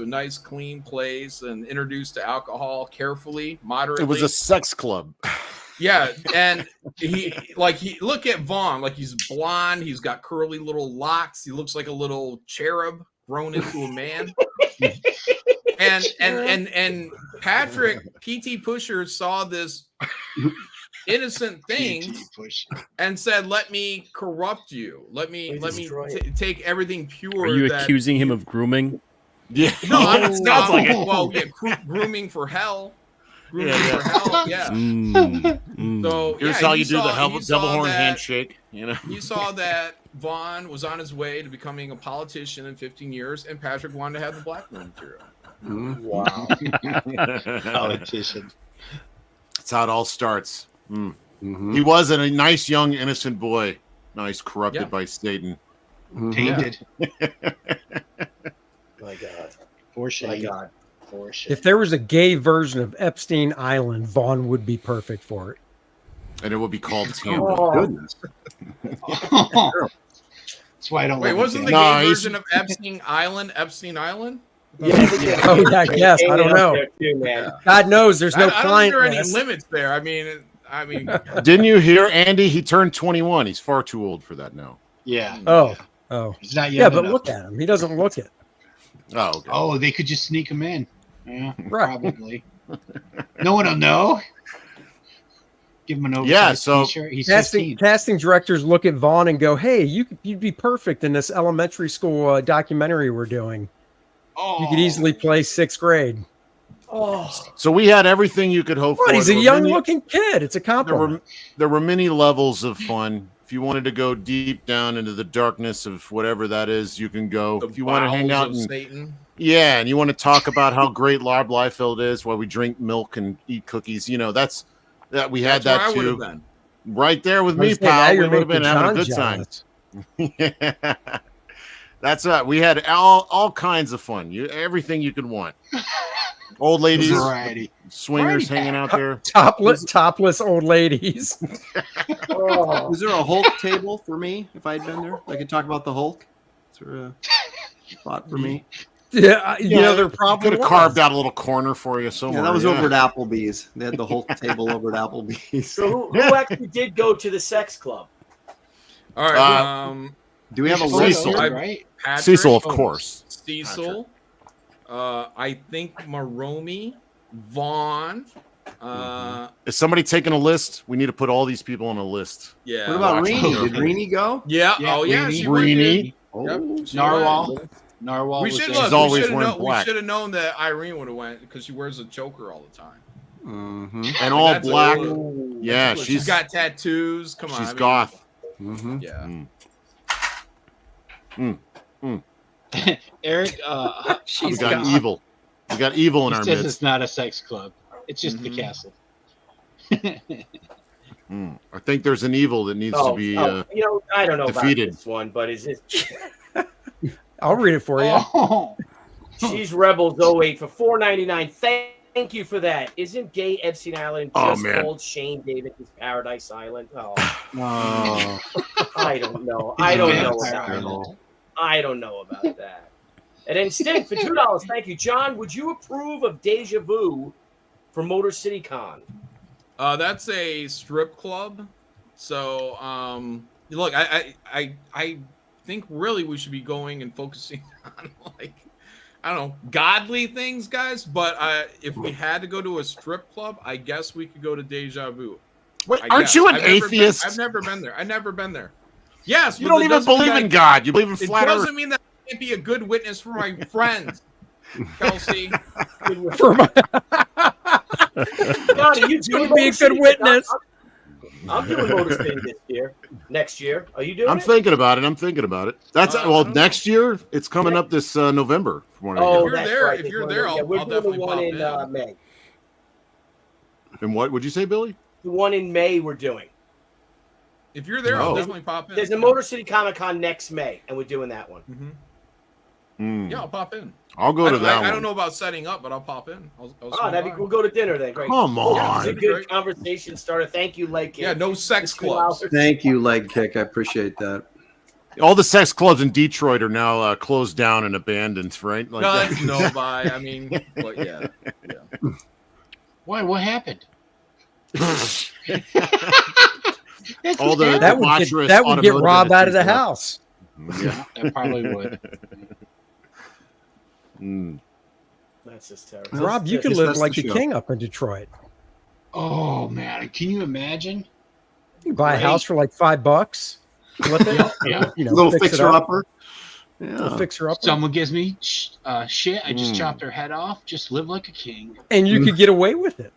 S16: a nice, clean place and introduced to alcohol carefully, moderately.
S14: It was a sex club.
S16: Yeah, and he look at Vaughn, like he's blonde, he's got curly little locks, he looks like a little cherub grown into a man. and Patrick PT Pusher saw this innocent thing and said, "Let me corrupt you. Let me take everything pure."
S17: Are you accusing him of grooming?
S14: Yeah.
S16: No, I'm not. Well, yeah, grooming for hell. Room
S14: Yeah,
S16: for Hell. Yeah. So
S14: here's
S16: yeah,
S14: how
S16: he
S14: you do
S16: saw-
S14: the
S16: he
S14: devil
S16: saw
S14: horn
S16: that-
S14: handshake. You know,
S16: He saw that Vaughn was on his way to becoming a politician in 15 years, and Patrick wanted to have the Blackburn material.
S12: Wow.
S13: Politician.
S14: That's how it all starts. He was a nice, young, innocent boy. Nice, corrupted
S16: Yeah.
S14: by Satan.
S13: Tainted.
S12: My God.
S13: For shame.
S12: My God.
S13: For shame.
S11: If there was a gay version of Epstein Island, Vaughn would be perfect for it.
S14: And it would be called Tim.
S12: Oh.
S15: Goodness.
S13: That's why I don't.
S16: Wait,
S13: love
S16: wasn't the
S13: him.
S16: gay version of Epstein Island Epstein Island?
S11: Oh yeah, I guess. I don't know.
S12: Too, man.
S11: God knows there's no
S16: I don't think
S11: client
S16: there are any
S11: list.
S16: limits there. I mean,
S14: Didn't you hear, Andy? He turned 21. He's far too old for that now.
S13: Yeah.
S11: Oh.
S13: He's not young
S11: Yeah, but
S13: enough.
S11: look at him. He doesn't look it.
S14: Oh, okay.
S13: Oh, they could just sneak him in. Yeah,
S11: Right.
S13: probably. No one will know. Give him an oversized
S14: Yeah, so-
S13: t-shirt. He's
S11: Casting
S13: 15.
S11: directors look at Vaughn and go, "Hey, you'd be perfect in this elementary school documentary we're doing. You could easily play 6th grade."
S12: Oh.
S14: So we had everything you could hope
S11: What?
S14: for.
S11: He's
S14: There
S11: a
S14: were
S11: young
S14: many-
S11: looking kid. It's a compliment.
S14: There were many levels of fun. If you wanted to go deep down into the darkness of whatever that is, you can go.
S16: the
S14: If you want to hang
S16: bowels
S14: out
S16: of
S14: and
S16: Satan.
S14: yeah, and you want to talk about how great Lard Liefeld is, while we drink milk and eat cookies, you know, that we had
S16: That's where
S14: that
S16: I would've
S14: too.
S16: been.
S14: Right there with
S11: I was
S14: me,
S11: saying, now
S14: pal. We
S11: you're
S14: would have been
S11: making
S14: having a
S11: John
S14: good time.
S11: jealous.
S14: Yeah. That's right. We had all kinds of fun. Everything you could want. Old ladies,
S13: Variety.
S14: swingers hanging out there.
S11: Topless old ladies.
S15: Was there a Hulk table for me if I'd been there? I could talk about the Hulk. Is there a spot for me?
S11: Yeah, you know, there probably
S14: could have
S11: was.
S14: carved out a little corner for you somewhere.
S15: Yeah, that was over at Applebee's. They had the Hulk table over at Applebee's.
S12: So who actually did go to the sex club?
S16: All right.
S15: Do we have a
S14: Cecil,
S15: list?
S13: right?
S16: Patrick,
S14: Cecil, of course.
S16: Cecil. I think Maromi, Vaughn.
S14: Is somebody taking a list? We need to put all these people on a list.
S16: Yeah.
S15: What about
S14: Watch
S15: Reenie?
S14: it.
S15: Did Reenie go?
S16: Yeah.
S13: Yeah,
S16: Oh yeah.
S13: Reenie.
S16: She went
S14: Reenie.
S16: in.
S15: Oh,
S16: Yep, she
S13: Narwhal.
S16: went.
S13: Narwhal.
S16: We
S13: was
S16: should
S13: there.
S16: look.
S14: always
S16: We should
S14: wearing
S16: have
S14: black.
S16: known that Irene would have went because she wears a choker all the time.
S14: And all
S16: That's
S14: black.
S16: a-
S14: Yeah,
S16: she's got tattoos. Come on.
S14: she's
S16: I mean,
S14: goth.
S16: Yeah.
S13: Eric.
S14: We
S11: She's
S14: got
S11: got
S14: evil. We got evil in
S13: He
S14: our
S13: says
S14: midst.
S13: it's not a sex club. It's just the castle.
S14: I think there's an evil that needs to be.
S12: you know, I don't know
S14: defeated.
S12: about this one, but is it?
S11: I'll read it for you.
S13: Oh.
S12: She's Rebels 08 for $4.99. Thank you for that. Isn't gay Epstein Island
S14: Oh,
S12: just
S14: man.
S12: called Shane Davis' Paradise Island? Oh,
S15: Oh,
S12: I don't know. I don't know
S13: Vampire
S12: about
S13: Island.
S12: that. I don't know about that. And then Stig for $2. Thank you, John. Would you approve of Deja Vu for Motor City Con?
S16: That's a strip club. So, look, I think really we should be going and focusing on like, I don't know, godly things, guys. But if we had to go to a strip club, I guess we could go to Deja Vu.
S14: Wait,
S16: I
S14: aren't
S16: guess.
S14: you an
S16: I've never
S14: atheist?
S16: I've never been there. I've never been there. Yes,
S14: You
S16: but
S14: don't
S16: it
S14: even
S16: doesn't mean
S14: believe in
S16: I-
S14: God. You believe in
S16: It
S14: flat Earth.
S16: doesn't mean that I can't be a good witness for my friends, Kelsey.
S11: For my,
S12: Johnny, you doing
S11: be a
S12: Motor
S11: good
S12: City?
S11: witness.
S12: I'm doing Motor City this year. Next year. Are you doing
S14: I'm
S12: it?
S14: thinking about it. That's
S16: I
S14: well,
S16: don't know.
S14: next year. It's coming up this November. From what I
S12: Oh,
S14: hear.
S16: you're
S12: that's
S16: there-
S12: right.
S16: if
S12: There's
S16: you're
S12: one
S16: there,
S12: yeah,
S16: I'll-
S12: we're
S16: I'll
S12: doing the
S16: definitely
S12: one
S16: pop
S12: in
S16: in.
S12: May.
S14: And what would you say, Billy?
S12: The one in May we're doing.
S16: If you're there, I'll
S14: Oh.
S16: definitely pop in.
S12: There's a Motor City Comic Con next May, and we're doing that one.
S16: Yeah, I'll pop in.
S14: I'll go to that
S16: I
S14: one.
S16: don't know about setting up, but I'll pop in. I'll
S12: Oh,
S16: swing
S12: that'd be
S16: by.
S12: cool. We'll go to dinner then. Great.
S14: Come
S12: Yeah,
S14: on.
S12: it's a good conversation starter. Thank you, Leg Kick.
S16: Yeah, no sex
S12: For
S16: clubs.
S12: $2.
S15: thank you, Leg Kick. I appreciate that.
S14: All the sex clubs in Detroit are now closed down and abandoned, right? Like
S16: No,
S14: that.
S16: that's no buy. I mean, but yeah.
S13: Why? What happened?
S14: All the
S11: that would
S14: debaucherous
S11: get
S14: automotive
S11: Rob out of the
S14: industries
S11: house.
S13: Yeah, that probably would.
S12: That's just terrible.
S11: Rob, you could
S15: Yes,
S11: live
S15: that's
S11: like
S15: the
S11: the
S15: show.
S11: king up in Detroit.
S13: Oh man, can you imagine?
S11: You buy a
S13: Great.
S11: house for like $5. Flip it.
S13: Yeah.
S11: You know,
S15: Little
S11: fix it
S15: fixer
S11: up.
S15: upper.
S11: Little
S15: Yeah.
S11: fixer up.
S13: Someone gives me shit. I just
S14: Mm.
S13: chopped their head off. Just live like a king.
S11: And you could get away with it.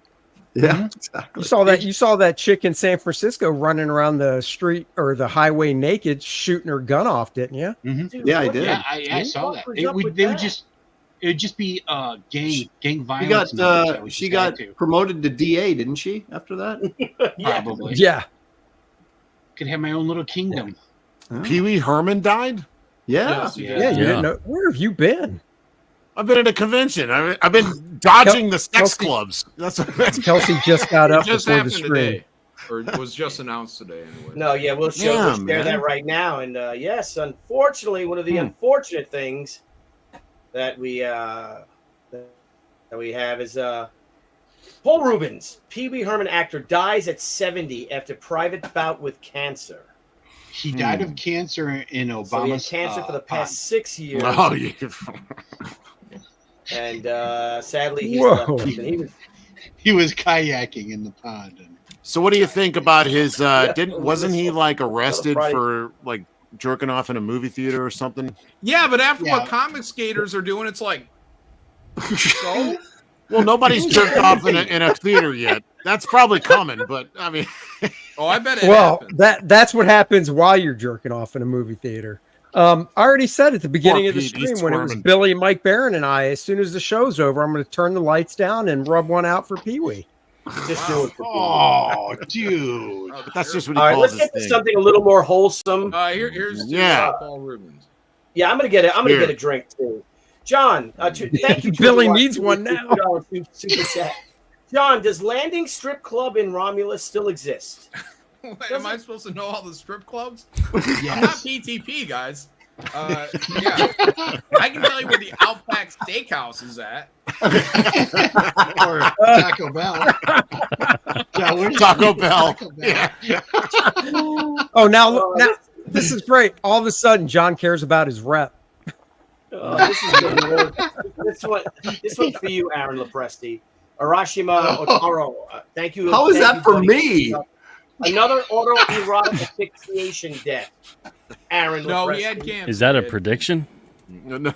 S15: Yeah, exactly.
S11: You saw that chick in San Francisco running around the street or the highway naked, shooting her gun off, didn't you?
S13: Mm-hmm.
S15: Yeah, I did.
S13: Yeah, I saw that. It would just be gang violence.
S15: She got promoted to DA, didn't she? After that,
S13: probably.
S11: Yeah.
S13: Could have my own little kingdom.
S14: Pee Wee Herman died.
S15: Yeah,
S11: You didn't know. Where have you been?
S14: I've been at a convention. I've been dodging the sex clubs. That's
S11: Kelsey just got up
S16: just
S11: before the
S16: happened
S11: stream.
S16: today, or it was just announced today. Anyway.
S12: No, yeah, we'll share that right now. And yes, unfortunately, one of the unfortunate things that we have is Paul Rubens, Pee Wee Herman actor, dies at 70 after private bout with cancer.
S13: He died of cancer in Obama's.
S12: So he had cancer for the past 6 years.
S14: Oh, yeah.
S12: And sadly, he
S13: was kayaking in the pond.
S14: So, what do you think about his? Wasn't he like arrested for like jerking off in a movie theater or something?
S16: Yeah, but after what comic skaters are doing, it's like, so.
S14: Well, nobody's jerked off in a theater yet. That's probably coming, but I mean,
S16: I bet it.
S11: Well, that's what happens while you're jerking off in a movie theater. I already said at the beginning of the stream when it was Billy, Mike Barron, and I. As soon as the show's over, I'm going to turn the lights down and rub one out for Pee Wee.
S12: Just do it.
S13: Oh, dude,
S14: that's just what he
S12: All right,
S14: calls
S12: let's get
S14: his
S12: to
S14: thing.
S12: something a little more wholesome.
S16: Here's Paul Rubens.
S12: Yeah, I'm gonna get it. I'm gonna get a drink too. John, thank you.
S11: Billy needs one now.
S12: Super chat. John, does Landing Strip Club in Romulus still exist?
S16: Wait, am I supposed to know all the strip clubs? I'm not PTP, guys. Yeah, I can tell you where the Outback Steakhouse is at.
S13: Or Taco Bell.
S14: Taco Bell.
S13: Yeah.
S11: Oh, now this is great. All of a sudden, John cares about his rep.
S12: This is good. This one's for you, Aaron Lepresti. Arashima Otaro. Thank you.
S15: How is that for
S12: buddy.
S15: me?
S12: Another autoerotic asphyxiation death. Aaron
S16: No,
S12: Lepresti.
S16: he had cancer.
S17: Is that a prediction?
S14: No.
S12: No.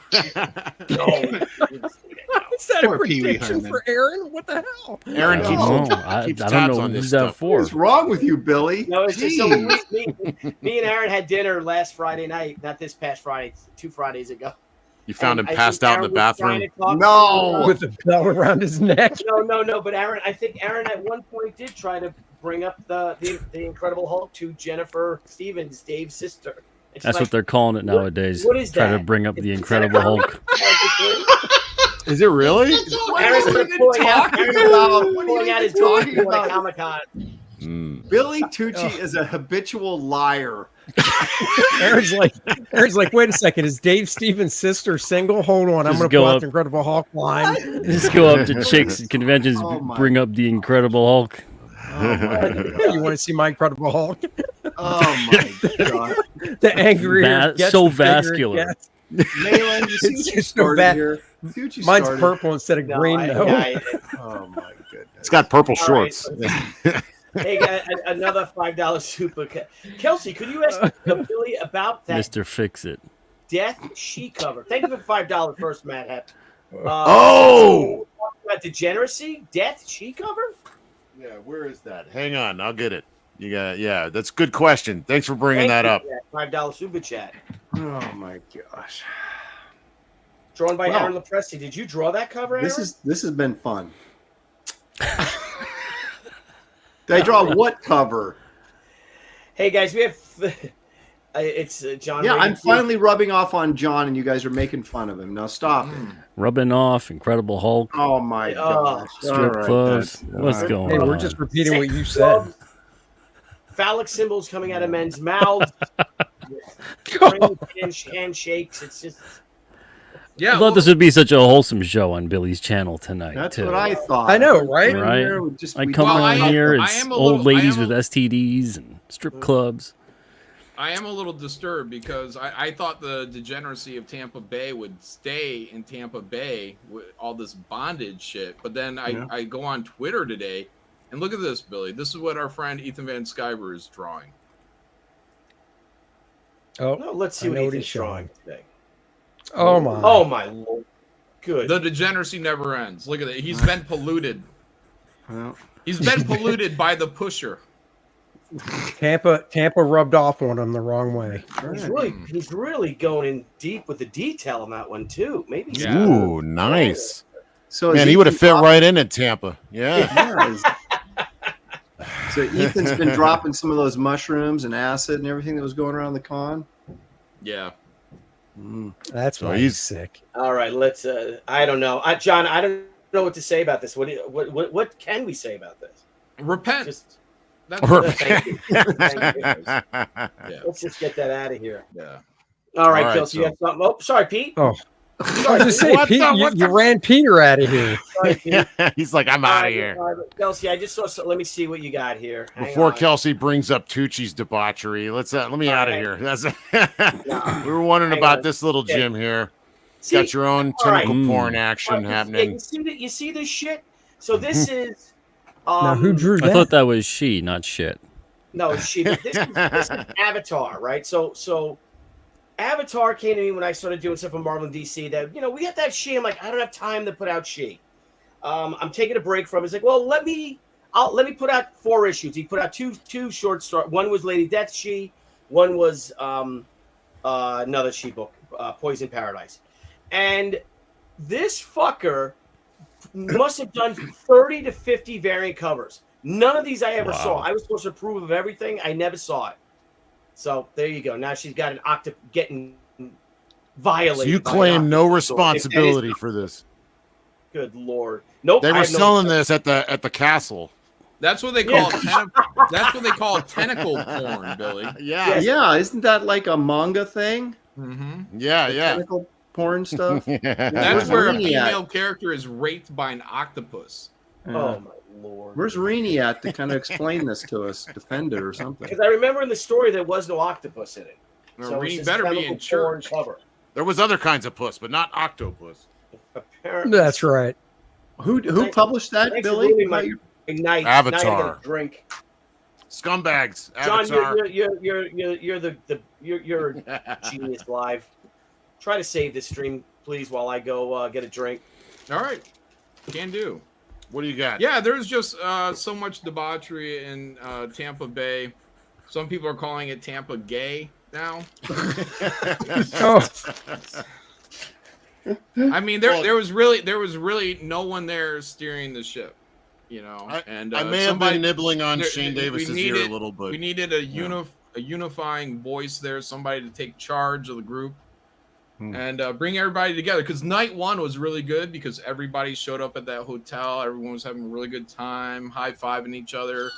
S11: Is that a prediction for Aaron? What the hell?
S14: Aaron keeps
S17: I
S14: keeps
S17: don't
S14: tabs
S17: know
S14: on
S17: who's
S14: this
S17: that
S14: stuff.
S17: for.
S15: What's wrong with you, Billy?
S12: No, it's just so me and Aaron had dinner last Friday night. Not this past Friday, 2 Fridays ago.
S14: You found him
S12: I
S14: passed
S12: think
S14: out in the
S12: Aaron was trying
S14: bathroom.
S12: to talk
S15: No.
S12: to-
S11: With a bell around his neck.
S12: No. But Aaron, I think Aaron at one point did try to bring up the Incredible Hulk to Jennifer Stevens, Dave's sister. And she's
S17: That's
S12: like,
S17: what they're calling it nowadays.
S12: what is
S17: Try to
S12: that?
S17: bring up the Incredible Hulk.
S14: Is it really?
S12: Aaron's pulling out his drawing board at Comic-Con.
S15: Billy Tucci is a habitual liar.
S11: Aaron's like, wait a second. Is Dave Stevens' sister single? Hold on, I'm
S17: Just
S11: going to
S17: go
S11: pull out
S17: up-
S11: the Incredible Hulk line.
S17: Just go up to chicks at conventions, bring up the Incredible Hulk.
S11: You want to see my Incredible Hulk?
S15: Oh my god!
S11: The angrier it gets,
S17: so
S11: the bigger it
S17: vascular.
S11: gets.
S15: Mayland, you see what you
S11: It's so
S15: started
S11: bad.
S15: here? See what you
S11: Mine's
S15: started?
S11: purple instead of green, though.
S15: Oh my goodness!
S14: It's got purple
S12: All right.
S14: shorts.
S12: Hey, guys, another $5 super. Kelsey, could you ask Billy about that
S17: Mr. Fix It.
S12: Death She cover? Thank you for $5 first, Matt Hep. About degeneracy, Death She cover?
S14: Yeah, where is that? Hang on, I'll get it. You got that's a good question. Thanks for bringing that up.
S12: $5 super chat.
S15: Oh my gosh!
S12: Drawn by
S15: Wow.
S12: Aaron Lepresti. Did you draw that cover, Aaron?
S15: This has been fun. Did I draw what cover?
S12: Hey guys, we have it's John.
S15: Yeah,
S12: Reagan.
S15: I'm finally rubbing off on John, and you guys are making fun of him. Now stop it.
S17: Rubbing off, Incredible Hulk,
S15: Oh my gosh!
S17: strip
S15: All right,
S17: clubs.
S15: that's-
S17: What's
S15: all right.
S17: going
S11: Hey,
S17: on?
S11: we're just repeating what you said.
S12: Phallic symbols coming out of men's mouths. Handshakes. It's just.
S16: Yeah,
S17: I thought this would be such a wholesome show on Billy's channel tonight.
S15: That's
S17: too.
S15: what I thought.
S11: I know, right?
S17: Right? I come
S16: Well,
S17: on here, it's
S16: am a
S17: old
S16: little-
S17: ladies with STDs and strip clubs.
S16: I am a little disturbed because I thought the degeneracy of Tampa Bay would stay in Tampa Bay with all this bondage shit. But then I go on Twitter today and look at this, Billy. This is what our friend Ethan Van Sciver is drawing.
S11: Oh,
S12: No, let's see
S11: I
S12: what
S11: know what
S12: Ethan's
S11: he's showing.
S12: drawing today.
S11: Oh my!
S12: Oh my lord! Good.
S16: The degeneracy never ends. Look at it. He's been polluted.
S15: Well,
S16: He's been polluted by the pusher.
S11: Tampa rubbed off on him the wrong way.
S12: He's really going in deep with the detail on that one too. Maybe.
S14: Ooh, nice.
S15: So
S14: man, he would have fit right in at Tampa. Yeah.
S15: So Ethan's been dropping some of those mushrooms and acid and everything that was going around the con.
S16: Yeah.
S11: That's why he's sick.
S12: All right, let's. I don't know, John. I don't know what to say about this. What can we say about this?
S16: Repent.
S12: Thank you. Thank you.
S16: Yeah.
S12: Let's just get that out of here.
S16: Yeah.
S12: All right, Kelsey, you have something? Oh, sorry, Pete.
S11: Oh, I was just saying, Pete, you ran Peter out of here.
S12: Sorry, Pete.
S14: He's like, I'm out of here.
S12: Kelsey, I just saw. Let me see what you got here.
S14: Before Kelsey brings up Tucci's debauchery, let me out of here. We were wondering about this little Jim here. Got your own tentacle porn action happening.
S12: You see this shit? So this is.
S11: Now, who drew that?
S17: I thought that was she, not shit.
S12: No, she. This is Avatar, right? So Avatar came to me when I started doing stuff in Marvel and DC. That we have to have she. I'm like, I don't have time to put out she. I'm taking a break from it. He's like, well, let me put out 4 issues. He put out two short stories. One was Lady Death she. One was another she book, Poison Paradise. And this fucker must have done 30 to 50 variant covers. None of these I ever saw. I was supposed to approve of everything. I never saw it. So there you go. Now she's got an octopus getting violated.
S14: So you claim no responsibility for this.
S12: Good Lord. Nope.
S14: They were selling this at the castle.
S16: That's what they call that's what they call tentacle porn, Billy.
S15: Yeah. Isn't that like a manga thing?
S16: Mm-hmm.
S14: Yeah.
S15: Tentacle porn stuff.
S16: That's where a female character is raped by an octopus.
S12: Oh my Lord.
S15: Where's Rini at to kind of explain this to us, defend it or something?
S12: Because I remember in the story there was no octopus in it.
S16: No, Rini better be in church.
S12: Cover.
S14: There was other kinds of puss, but not octopus.
S12: Apparently.
S11: That's right.
S15: Who published that, Billy?
S12: Ignite.
S14: Avatar.
S12: Drink.
S14: Scumbags.
S12: John,
S14: Avatar.
S12: you're genius live. Try to save this stream, please, while I go get a drink.
S16: All right, can do.
S14: What do you got?
S16: Yeah, there's just so much debauchery in Tampa Bay. Some people are calling it Tampa Gay now. I mean, there was really no one there steering the ship, And
S14: I may have been nibbling on Shane Davis's ear a little bit.
S16: We needed a unifying voice there, somebody to take charge of the group. And bring everybody together, because night 1 was really good because everybody showed up at that hotel. Everyone was having a really good time, high-fiving each other.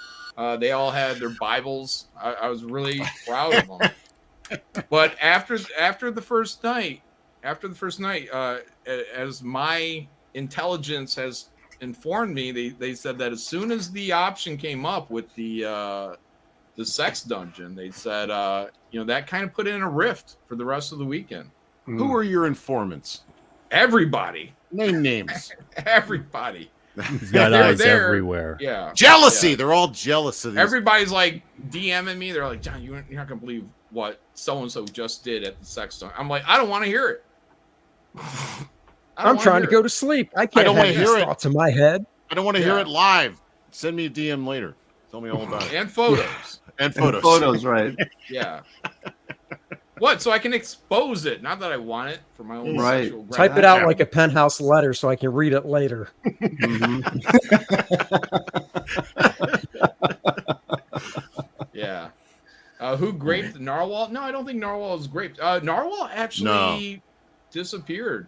S16: They all had their Bibles. I was really proud of them. But after the first night, as my intelligence has informed me, they said that as soon as the option came up with the sex dungeon, they said that kind of put in a rift for the rest of the weekend.
S14: Who are your informants?
S16: Everybody.
S14: Name names.
S16: Everybody.
S17: He's got eyes everywhere.
S16: Yeah.
S14: Jealousy.
S16: Yeah.
S14: They're all jealous of these.
S16: Everybody's like DMing me. They're like, John, you're not gonna believe what so-and-so just did at the sex dungeon. I'm like, I don't want to hear it.
S11: I'm trying to go to sleep. I can't have these thoughts in my head.
S14: I don't want to hear it live. Send me a DM later. Tell me all about it.
S16: And photos.
S14: And photos.
S15: Photos, right.
S16: Yeah. What? So I can expose it. Not that I want it for my own sexual
S11: Type it out like a penthouse letter so I can read it later.
S16: Yeah. Who graped Narwhal? No, I don't think Narwhal is graped. Narwhal actually disappeared.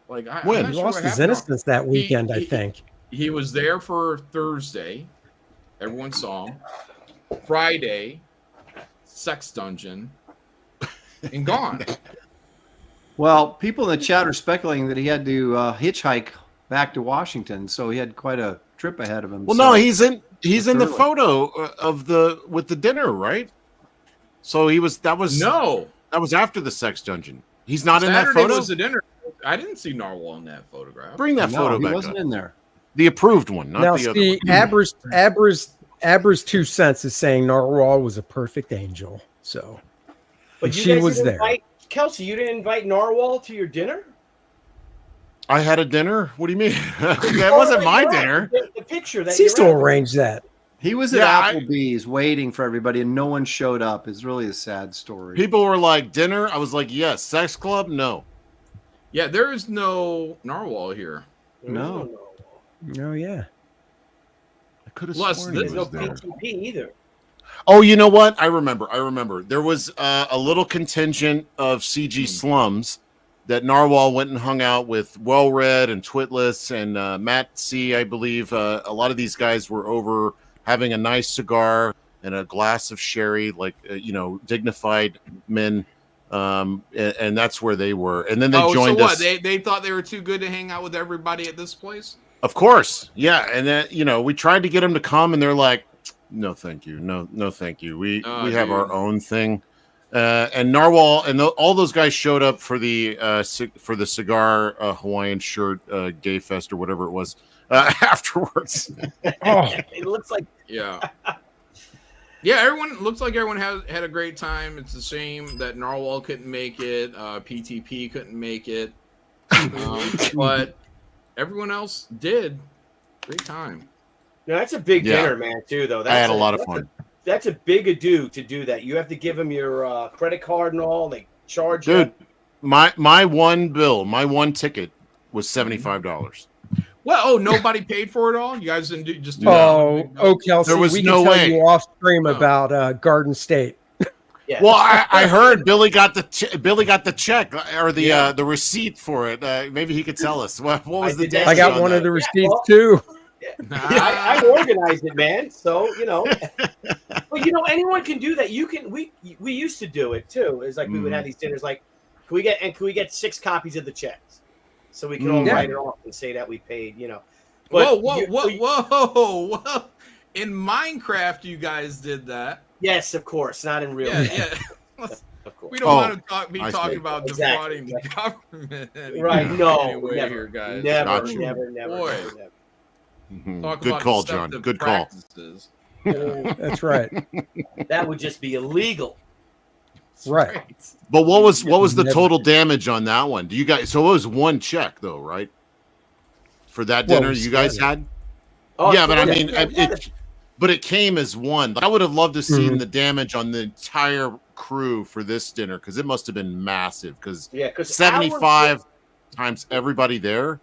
S16: Like
S11: He lost his innocence that weekend, I think.
S16: He was there for Thursday. Everyone saw him. Friday, sex dungeon. And gone.
S15: Well, people in the chat are speculating that he had to hitchhike back to Washington, so he had quite a trip ahead of him.
S14: Well, no, he's in the photo of with the dinner, right? So that was after the sex dungeon. He's not in that photo.
S16: Was the dinner. I didn't see Narwhal in that photograph.
S14: Bring that photo back.
S15: He wasn't in there.
S14: The approved one, not the other one.
S11: Abra's 2 cents is saying Narwhal was a perfect angel. So.
S12: But
S11: she was there.
S12: Kelsey, you didn't invite Narwhal to your dinner?
S14: I had a dinner. What do you mean? That wasn't my dinner.
S12: The picture that
S11: Cecil arranged that.
S15: He was at Applebee's waiting for everybody, and no one showed up. It's really a sad story.
S14: People were like, dinner? I was like, yes. Sex club? No.
S16: Yeah, there is no narwhal here.
S15: No.
S11: Oh, yeah.
S14: I could have
S16: Plus,
S14: sworn
S12: There's
S14: he
S12: no
S14: was there.
S12: PTP either.
S14: Oh, you know what? I remember. There was a little contingent of CG slums that Narwhal went and hung out with Well Red and Twitless and Matt C, I believe. A lot of these guys were over having a nice cigar and a glass of sherry, like, dignified men. And that's where they were. And then they joined
S16: so
S14: us.
S16: what? They thought they were too good to hang out with everybody at this place?
S14: Of course. Yeah. And then, we tried to get them to come and they're like, no, thank you. No, thank you. We have our own thing. And Narwhal and all those guys showed up for the cigar Hawaiian shirt gay fest or whatever it was afterwards.
S12: It looks like
S16: Yeah, everyone looks like everyone had a great time. It's a shame that Narwhal couldn't make it, PTP couldn't make it, but everyone else did. Great time.
S12: No, that's a big dinner, man, too, though.
S14: I had a lot of fun.
S12: That's a big ado to do that. You have to give them your credit card and all. They charge you.
S14: Dude, my one ticket was $75.
S16: Well, nobody paid for it all. You guys didn't do that.
S11: Oh, Kelsey,
S14: There was
S11: we
S14: no
S11: can tell
S14: way.
S11: you off stream about Garden State.
S12: Yeah.
S14: Well, I heard Billy got the check or the receipt for it. Maybe he could tell us what was the damage.
S11: I got
S14: on
S11: one
S14: that?
S11: of the receipts too.
S12: I organized it, man. So but anyone can do that. We used to do it too. It's like we would have these dinners. Like, can we get 6 copies of the checks so we can all write it off and say that we paid. But
S16: Whoa! In Minecraft, you guys did that.
S12: Yes, of course, not in real.
S16: Yeah.
S12: Of course.
S16: We don't want to be talking about defrauding the government.
S12: Right? No,
S16: anyway
S12: never,
S16: here, guys.
S12: never.
S16: Boy.
S14: Mhm. Good call, John. Good call.
S11: That's right.
S12: That would just be illegal.
S11: Right.
S14: But what was the total damage on that one? Do you guys? So it was one check though, right? For that dinner you guys had.
S12: Oh,
S14: yeah, but I
S12: yeah,
S14: mean, it came as one. I would have loved to see the damage on the entire crew for this dinner because it must have been massive. Because 75 times everybody there.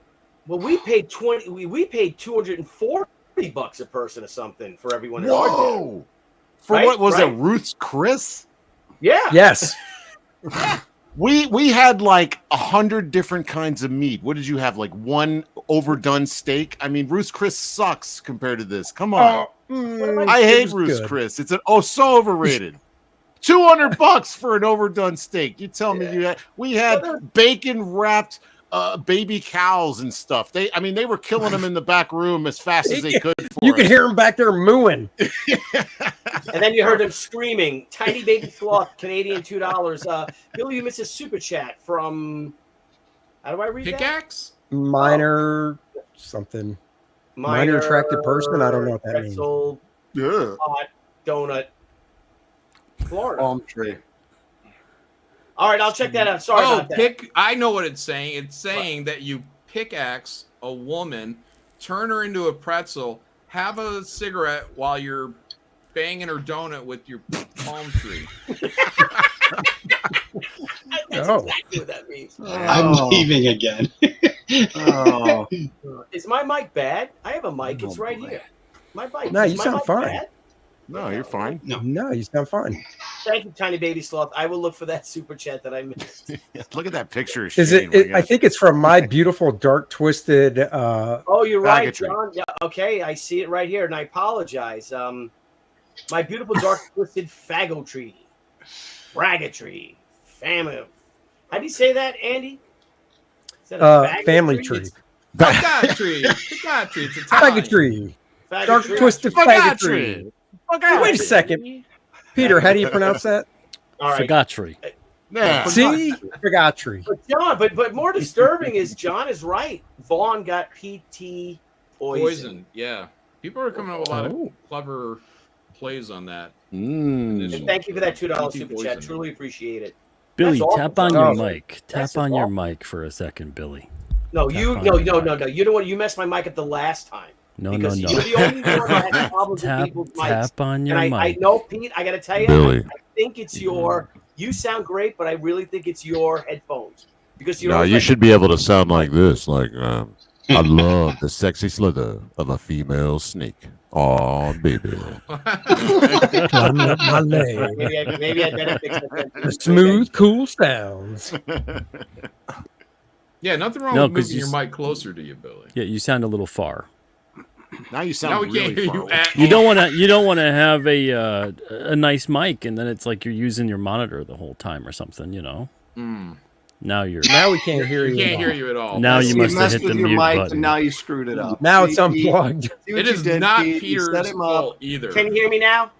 S12: Well, we paid We paid $240 a person or something for everyone at our dinner.
S14: Whoa! For what was it? Ruth's Chris?
S12: Yeah.
S11: Yes.
S14: We had like 100 different kinds of meat. What did you have? Like one overdone steak? I mean, Ruth's Chris sucks compared to this. Come on. I hate Ruth's Chris. It's so overrated. $200 for an overdone steak. You tell me we had bacon wrapped baby cows and stuff. They were killing them in the back room as fast as they could.
S11: You could hear them back there mooing.
S12: And then you heard them screaming, "Tiny baby sloth, Canadian $2." Billy, you missed a super chat from. How do I read
S16: Pickaxe?
S11: Minor something. Minor attracted person. I don't know what that means.
S12: Pretzel, hot donut, Florida.
S15: Palm tree.
S12: All right, I'll check that out. Sorry about that.
S16: I know what it's saying. It's saying that you pickaxe a woman, turn her into a pretzel, have a cigarette while you're banging her donut with your palm tree.
S12: That's exactly what that means.
S13: I'm leaving again.
S12: Is my mic bad? I have a mic. It's right here. My mic.
S11: No,
S12: is
S11: you
S12: my
S11: sound
S12: mic
S11: fine.
S12: bad?
S14: No, you're fine.
S11: No, you sound fine.
S12: Thank you, Tiny Baby Sloth. I will look for that super chat that I missed.
S14: Look at that picture.
S11: Is it? I think it's from My Beautiful Dark Twisted.
S12: Oh, you're right,
S14: Faggotry.
S12: John. Yeah, okay, I see it right here, and I apologize. My Beautiful Dark Twisted Faggotry, Braggotry, family. How do you say that, Andy? Is that a
S11: family tree.
S16: Faggotry. Faggotry. It's Italian.
S11: Faggotry.
S12: Faggotry?
S11: Dark Twisted Faggotry. Wait a second. Peter, how do you pronounce that?
S12: All right.
S17: Faggotry.
S14: Yeah.
S11: See? Faggotry.
S12: But John, but more disturbing is John is right. Vaughn got PT poison.
S16: Yeah. People are coming up with a lot of clever plays on that.
S12: And thank you for that $2 super chat. Truly appreciate it.
S17: Billy,
S12: That's
S17: tap
S12: awesome.
S17: on your
S12: Oh,
S17: mic.
S12: that's
S17: Tap on your
S12: awesome.
S17: mic for a second, Billy.
S12: No,
S17: Tap
S12: you
S17: on
S12: no
S17: your
S12: no
S17: mic.
S12: no no. You don't want you messed my mic up the last time.
S17: No,
S12: because
S17: no,
S12: you're
S17: no.
S12: the only one that has problems with
S17: Tap,
S12: people's mics.
S17: tap on your
S12: and I
S17: mic.
S12: know, Pete, I got to tell you,
S18: Billy.
S12: I think it's your. You sound great, but I really think it's your headphones because you're.
S18: No,
S12: always
S18: you
S12: like,
S18: should be able to sound like this. Like, I love the sexy slither of a female snake. Oh, baby.
S11: Climb up my leg.
S12: Maybe I better fix that.
S11: The smooth, cool sounds.
S16: Yeah, nothing wrong
S17: No,
S16: with
S17: 'cause
S16: moving
S17: you
S16: your
S17: s-
S16: mic closer to you, Billy.
S17: Yeah, you sound a little far.
S14: Now you sound
S16: Now we
S14: really
S16: can't hear
S14: far
S16: you
S14: away.
S16: at
S17: You
S16: all.
S17: don't want to. You don't want to have a nice mic, and then it's like you're using your monitor the whole time or something. You know.
S16: Mm.
S17: Now you're.
S11: Now we can't hear you.
S16: We
S11: at
S16: can't
S11: all.
S16: hear you at all.
S17: Now you
S15: You
S17: must have
S15: messed
S17: hit the
S15: with your
S17: mute
S15: mic,
S17: button.
S15: and now you screwed it up.
S11: Now it's
S15: See, Pete?
S11: unplugged.
S15: See what
S16: It
S15: you
S16: is
S15: did,
S16: not
S15: Pete? You set
S16: Peter's
S15: him up.
S16: fault either.
S12: Can you hear me now?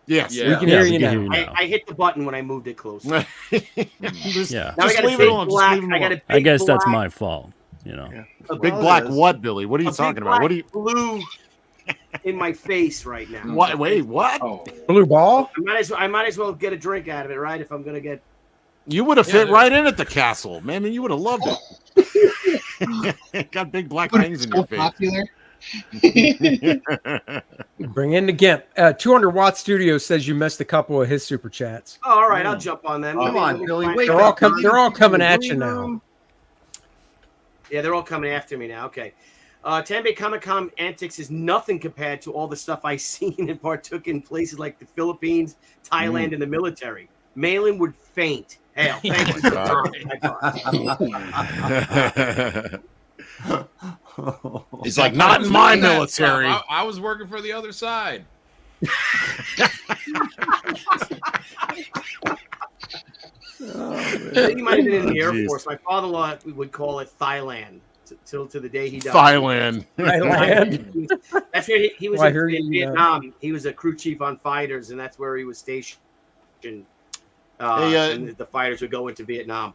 S14: Yes.
S16: Yeah.
S11: We can hear
S17: Yes,
S11: you
S17: we can
S11: now.
S17: hear you now.
S12: I hit the button when I moved it closer.
S14: Just,
S17: Yeah.
S12: Now I
S14: just
S12: got a
S14: leave
S12: big
S14: it alone. Just
S12: black.
S14: leave him
S12: I got a
S14: alone.
S12: big
S17: I guess that's
S12: black-
S17: my fault. You know.
S12: a
S14: Big
S15: Well, it
S14: black
S15: is.
S14: what, Billy? What are you
S12: a big
S14: talking about? What do you?
S12: black blue in my face right now.
S14: What? Wait, what?
S16: Oh.
S11: Blue ball?
S12: I might as well get a drink out of it, right? If I'm gonna get.
S14: You would have
S16: Yeah,
S14: fit
S16: there-
S14: right in at the castle, man. You would have loved it. Got big black things in
S13: So
S14: your face.
S13: popular.
S11: Bring in the GIMP. 200 Watt Studio says you missed a couple of his super chats.
S12: Oh, all right, I'll jump on them.
S15: Come on, Billy. Wake
S11: They're all
S15: up.
S11: they're all coming at you now.
S12: Yeah, they're all coming after me now. Okay. Tampa Comic-Con antics is nothing compared to all the stuff I've seen and partook in places like the Philippines, Thailand, and the military. Malin would faint. Hell, thank you for the
S14: He's like, not in my
S16: Doing that
S14: military.
S16: stuff. I was working for the other side.
S12: I think he might have been in the Air
S14: Jeez.
S12: Force. My father-in-law would call it Thailand till to the day he died.
S14: Thailand.
S11: Thailand.
S12: That's where he was
S11: Well, I
S12: in,
S11: hear
S12: in
S11: you,
S12: Vietnam. He was a crew chief on fighters, and that's where he was stationed. And the fighters would go into Vietnam.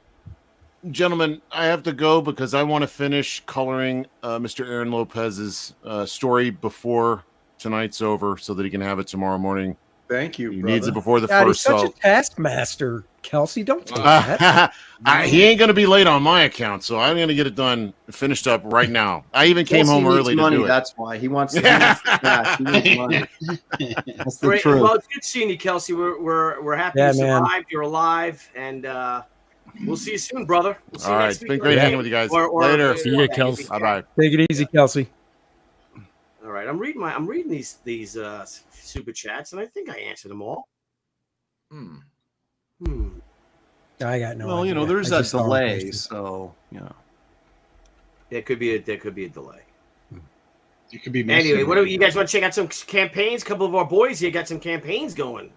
S14: Gentlemen, I have to go because I want to finish coloring Mr. Aaron Lopez's story before tonight's over so that he can have it tomorrow morning.
S15: Thank you.
S14: He needs it before the
S11: God, he's
S14: first.
S11: such
S14: So
S11: a taskmaster, Kelsey. Don't take that.
S14: he ain't going to be late on my account, so I'm going to get it done, finished up right now. I even came home early
S15: money,
S14: to do it.
S15: That's why he wants to. He needs money. That's the
S12: Great.
S15: truth.
S12: Well, it's good seeing you, Kelsey. We're happy
S11: Yeah,
S12: you
S11: man.
S12: survived. You're alive, and we'll see you soon, brother. We'll see
S14: All
S12: you
S14: right,
S12: next
S14: it's
S12: week.
S14: been great hanging with you guys. Later.
S17: See ya, Kelsey.
S14: Bye-bye.
S11: Take it easy, Kelsey.
S12: All right, I'm reading these super chats, and I think I answered them all.
S11: I got no.
S15: Well, you know,
S11: idea.
S15: there's
S11: I
S15: that
S11: just saw him
S15: delay,
S11: posted.
S15: so you know.
S12: There could be a delay.
S13: You could be.
S12: Anyway, what do you guys want to check out some campaigns? A couple of our boys here got some campaigns going.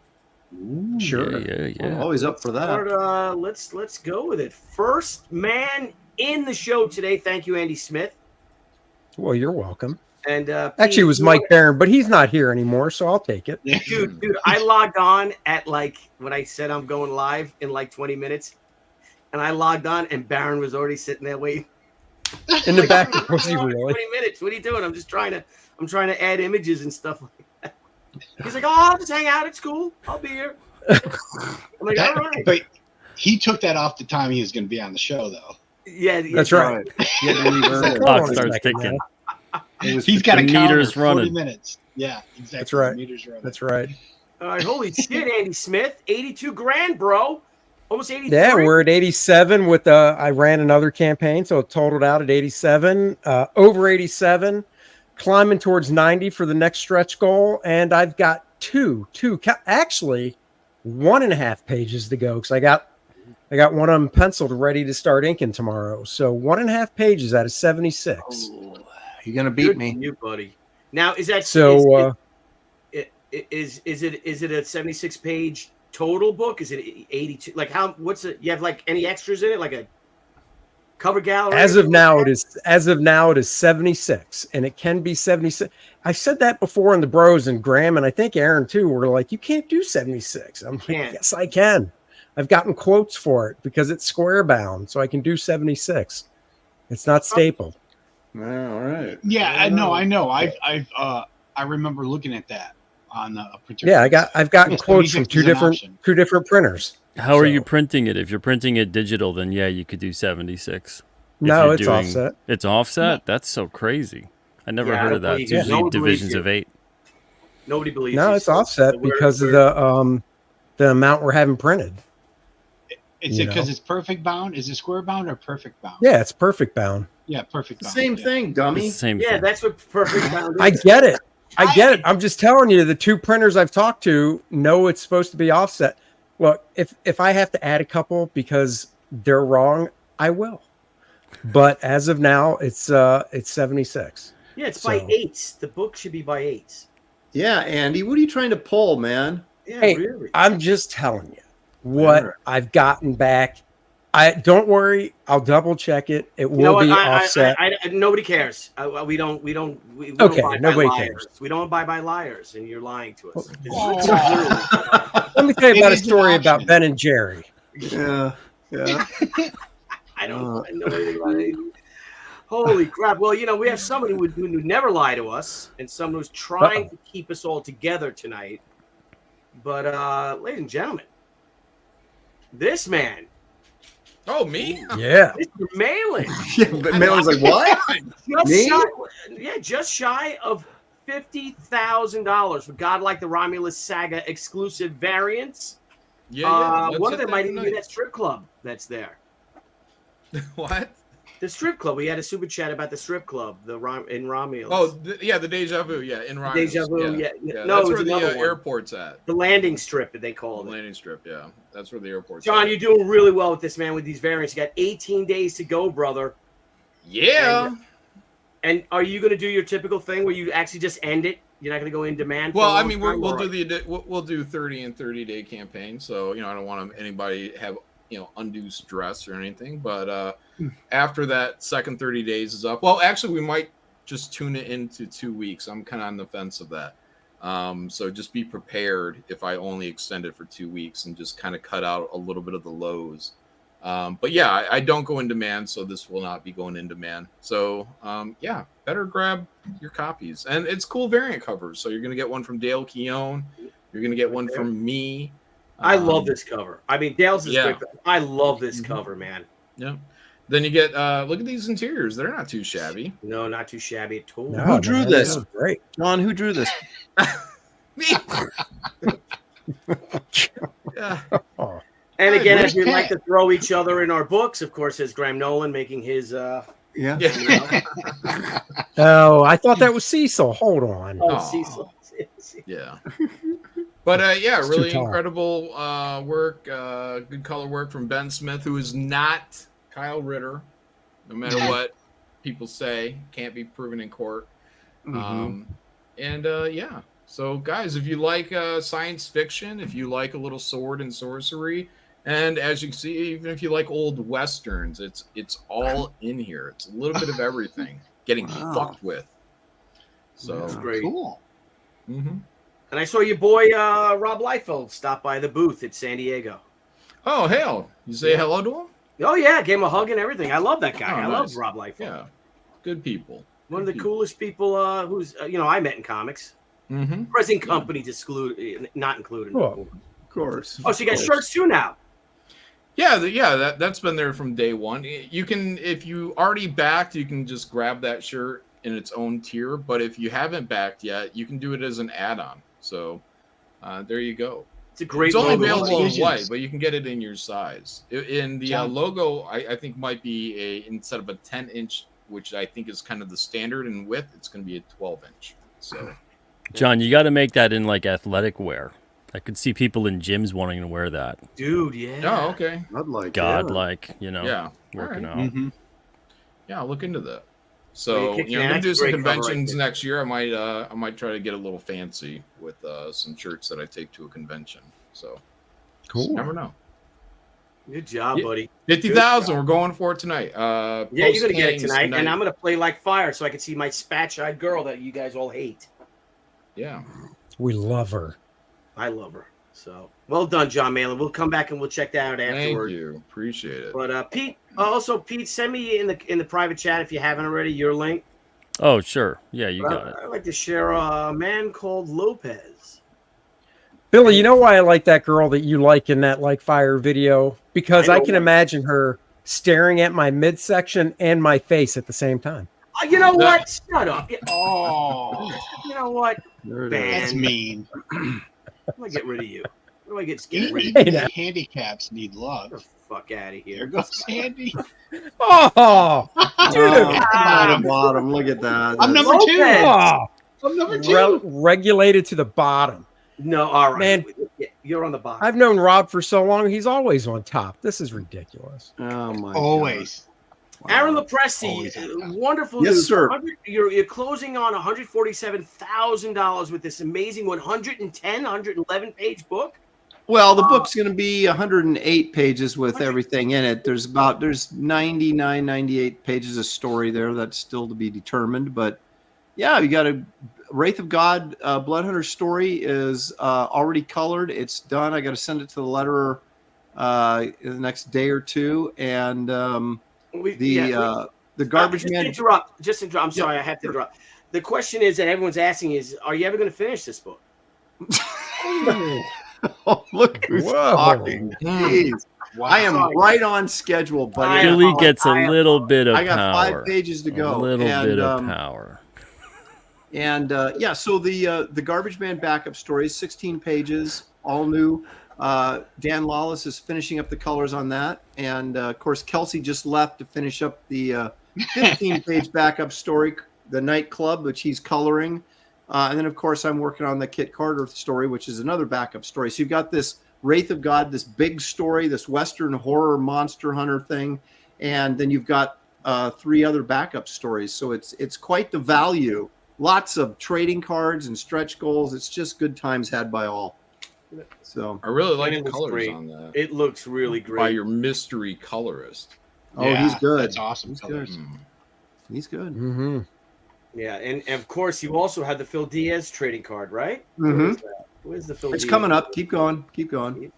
S11: Sure.
S17: Yeah.
S15: I'm always up for that.
S12: Let's go with it. First man in the show today. Thank you, Andy Smith.
S11: Well, you're welcome.
S12: And
S11: Actually, it was Mike Barron, but he's not here anymore, so I'll take it.
S12: Dude, I logged on at when I said I'm going live in 20 minutes, and I logged on, and Barron was already sitting there waiting.
S11: In the back, was he really?
S12: 20 minutes. What are you doing? I'm trying to add images and stuff like that. He's like, I'll just hang out. It's cool. I'll be here. I'm like, all right.
S13: But he took that off the time he was going to be on the show, though.
S12: Yeah,
S11: That's right.
S17: Clock starts ticking.
S13: He's got a
S17: meters
S13: calendar, 40
S17: running.
S13: minutes. Yeah, exactly.
S11: That's right.
S13: Meters running.
S11: That's right.
S12: All right, holy shit, Andy Smith, 82 grand, bro. Almost 83.
S11: Yeah, we're at 87 with I ran another campaign, so it totaled out at 87. Over 87, climbing towards 90 for the next stretch goal, and I've got actually 1.5 pages to go because I got one of them penciled ready to start inking tomorrow. So 1.5 pages out of 76.
S15: Oh, you're gonna beat
S12: Good
S15: me,
S12: for you, buddy. Now, is that
S11: So
S12: is it a 76 page total book? Is it 82? Like what's it? You have any extras in it, like a cover gallery?
S11: as of now it is 76, and it can be 76. I said that before in the bros, and Graham and I think Aaron too were like, you can't do 76. I'm like, yes, I can. I've gotten quotes for it because it's square bound, so I can do 76. It's not stapled.
S15: All right.
S13: Yeah, I know. I remember looking at that on a particular.
S11: Yeah, I've gotten quotes from
S13: 76 is an option.
S11: two different printers.
S17: How are you printing it? If you're printing it digital, then yeah, you could do 76.
S11: No,
S17: you're
S11: it's
S17: doing-
S11: offset.
S17: It's offset. That's so crazy. I never
S12: Yeah, I
S17: heard
S12: don't
S17: of that.
S12: believe
S17: It's
S12: you.
S17: usually
S12: No one believes
S17: divisions
S12: you.
S17: of 8.
S12: Nobody believes
S11: No,
S12: you,
S11: it's
S12: so
S11: offset
S12: we're-
S11: because of the amount we're having printed.
S13: Is
S11: You
S13: it because
S11: know?
S13: it's perfect bound? Is it square bound or perfect bound?
S11: Yeah, it's perfect bound.
S13: Yeah, perfect bound.
S15: Same
S13: yeah.
S15: thing, dummy.
S17: It's the same
S12: Yeah,
S17: thing.
S12: that's what perfect bound is.
S11: I get it. I get it. I'm just telling you, the 2 printers I've talked to know it's supposed to be offset. Look, if I have to add a couple because they're wrong, I will. But as of now, it's 76.
S12: Yeah, it's by
S11: So-
S12: 8s. The book should be by 8s.
S15: Yeah, Andy, what are you trying to pull, man?
S12: Yeah,
S11: Hey,
S12: really.
S11: I'm just telling you what
S15: Alright.
S11: I've gotten back. I don't worry. I'll double check it. It will
S12: You know what?
S11: be offset.
S12: Nobody cares. We don't
S11: Okay,
S12: abide
S11: nobody
S12: by
S11: cares.
S12: liars. We don't abide by liars, and you're lying to us.
S11: Let me tell you about a
S13: It is an
S11: story about
S13: option.
S11: Ben and Jerry.
S15: Yeah, yeah.
S12: I don't know anything about it. Holy crap. Well, you know, we have someone who would never lie to us and someone who's trying to keep us all together tonight. But, ladies and gentlemen, this man,
S16: Oh, me?
S11: Yeah.
S12: Mr. Malin,
S15: Yeah, but Malin's like, what? Me?
S12: just shy of $50,000 for God Like the Romulus Saga exclusive variants.
S16: Yeah. Let's
S12: One of
S16: hit
S12: them might even be
S16: tonight.
S12: that strip club that's there.
S16: What?
S12: The strip club. We had a super chat about the strip club, in Romulus.
S16: Oh, the Deja Vu. Yeah, in Romulus.
S12: Deja Vu, yeah.
S16: yeah.
S12: No,
S16: That's
S12: it
S16: where
S12: was
S16: the
S12: another one.
S16: airport's at.
S12: The landing strip, they call
S16: The
S12: it.
S16: landing strip. Yeah, that's where the airport's
S12: John,
S16: at.
S12: you're doing really well with this, man, with these variants. You got 18 days to go, brother.
S16: Yeah.
S12: And are you going to do your typical thing where you actually just end it? You're not going to go in demand?
S16: Well,
S12: for a
S16: I
S12: long
S16: mean,
S12: time,
S16: we'll
S12: or-
S16: do we'll do 30 and 30-day campaign. So I don't want anybody to have undue stress or anything. But after that second 30 days is up, well, actually, we might just tune it into 2 weeks. I'm kind of on the fence of that. So just be prepared if I only extend it for 2 weeks and just kind of cut out a little bit of the lows. But yeah, I don't go in demand, so this will not be going in demand. So yeah, better grab your copies. And it's cool variant covers. So you're going to get one from Dale Keown. You're going to get one from me.
S12: I love this cover. I mean, Dale's is
S16: yeah.
S12: great. But I love this cover, man.
S16: Yeah. Then you get look at these interiors. They're not too shabby.
S12: No, not too shabby at all.
S11: No,
S15: Who drew
S11: man,
S15: this?
S11: was great.
S15: John, who drew this?
S16: Me. Yeah.
S11: Oh.
S12: And again, as we
S13: Where's
S12: like
S13: Pat?
S12: to throw each other in our books, of course, as Graham Nolan making his.
S15: Yeah.
S16: Yeah.
S11: Oh, I thought that was Cecil. Hold on.
S12: Oh,
S16: Aw.
S12: Cecil.
S16: Yeah. But yeah,
S11: It's too
S16: really
S11: tall.
S16: incredible work, good color work from Ben Smith, who is not Kyle Ritter, no matter what people say, can't be proven in court. And yeah, so guys, if you like science fiction, if you like a little sword and sorcery, and as you can see, even if you like old westerns, it's all in here. It's a little bit of everything getting fucked with. So
S12: That's great.
S13: Cool.
S16: mhm.
S12: And I saw your boy Rob Liefeld stop by the booth at San Diego.
S16: Oh hell, you say hello to him?
S12: Oh yeah, gave him a hug and everything. I love that guy.
S16: Oh,
S12: I
S16: nice.
S12: love Rob Liefeld.
S16: Yeah, good people.
S12: One of the coolest people who's I met in comics.
S16: Mm-hmm.
S12: Present company not included.
S11: Cool.
S15: Of course.
S12: Oh, so you got shirts too now.
S16: Yeah, that's been there from day one. You can, if you already backed, you can just grab that shirt in its own tier. But if you haven't backed yet, you can do it as an add-on. So there you go.
S12: It's a great
S16: It's only
S12: logo.
S16: available in
S13: Yes.
S16: white, but you can get it in your size. In the
S13: John.
S16: logo, I think might be instead of a 10-inch, which I think is kind of the standard in width, it's going to be a 12-inch. So
S17: John, you got to make that in like athletic wear. I could see people in gyms wanting to wear that.
S12: Dude, yeah.
S16: oh, okay,
S15: I'd like
S17: Godlike,
S16: yeah,
S17: working
S16: Alright.
S17: out.
S16: yeah, I'll look into that.
S12: Well,
S16: So
S12: you
S16: I'm gonna
S12: that's
S16: do
S12: a
S16: some
S12: great cover right
S16: conventions
S12: there.
S16: next year. I might try to get a little fancy with some shirts that I take to a convention. So
S11: Cool.
S16: never know.
S12: Good job,
S16: Yeah.
S12: buddy.
S16: 50,000. We're going for it tonight.
S12: Yeah, you're gonna get it
S16: Kings
S12: tonight, and I'm gonna play like fire so I can see my spatch-eyed girl that you guys all hate.
S16: Yeah.
S11: We love her.
S12: I love her. So well done, John Malin. We'll come back and we'll check that out
S16: Thank
S12: afterward.
S16: you. Appreciate it.
S12: But Pete, also Pete, send me in the private chat if you haven't already your link.
S17: Oh, sure. Yeah, you
S12: But
S17: got it.
S12: I'd like to share a man called Lopez.
S11: Billy, you know why I like that girl that you like in that like fire video? Because
S12: I
S11: I
S12: know
S11: can
S12: why.
S11: imagine her staring at my midsection and my face at the same time.
S12: You know what? Shut up. Oh, you know what?
S13: That's mean.
S12: I'm gonna get rid of you. What do I get rid of
S13: Even
S12: you?
S13: the handicaps need love.
S12: Get the fuck out of here.
S13: There goes Sandy.
S11: Oh, dude.
S15: Bottom. Look at that.
S13: I'm number two.
S11: Oh,
S13: I'm number two.
S11: regulated to the bottom.
S12: No, all right.
S11: Man,
S12: you're on the bottom.
S11: I've known Rob for so long. He's always on top. This is ridiculous.
S15: Oh my
S13: Always.
S12: Aaron Lepresti, wonderful
S15: Yes,
S12: news.
S15: sir.
S12: You're closing on $147,000 with this amazing 111 page book.
S15: Well, the book's going to be 108 pages with everything in it. There's 99, 98 pages of story there. That's still to be determined. But yeah, you got a Wraith of God Blood Hunter story is already colored. It's done. I got to send it to the letterer in the next day or two. And the Garbage Man.
S12: Just interrupt. I'm sorry, I have to interrupt. The question is that everyone's asking is, are you ever going to finish this book?
S15: Oh, look who's talking. Jeez.
S13: Wow.
S15: I am right on schedule, buddy.
S17: Billy gets a little bit of
S15: I got
S17: power.
S15: 5 pages to go.
S17: A little bit of power.
S15: And yeah, so the Garbage Man backup story is 16 pages, all new. Dan Lawless is finishing up the colors on that. And of course, Kelsey just left to finish up the 15-page backup story, The Nightclub, which he's coloring. And then, of course, I'm working on the Kit Carter story, which is another backup story. So you've got this Wraith of God, this big story, this Western horror monster hunter thing. And then you've got 3 other backup stories. So it's quite the value. Lots of trading cards and stretch goals. It's just good times had by all. So
S16: I really like
S12: And
S16: the
S12: it looks
S16: colors
S12: great.
S16: on that.
S12: It looks really great.
S16: By your mystery colorist.
S15: Oh, he's good.
S13: That's awesome.
S15: He's
S13: colors.
S15: good. He's good.
S11: Mm-hmm.
S12: Yeah, and of course you also had the Phil Diaz trading card, right?
S15: Mhm.
S12: Where's the Phil
S15: It's
S12: Diaz?
S15: coming up. Keep going. Keep going.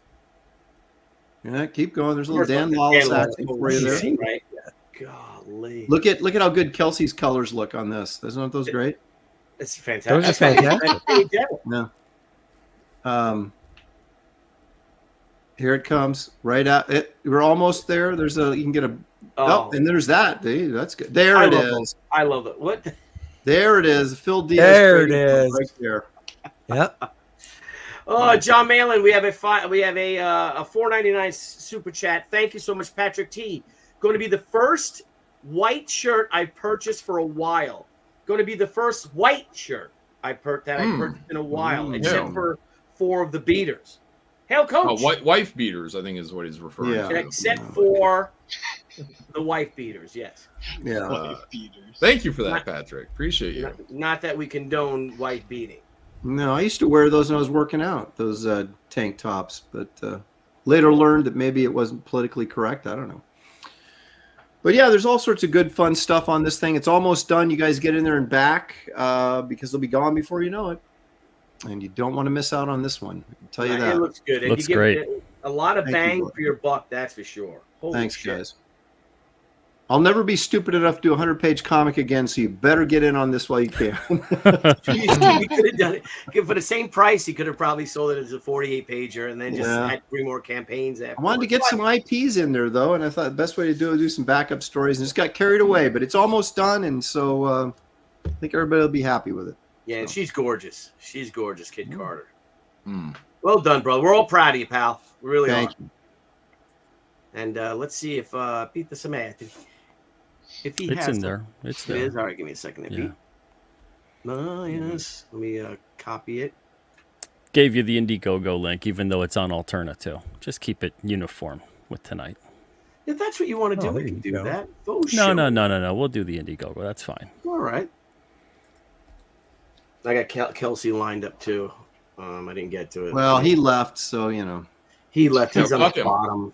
S15: Yeah, keep going. There's a little Dan
S12: Dan
S15: Lawless
S12: Lawless.
S15: action for you there.
S12: Right? Golly.
S15: Look at how good Kelsey's colors look on this. Isn't those great?
S12: It's fantastic.
S11: Those are fantastic.
S15: Yeah. Here it comes. Right at it. We're almost there. You can get a and there's that. Dude, that's good. There it is.
S12: I love it. What?
S15: There it is. Phil Diaz.
S11: There it
S15: trading card
S11: is.
S15: right there.
S11: Yep.
S12: Oh, John Malin, we have a $4.99 super chat. Thank you so much, Patrick T. Going to be the first white shirt I purchased for a while. Going to be the first white shirt I purchased in a while, except for 4 of the beaters. Hail, Coach.
S16: Wife beaters, I think, is what he's referring to.
S12: Except for the wife beaters, yes.
S15: Yeah.
S16: Thank you for that, Patrick. Appreciate you.
S12: Not that we condone wife beating.
S15: No, I used to wear those when I was working out, those tank tops, but later learned that maybe it wasn't politically correct. I don't know. But yeah, there's all sorts of good, fun stuff on this thing. It's almost done. You guys get in there and back because they'll be gone before you know it. And you don't want to miss out on this one. I can tell you that.
S12: It looks good. And
S17: Looks
S12: you
S17: great.
S12: get a lot of
S15: Thank you,
S12: bang
S15: bud.
S12: for your buck, that's for sure. Holy
S15: Thanks,
S12: shit.
S15: guys. I'll never be stupid enough to do a 100-page comic again, so you better get in on this while you can.
S12: Jeez, he could have done it for the same price. He could have probably sold it as a 48-pager and then just
S15: Yeah.
S12: had 3 more campaigns after.
S15: I wanted to get some IPs in there, though, and I thought the best way to do it was do some backup stories, and just got carried away. But it's almost done, and so I think everybody will be happy with it.
S12: Yeah, and she's gorgeous. She's gorgeous, Kid Carter. Well done, bro. We're all proud of you, pal. We really
S15: Thank
S12: are.
S15: you.
S12: And let's see if Pete the Samantha, if he
S17: It's
S12: has
S17: in there. It's
S12: It
S17: there.
S12: is. All right, give me a second there,
S17: Yeah.
S12: Pete. Yes. Let me copy it.
S17: Gave you the Indiegogo link, even though it's on Alternative. Just keep it uniform with tonight.
S12: If that's what you want to do,
S11: Oh,
S12: we
S11: there
S12: can
S11: you
S12: do
S11: go.
S12: that.
S17: No. We'll do the Indiegogo. That's fine.
S12: All right. I got Kelsey lined up too. I didn't get to it.
S15: Well, he left, so you know.
S12: He left. He's on
S16: fuck
S12: the
S16: him.
S12: bottom.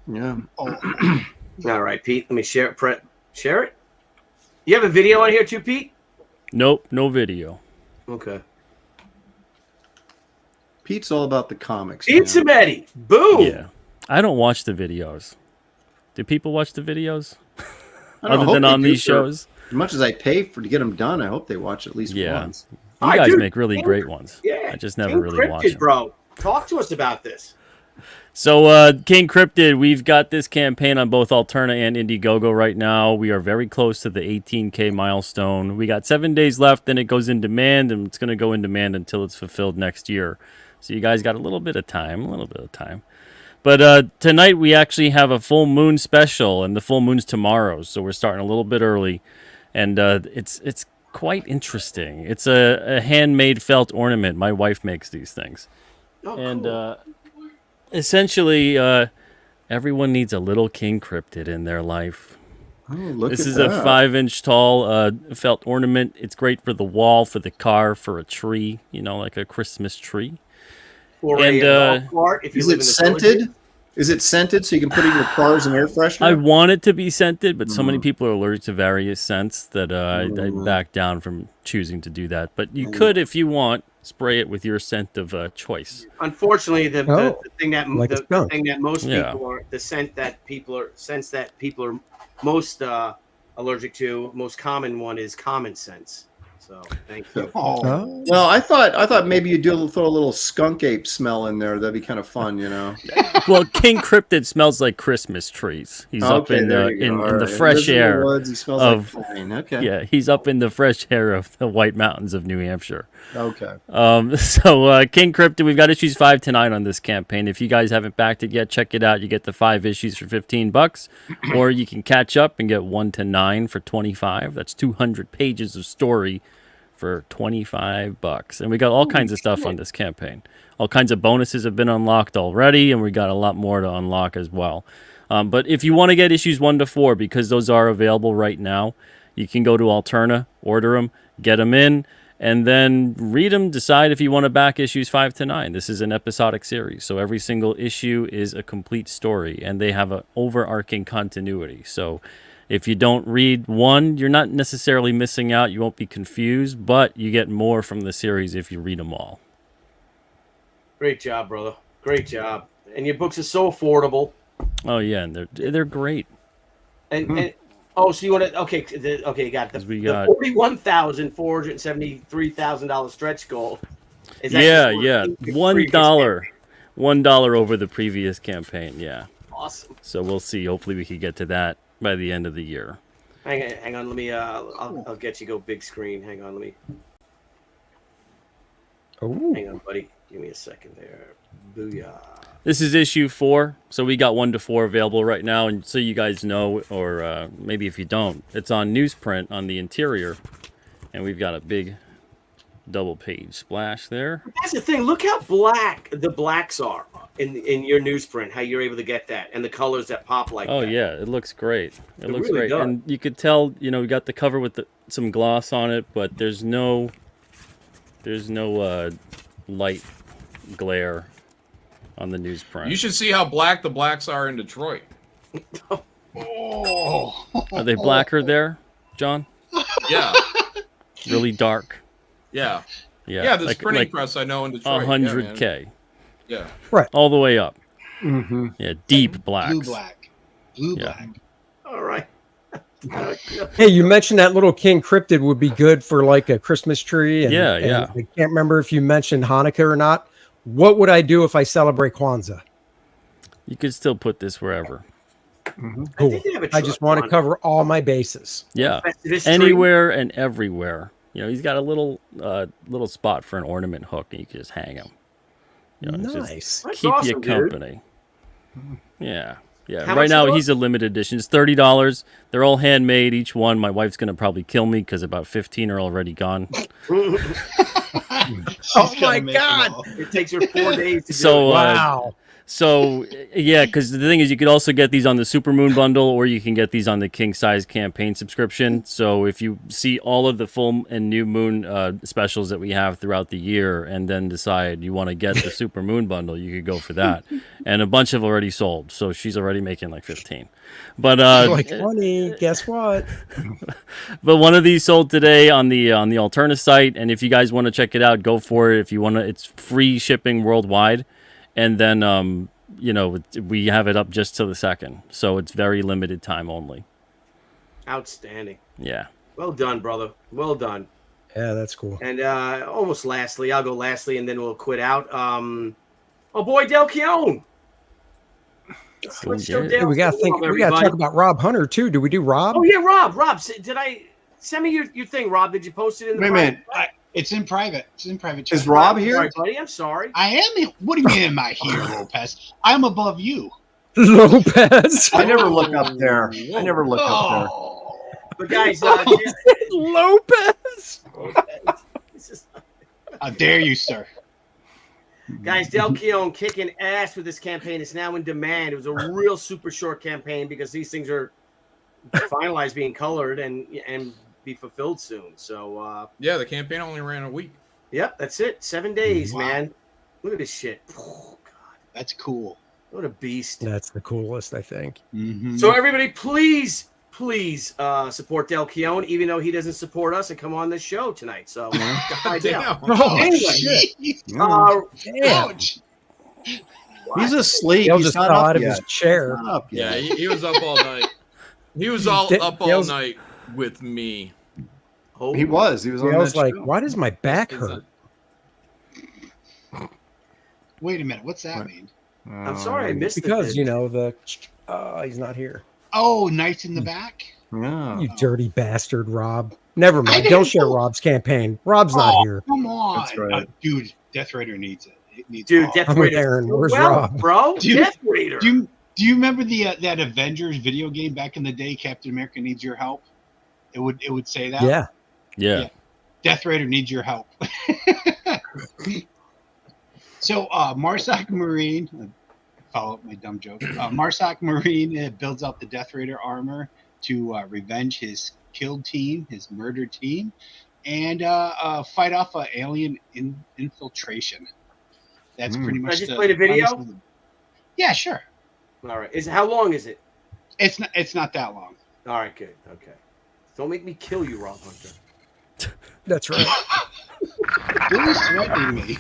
S15: Yeah.
S12: All right, Pete. Let me share it. Share it. You have a video on here too, Pete?
S17: Nope, no video.
S12: Okay.
S15: Pete's all about the comics.
S12: Pete Sametti. Boom.
S17: Yeah. I don't watch the videos. Do people watch the videos?
S15: I don't know,
S17: Other
S15: hope
S17: than
S15: they
S17: on
S15: do
S17: these
S15: for-
S17: shows?
S15: As much as I pay to get them done, I hope they watch at least
S17: Yeah.
S15: once.
S17: You guys make really great ones.
S12: Yeah.
S17: I just never really watch
S12: Encrypted,
S17: them.
S12: bro. Talk to us about this.
S17: So, King Cryptid, we've got this campaign on both Alterna and Indiegogo right now. We are very close to the 18K milestone. We got 7 days left, then it goes in demand, and it's going to go in demand until it's fulfilled next year. So you guys got a little bit of time, But tonight we actually have a full moon special, and the full moon's tomorrow, so we're starting a little bit early. And it's quite interesting. It's a handmade felt ornament. My wife makes these things.
S12: Oh,
S17: and
S12: cool.
S17: essentially, everyone needs a little King Cryptid in their life.
S15: Oh, look
S17: This
S15: at
S17: is
S15: that.
S17: a 5-inch tall felt ornament. It's great for the wall, for the car, for a tree, like a Christmas tree.
S12: Or
S17: And,
S12: a golf cart if you
S15: Is
S12: live
S15: it
S12: in the
S15: scented?
S12: village.
S15: Is it scented so you can put it in your car as an air freshener?
S17: I want it to be scented, but so many people are allergic to various scents that I back down from choosing to do that. But you could, if you want, spray it with your scent of choice.
S12: Unfortunately, the thing that
S17: like a
S12: the
S17: skunk.
S12: thing that most
S17: Yeah.
S12: people are the scent that people are most allergic to, most common one is common sense. So thank you.
S15: Oh. Well, I thought maybe you'd throw a little skunk ape smell in there. That'd be kind of fun,
S17: Well, King Cryptid smells like Christmas trees. He's up
S15: Okay,
S17: in
S15: there
S17: the
S15: you go.
S17: in
S15: All
S17: the
S15: right.
S17: fresh
S15: Lives in the
S17: air
S15: woods, he smells
S17: of
S15: like pine. Okay.
S17: Yeah, he's up in the fresh air of the White Mountains of New Hampshire.
S15: Okay.
S17: So King Cryptid, we've got issues 5 to 9 on this campaign. If you guys haven't backed it yet, check it out. You get the 5 issues for $15, or you can catch up and get 1 to 9 for $25. That's 200 pages of story for $25. And we got all kinds of stuff on this campaign. All kinds of bonuses have been unlocked already, and we got a lot more to unlock as well. But if you want to get issues 1 to 4, because those are available right now, you can go to Alterna, order them, get them in, and then read them, decide if you want to back issues 5 to 9. This is an episodic series, so every single issue is a complete story, and they have an overarching continuity. So if you don't read one, you're not necessarily missing out. You won't be confused, but you get more from the series if you read them all.
S12: Great job, brother. Great job. And your books are so affordable.
S17: Oh yeah, and they're great.
S12: And oh, so you want to? Okay, you got the $41,473,000 stretch goal. Is that
S17: Yeah.
S12: just
S17: $1 over the previous campaign. Yeah.
S12: Awesome.
S17: So we'll see. Hopefully we can get to that by the end of the year.
S12: Hang on. Let me. I'll get you go big screen. Hang on. Let me.
S11: Oh.
S12: Hang on, buddy. Give me a second there. Booyah.
S17: This is issue 4, so we got 1 to 4 available right now, and so you guys know, or maybe if you don't, it's on newsprint on the interior, and we've got a big double-page splash there.
S12: That's the thing. Look how black the blacks are in your newsprint. How you're able to get that, and the colors that pop like
S17: Oh
S12: that.
S17: yeah, it looks great. It looks
S12: really
S17: great,
S12: does.
S17: and you could tell, we got the cover with some gloss on it, but there's no light glare on the newsprint.
S16: You should see how black the blacks are in Detroit.
S17: Are they blacker there, John?
S16: Yeah.
S17: Really dark.
S16: Yeah.
S17: Yeah.
S16: Yeah, this printing press I know in Detroit.
S17: 100K.
S16: Yeah.
S11: Right.
S17: All the way up.
S11: Mm-hmm.
S17: Yeah, deep blacks.
S13: Blue black.
S12: All right.
S11: Hey, you mentioned that little King Cryptid would be good for like a Christmas tree. And,
S17: Yeah.
S11: and I can't remember if you mentioned Hanukkah or not. What would I do if I celebrate Kwanzaa?
S17: You could still put this wherever.
S11: Cool. I just want to cover all my bases.
S17: Yeah, anywhere and everywhere. He's got a little spot for an ornament hook, and you can just hang him. It's just
S11: Nice.
S12: That's
S17: keep
S12: awesome,
S17: you
S12: dude.
S17: company. Yeah.
S12: How
S17: Right
S12: much
S17: now,
S12: are
S17: he's a limited edition. It's $30. They're all handmade, each one. My wife's gonna probably kill me because about 15 are already gone.
S11: Oh my God!
S12: It takes her 4 days to do
S17: So
S12: it.
S11: Wow.
S17: So yeah, because the thing is, you could also get these on the Supermoon bundle, or you can get these on the King Size campaign subscription. So if you see all of the full and new moon specials that we have throughout the year, and then decide you want to get the Supermoon bundle, you could go for that. And a bunch have already sold, so she's already making like 15. But
S11: Like funny, guess what?
S17: but one of these sold today on the Alterna site, and if you guys want to check it out, go for it. If you want to, it's free shipping worldwide. And then, we have it up just till the 2nd. So it's very limited time only.
S12: Outstanding.
S17: Yeah.
S12: Well done, brother. Well done.
S11: Yeah, that's cool.
S12: And almost lastly, I'll go lastly, and then we'll quit out. Oh boy, Del Keown. Let's show
S17: yeah.
S12: Dale.
S11: Hey, we gotta think. We gotta talk about Rob Hunter too. Do we do Rob?
S12: Oh yeah, Rob. Did I send me your thing, Rob? Did you post it in the?
S15: Wait a minute.
S13: It's in private. It's in private.
S15: Is
S13: chat.
S15: Rob
S12: I'm
S15: here?
S12: sorry, buddy. I'm sorry.
S13: I am. What do you mean? Am I here, Lopez? I'm above you.
S11: Lopez.
S15: I never look up there. I never look up there.
S12: But guys,
S11: Lopez.
S13: How dare you, sir?
S12: Guys, Del Keown kicking ass with this campaign. It's now in demand. It was a real super short campaign because these things are finalized, being colored, and be fulfilled soon. So
S16: yeah, the campaign only ran a week.
S12: Yep, that's it. 7 days,
S13: Wow.
S12: man. Look at this shit. Oh God,
S13: that's cool.
S12: What a beast.
S11: That's the coolest, I think.
S13: Mm-hmm.
S12: So everybody, please support Del Keown, even though he doesn't support us and come on this show tonight. So
S16: God damn.
S12: anyway,
S11: Damn.
S15: He's asleep.
S11: Dale
S15: He's
S11: just
S15: not
S11: fell
S15: up
S11: out of
S15: yet.
S11: his chair.
S15: He's not up
S16: Yeah,
S15: yet.
S16: he was up all night. He was up all
S11: Dale's-
S16: night with me.
S12: Oh,
S15: He was. He was on
S11: I was
S15: that
S11: like,
S15: show.
S11: why does my back hurt?
S13: Wait a minute. What's that mean?
S12: I'm sorry, I missed
S11: Because
S12: it.
S11: you know he's not here.
S13: Oh, Knights in the back.
S15: Yeah.
S11: You dirty bastard, Rob. Never
S13: I
S11: mind.
S13: didn't
S11: Don't share
S13: know.
S11: Rob's campaign. Rob's not
S13: Oh,
S11: here.
S13: come on,
S15: That's right.
S13: dude. Death Raider needs it. It needs
S12: Dude,
S13: all.
S12: Death
S11: I'm with
S12: Raider.
S11: Aaron. Where's
S12: Well,
S11: Rob?
S12: bro?
S13: Dude,
S12: Death Raider.
S13: Do you remember that Avengers video game back in the day? Captain America needs your help. It would say that.
S11: Yeah.
S17: Yeah.
S13: Death Raider needs your help. So Marsoc Marine, follow up my dumb joke. Marsoc Marine builds up the Death Raider armor to revenge his killed team, his murdered team, and fight off an alien infiltration. That's pretty much.
S12: I just played a video.
S13: Yeah, sure.
S12: All right. How long is it?
S13: It's not that long.
S12: All right, good. Okay. Don't make me kill you, Rob Hunter.
S11: That's right.
S13: Who's threatening me?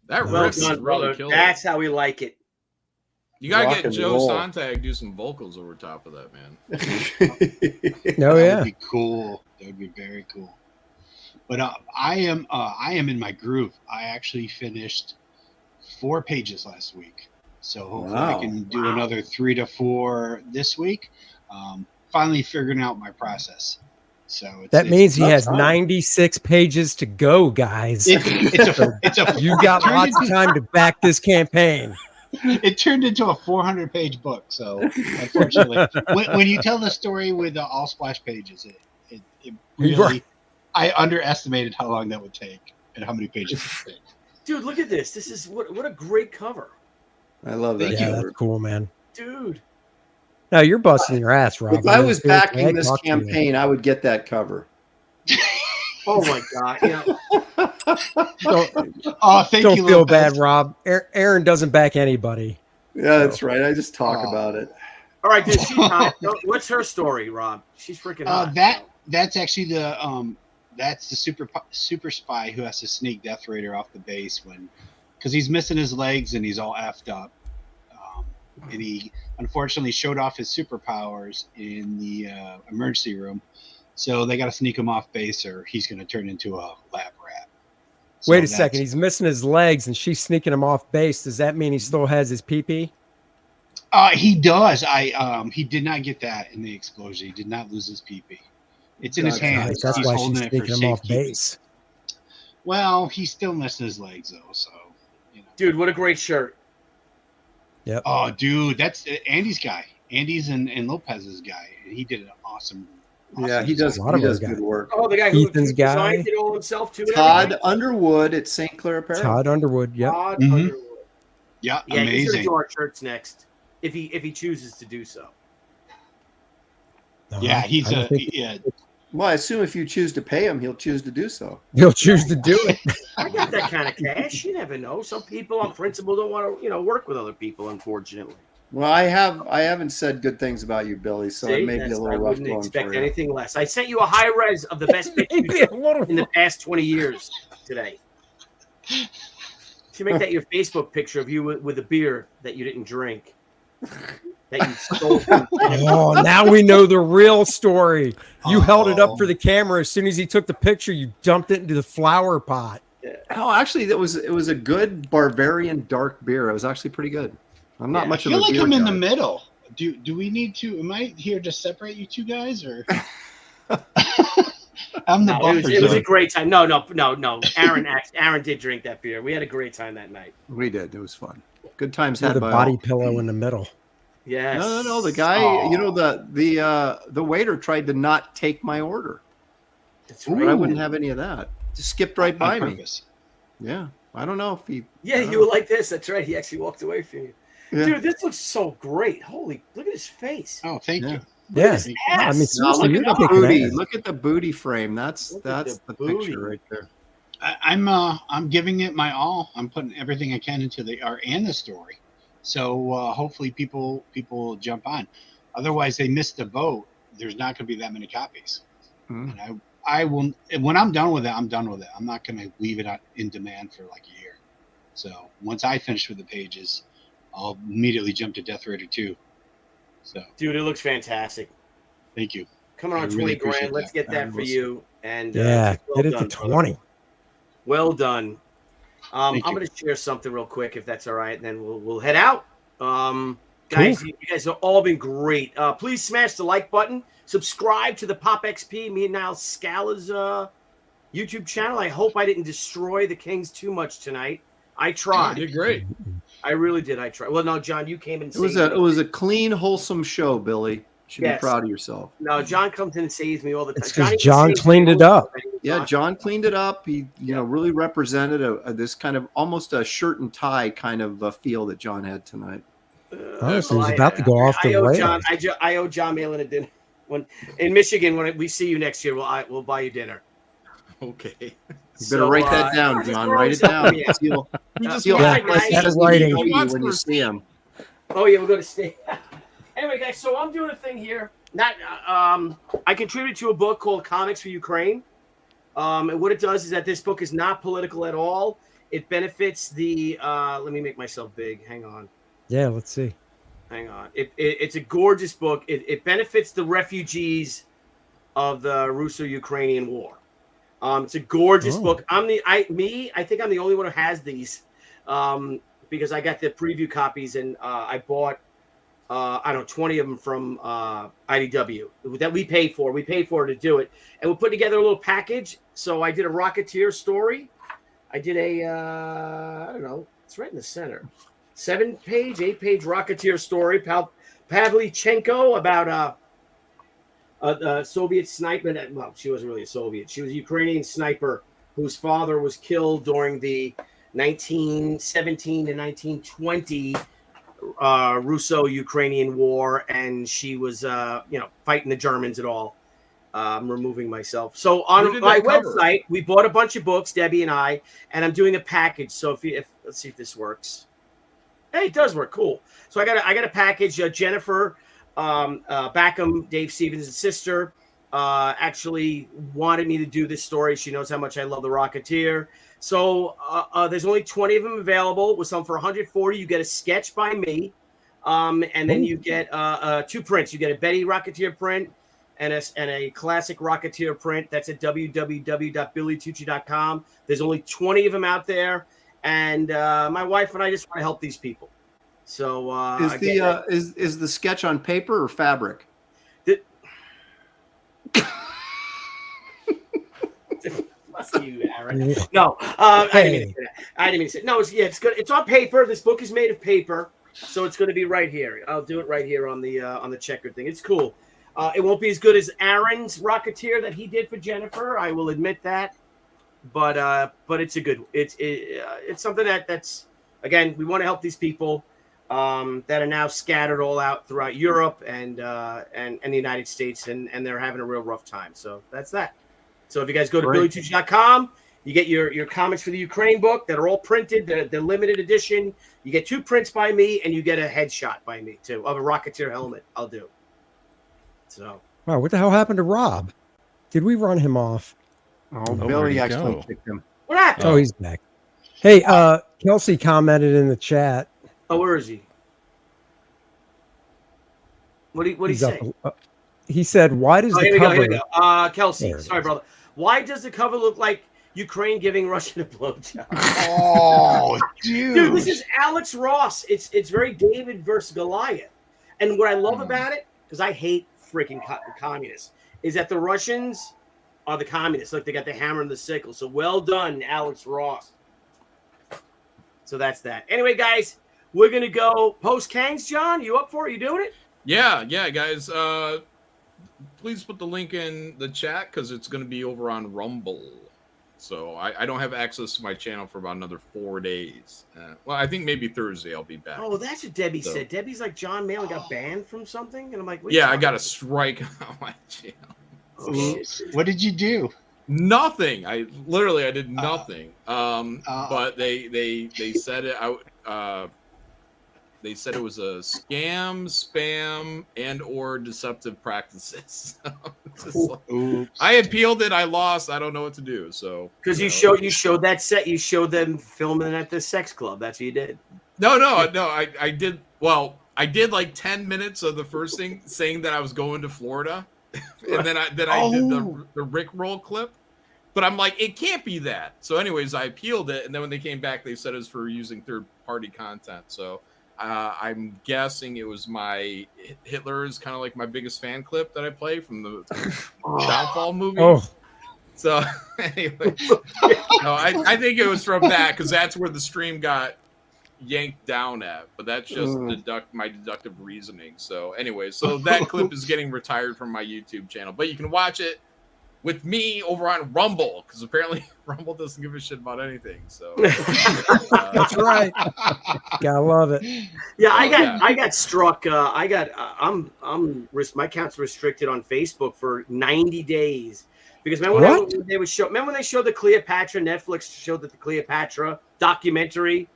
S16: That
S12: Well
S16: riff
S12: done,
S16: really
S12: brother.
S16: killed
S12: That's how we like it.
S16: You gotta
S15: Rock
S16: get
S15: and
S16: Joe
S15: roll.
S16: Sontag do some vocals over top of that, man.
S11: Oh
S13: That
S11: yeah.
S13: would be cool. That would be very cool. But I am in my groove. I actually finished 4 pages last week, so hopefully I
S15: Wow.
S13: can do another 3 to 4 this week. Finally figuring out my process. So
S11: That means he
S15: tough
S11: has
S15: time.
S11: 96 pages to go, guys.
S13: it's a
S11: You got
S13: turned
S11: lots of
S13: into-
S11: time to back this campaign.
S13: It turned into a 400-page book. So unfortunately, when you tell the story with all splash pages, it really
S11: Right.
S13: I underestimated how long that would take and how many pages it would take.
S12: Dude, look at this. This is what a great cover.
S15: I love that.
S11: Yeah,
S15: cover.
S11: that's cool, man.
S12: Dude.
S11: No, you're busting your ass, Rob.
S15: If I was
S11: Seriously,
S15: backing
S11: I
S15: this
S11: talked to you.
S15: campaign, I would get that cover.
S12: Oh my God. You know,
S13: Oh, thank
S11: Don't
S13: you,
S11: feel
S13: Lopez.
S11: bad, Rob. Aaron doesn't back anybody.
S15: Yeah, that's right. I just talk about it.
S12: all right, dude. She's hot. What's her story, Rob? She's freaking hot.
S13: That's actually that's the super spy who has to sneak Death Raider off the base because he's missing his legs and he's all effed up. And he unfortunately showed off his superpowers in the emergency room. So they got to sneak him off base or he's going to turn into a lab rat. So
S11: Wait a second. He's missing his legs and she's sneaking him off base. Does that mean he still has his pee-pee?
S13: He does. He did not get that in the explosion. He did not lose his pee-pee. It's in his hands.
S11: That's
S13: He's
S11: why she's
S13: holding it for
S11: sneaking him off
S13: safekeeping.
S11: base.
S13: Well, he's still missing his legs though. So,
S12: Dude, what a great shirt.
S11: Yep.
S13: oh, dude, that's Andy's guy. Andy's and Lopez's guy. He did an awesome
S15: Yeah, he does.
S11: A lot of
S15: He
S11: our
S15: does
S11: guys.
S15: good work.
S12: Oh, the guy who
S11: Ethan's
S12: designed
S11: guy.
S12: it all himself too. and
S15: Todd
S12: everything?
S15: Underwood at St. Clair Apparel.
S11: Todd Underwood. Yep.
S12: Todd
S13: Mhm.
S12: Underwood.
S13: Yeah,
S12: Yeah, he's gonna
S13: amazing.
S12: do our shirts next if he chooses to do so.
S13: Yeah, he's
S11: I don't think
S13: yeah.
S15: Well, I assume if you choose to pay him, he'll choose to do so.
S11: he'll choose to do it.
S12: I got that kind of cash. You never know. Some people on principle don't want to, work with other people. Unfortunately,
S15: Well, I haven't said good things about you, Billy, so it may be a
S12: I
S15: little rough
S12: wouldn't
S15: going
S12: expect
S15: for you.
S12: anything less. I sent you a high res of the best pictures in the past 20 years today. Should make that your Facebook picture of you with a beer that you didn't drink. That you stole from
S11: Oh, now we know the real story. You held it up for the camera. As soon as he took the picture, you dumped it into the flower pot.
S15: Oh, actually, it was a good Bavarian dark beer. It was actually pretty good. I'm not much
S13: I
S15: of a
S13: feel like
S15: beer
S13: I'm in
S15: guy.
S13: the middle. Do we need to? Am I here to separate you two guys, or I'm the buffer
S12: it was a
S13: zone?
S12: great time. No. Aaron did drink that beer. We had a great time that night.
S15: We did. It was fun. Good times
S11: With
S15: had
S11: a
S15: by
S11: body
S15: all.
S11: pillow in the middle.
S12: Yes.
S15: No. The guy, the waiter tried to not take my order.
S12: That's
S15: But I wouldn't have any of that. Just skipped right by me.
S13: Purpose.
S15: Yeah. I don't know if he.
S12: Yeah, you were like this. That's right. He actually walked away from you.
S15: Yeah.
S12: Dude, this looks so great. Holy, look at his face.
S13: Oh, thank you.
S11: Yeah.
S12: His
S11: I
S12: ass.
S11: mean,
S15: No,
S11: seriously,
S15: look
S11: you're
S15: at the
S11: kicking
S15: booty.
S11: ass.
S15: Look at the booty frame. That's
S12: Look at
S15: the
S12: the booty.
S15: picture right there.
S13: I'm giving it my all. I'm putting everything I can into the art and the story. So hopefully people jump on. Otherwise, they miss the boat. There's not going to be that many copies. And I will. When I'm done with it, I'm done with it. I'm not going to leave it in demand for like a year. So once I finish with the pages, I'll immediately jump to Death Raider 2. So
S12: Dude, it looks fantastic.
S13: thank you.
S12: Coming on
S13: I
S12: 20
S13: really
S12: grand.
S13: appreciate
S12: Let's get that for
S13: We'll see.
S12: you. And
S11: Yeah,
S12: well
S11: get it to
S12: done, brother.
S11: 20.
S12: Well done. I'm
S13: Thank you.
S12: going to share something real quick, if that's all right, and then we'll head out. Guys, you guys have all been great. Please smash the like button. Subscribe to the PopXP, me and Niles Scala's YouTube channel. I hope I didn't destroy the Kings too much tonight. I tried.
S16: You did great.
S12: I really did. I tried. Well, no, John, you came and
S15: It was a clean, wholesome show, Billy. Should
S12: Yes.
S15: be proud of yourself.
S12: No, John comes in and saves me all the time.
S11: It's 'cause
S12: Johnny
S11: John
S12: saves me
S11: cleaned it
S12: all the
S11: up.
S12: time.
S15: Yeah, John cleaned it up. He, really represented this kind of almost a shirt and tie kind of feel that John had tonight.
S11: Honestly, he was about to go off the
S12: owe
S11: rails.
S12: John. I owe John Malin a dinner. When in Michigan, when we see you next year, we'll buy you dinner.
S16: Okay.
S15: You better write that down, John. Write it down. Seal
S11: writing.
S15: when you see him.
S12: Oh yeah, we'll go to state. Anyway, guys, so I'm doing a thing here. Not I contributed to a book called Comics for Ukraine. And what it does is that this book is not political at all. It benefits the. Let me make myself big. Hang on.
S11: Yeah, let's see.
S12: Hang on. It's a gorgeous book. It benefits the refugees of the Russo-Ukrainian war. It's a gorgeous book. I think I'm the only one who has these because I got the preview copies and I bought 20 of them from IDW that we paid for. We paid for to do it, and we put together a little package. So I did a Rocketeer story. I did a I don't know. It's right in the center. 7-page, 8-page Rocketeer story. Pavlichenko about a Soviet sniper. Well, she wasn't really a Soviet. She was a Ukrainian sniper whose father was killed during the 1917 to 1920 Russo-Ukrainian war, and she was, fighting the Germans and all. I'm removing myself. So on my website, we bought a bunch of books, Debbie and I, and I'm doing a package. So if let's see if this works. Hey, it does work. Cool. So I got a package. Jennifer Backham, Dave Stevens' sister, actually wanted me to do this story. She knows how much I love the Rocketeer. So there's only 20 of them available. With some for 140, you get a sketch by me, and then you get 2 prints. You get a Betty Rocketeer print and a classic Rocketeer print. That's at www.billytucci.com. There's only 20 of them out there. And my wife and I just want to help these people. So
S15: is the sketch on paper or fabric?
S12: Fuck you, Aaron. No, I didn't mean to say that. I didn't mean to say. No, it's good. It's on paper. This book is made of paper, so it's going to be right here. I'll do it right here on the checkered thing. It's cool. It won't be as good as Aaron's Rocketeer that he did for Jennifer. I will admit that, but it's a good. It's something that's again, we want to help these people that are now scattered all out throughout Europe and the United States, and they're having a real rough time. So that's that. So if you guys go to BillyTucci.com, you get your comics for the Ukraine book that are all printed. They're limited edition. You get 2 prints by me, and you get a headshot by me too of a Rocketeer helmet. I'll do. So.
S11: Wow, what the hell happened to Rob? Did we run him off?
S15: Oh, Billy actually kicked him.
S12: What happened?
S11: Oh, he's back. Hey, Kelsey commented in the chat.
S12: Oh, where is he? What did he say?
S11: He said, "Why does the cover?"
S12: Here we go. Kelsey, sorry, brother. Why does the cover look like Ukraine giving Russia a blowjob?
S13: Oh, dude,
S12: this is Alex Ross. It's very David versus Goliath. And what I love about it, because I hate freaking communists, is that the Russians are the communists. Like they got the hammer and the sickle. So well done, Alex Ross. So that's that. Anyway, guys, we're gonna go post Kangs. John, you up for it? You doing it?
S16: Yeah, guys. Please put the link in the chat because it's going to be over on Rumble. So I don't have access to my channel for about another 4 days. Well, I think maybe Thursday I'll be back.
S12: Oh, that's what Debbie said. Debbie's like, John Malin got banned from something, and I'm like,
S16: yeah, I got a strike on my channel.
S13: What did you do?
S16: Nothing. I did nothing. But they said it out. They said it was a scam, spam, and or deceptive practices. I appealed it. I lost. I don't know what to do. So
S12: because you showed that set, you showed them filming at the sex club. That's what you did.
S16: No. I did. Well, I did like 10 minutes of the first thing saying that I was going to Florida, and then I did the Rickroll clip. But I'm like, it can't be that. So, anyways, I appealed it, and then when they came back, they said it was for using third-party content. So. I'm guessing it was my Hitler is kind of like my biggest fan clip that I play from the Downfall movie.
S11: Oh.
S16: So anyway, no, I think it was from that because that's where the stream got yanked down at. But that's just my deductive reasoning. So anyway, so that clip is getting retired from my YouTube channel, but you can watch it with me over on Rumble because apparently Rumble doesn't give a shit about anything. So
S11: that's right. Gotta love it.
S12: Yeah, I got struck. My account's restricted on Facebook for 90 days because remember when they would show? Remember when they showed the Cleopatra? Netflix showed that the Cleopatra documentary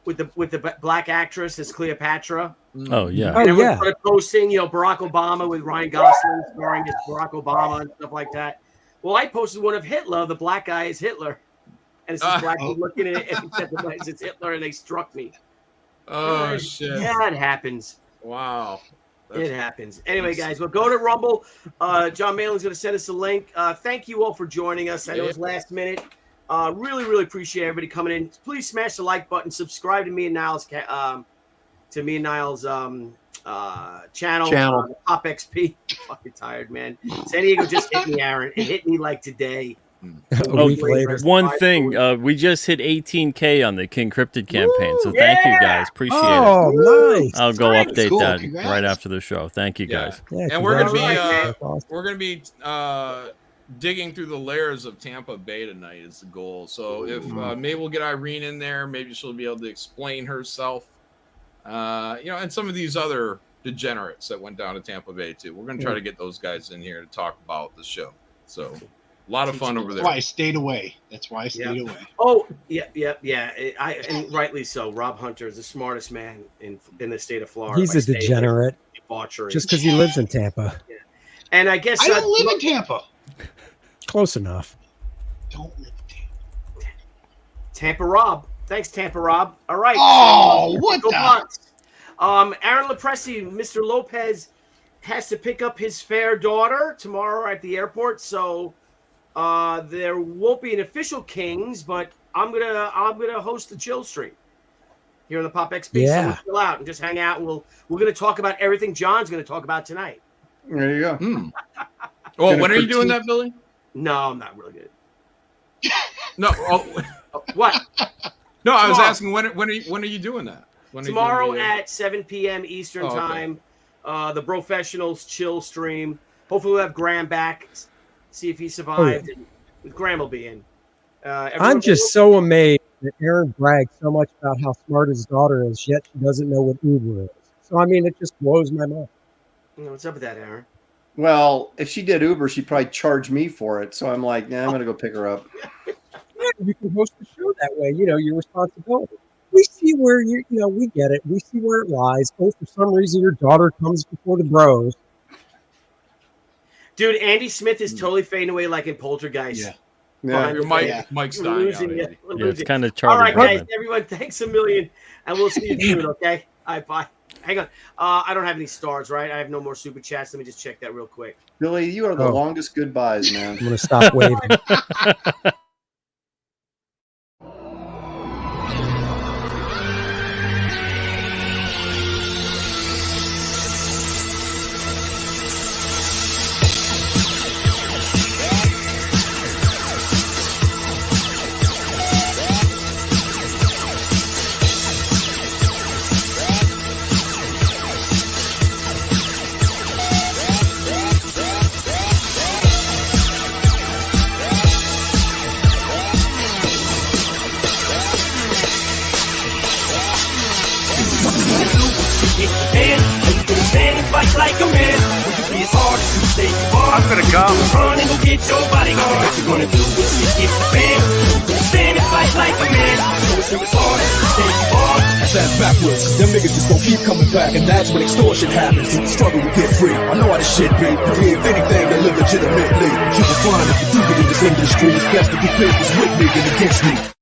S12: with the black actress as Cleopatra.
S17: Oh yeah.
S12: And everyone started posting, Barack Obama with Ryan Gosling starring as Barack Obama and stuff like that. Well, I posted one of Hitler. The black guy is Hitler, and it's this black dude looking at it, and it's Hitler, and they struck me.
S16: Oh shit!
S12: Yeah, it happens.
S16: Wow.
S12: It happens. Anyway, guys, we'll go to Rumble. John Malin's going to send us a link. Thank you all for joining us. I know it's last minute. Really, really appreciate everybody coming in. Please smash the like button. Subscribe to me and Niles' channel. POPXP. Fucking tired, man. San Diego just hit me, Aaron. It hit me like today.
S11: A week later.
S17: One thing, we just hit 18K on the King Cryptid campaign, so thank you guys. Appreciate it.
S11: Oh, nice.
S17: I'll go update
S13: Cool.
S17: that
S13: Congrats.
S17: right after the show. Thank you guys.
S11: Yeah,
S16: And we're gonna be digging through the layers of Tampa Bay tonight is the goal. So if maybe we'll get Irene in there, maybe she'll be able to explain herself. And some of these other degenerates that went down to Tampa Bay too. We're gonna try to get those guys in here to talk about the show. So a lot of fun over there.
S13: That's why I stayed away. Away.
S12: Oh, yeah. And rightly so. Rob Hunter is the smartest man in the state of Florida.
S11: He's a degenerate. Just because he lives in Tampa.
S12: Yeah. And I guess
S13: I don't live in Tampa.
S11: Close enough.
S13: Don't live in Tampa.
S12: Tampa Rob. Thanks, Tampa Rob. All right.
S13: Oh, what the?
S12: Bucks. Aaron Lepresti, Mr. Lopez has to pick up his fair daughter tomorrow at the airport, so there won't be an official Kings, but I'm gonna host the chill stream here on the POPXP. So we'll chill out and just hang out, and we're gonna talk about everything John's gonna talk about tonight.
S15: There you go.
S16: Oh, when are you doing that, Billy?
S12: No, I'm not really good.
S16: No.
S12: What?
S16: No, I was asking when are you doing that?
S12: Tomorrow at 7 p.m. Eastern time. the professionals chill stream. Hopefully we'll have Graham back. See if he survived. And Graham will be in.
S11: I'm just so amazed that Aaron brags so much about how smart his daughter is, yet she doesn't know what Uber is. So, I mean, it just blows my mind.
S12: What's up with that, Aaron?
S15: Well, if she did Uber, she'd probably charge me for it. So I'm like, nah, I'm going to go pick her up.
S11: Yeah, you can host the show that way. You know, your responsibility. We see where we get it. We see where it lies. Oh, for some reason, your daughter comes before the bros.
S12: Dude, Andy Smith is totally fading away like in Poltergeist.
S16: Yeah.
S12: Behind the
S16: Mike's
S12: We're
S16: dying
S12: losing
S16: out,
S12: it.
S16: Andy.
S12: We're
S17: Yeah, it's
S12: losing.
S17: kind of
S12: All
S17: Charlie
S12: right, guys,
S17: Brown.
S12: everyone, thanks a million, and we'll see you soon, okay? All right, bye. Hang on. I don't have any stars, right? I have no more super chats. Let me just check that real quick.
S15: Billy, you are the longest goodbyes, man.
S11: I'm going to stop waving.
S9: Fight like a man. Be as hard as you stay hard. I'm gonna go. Run and go get your bodyguard. What you gonna do when you get the band? Stand and fight like a man. So it's hard as you stay hard.
S10: That's backwards. Them niggas just gon' keep coming back, and that's when extortion happens. Struggle to get free. I know how this shit be. Give anything to live legitimately. You can find if you do get in this industry. It's best to be papers with me than against me.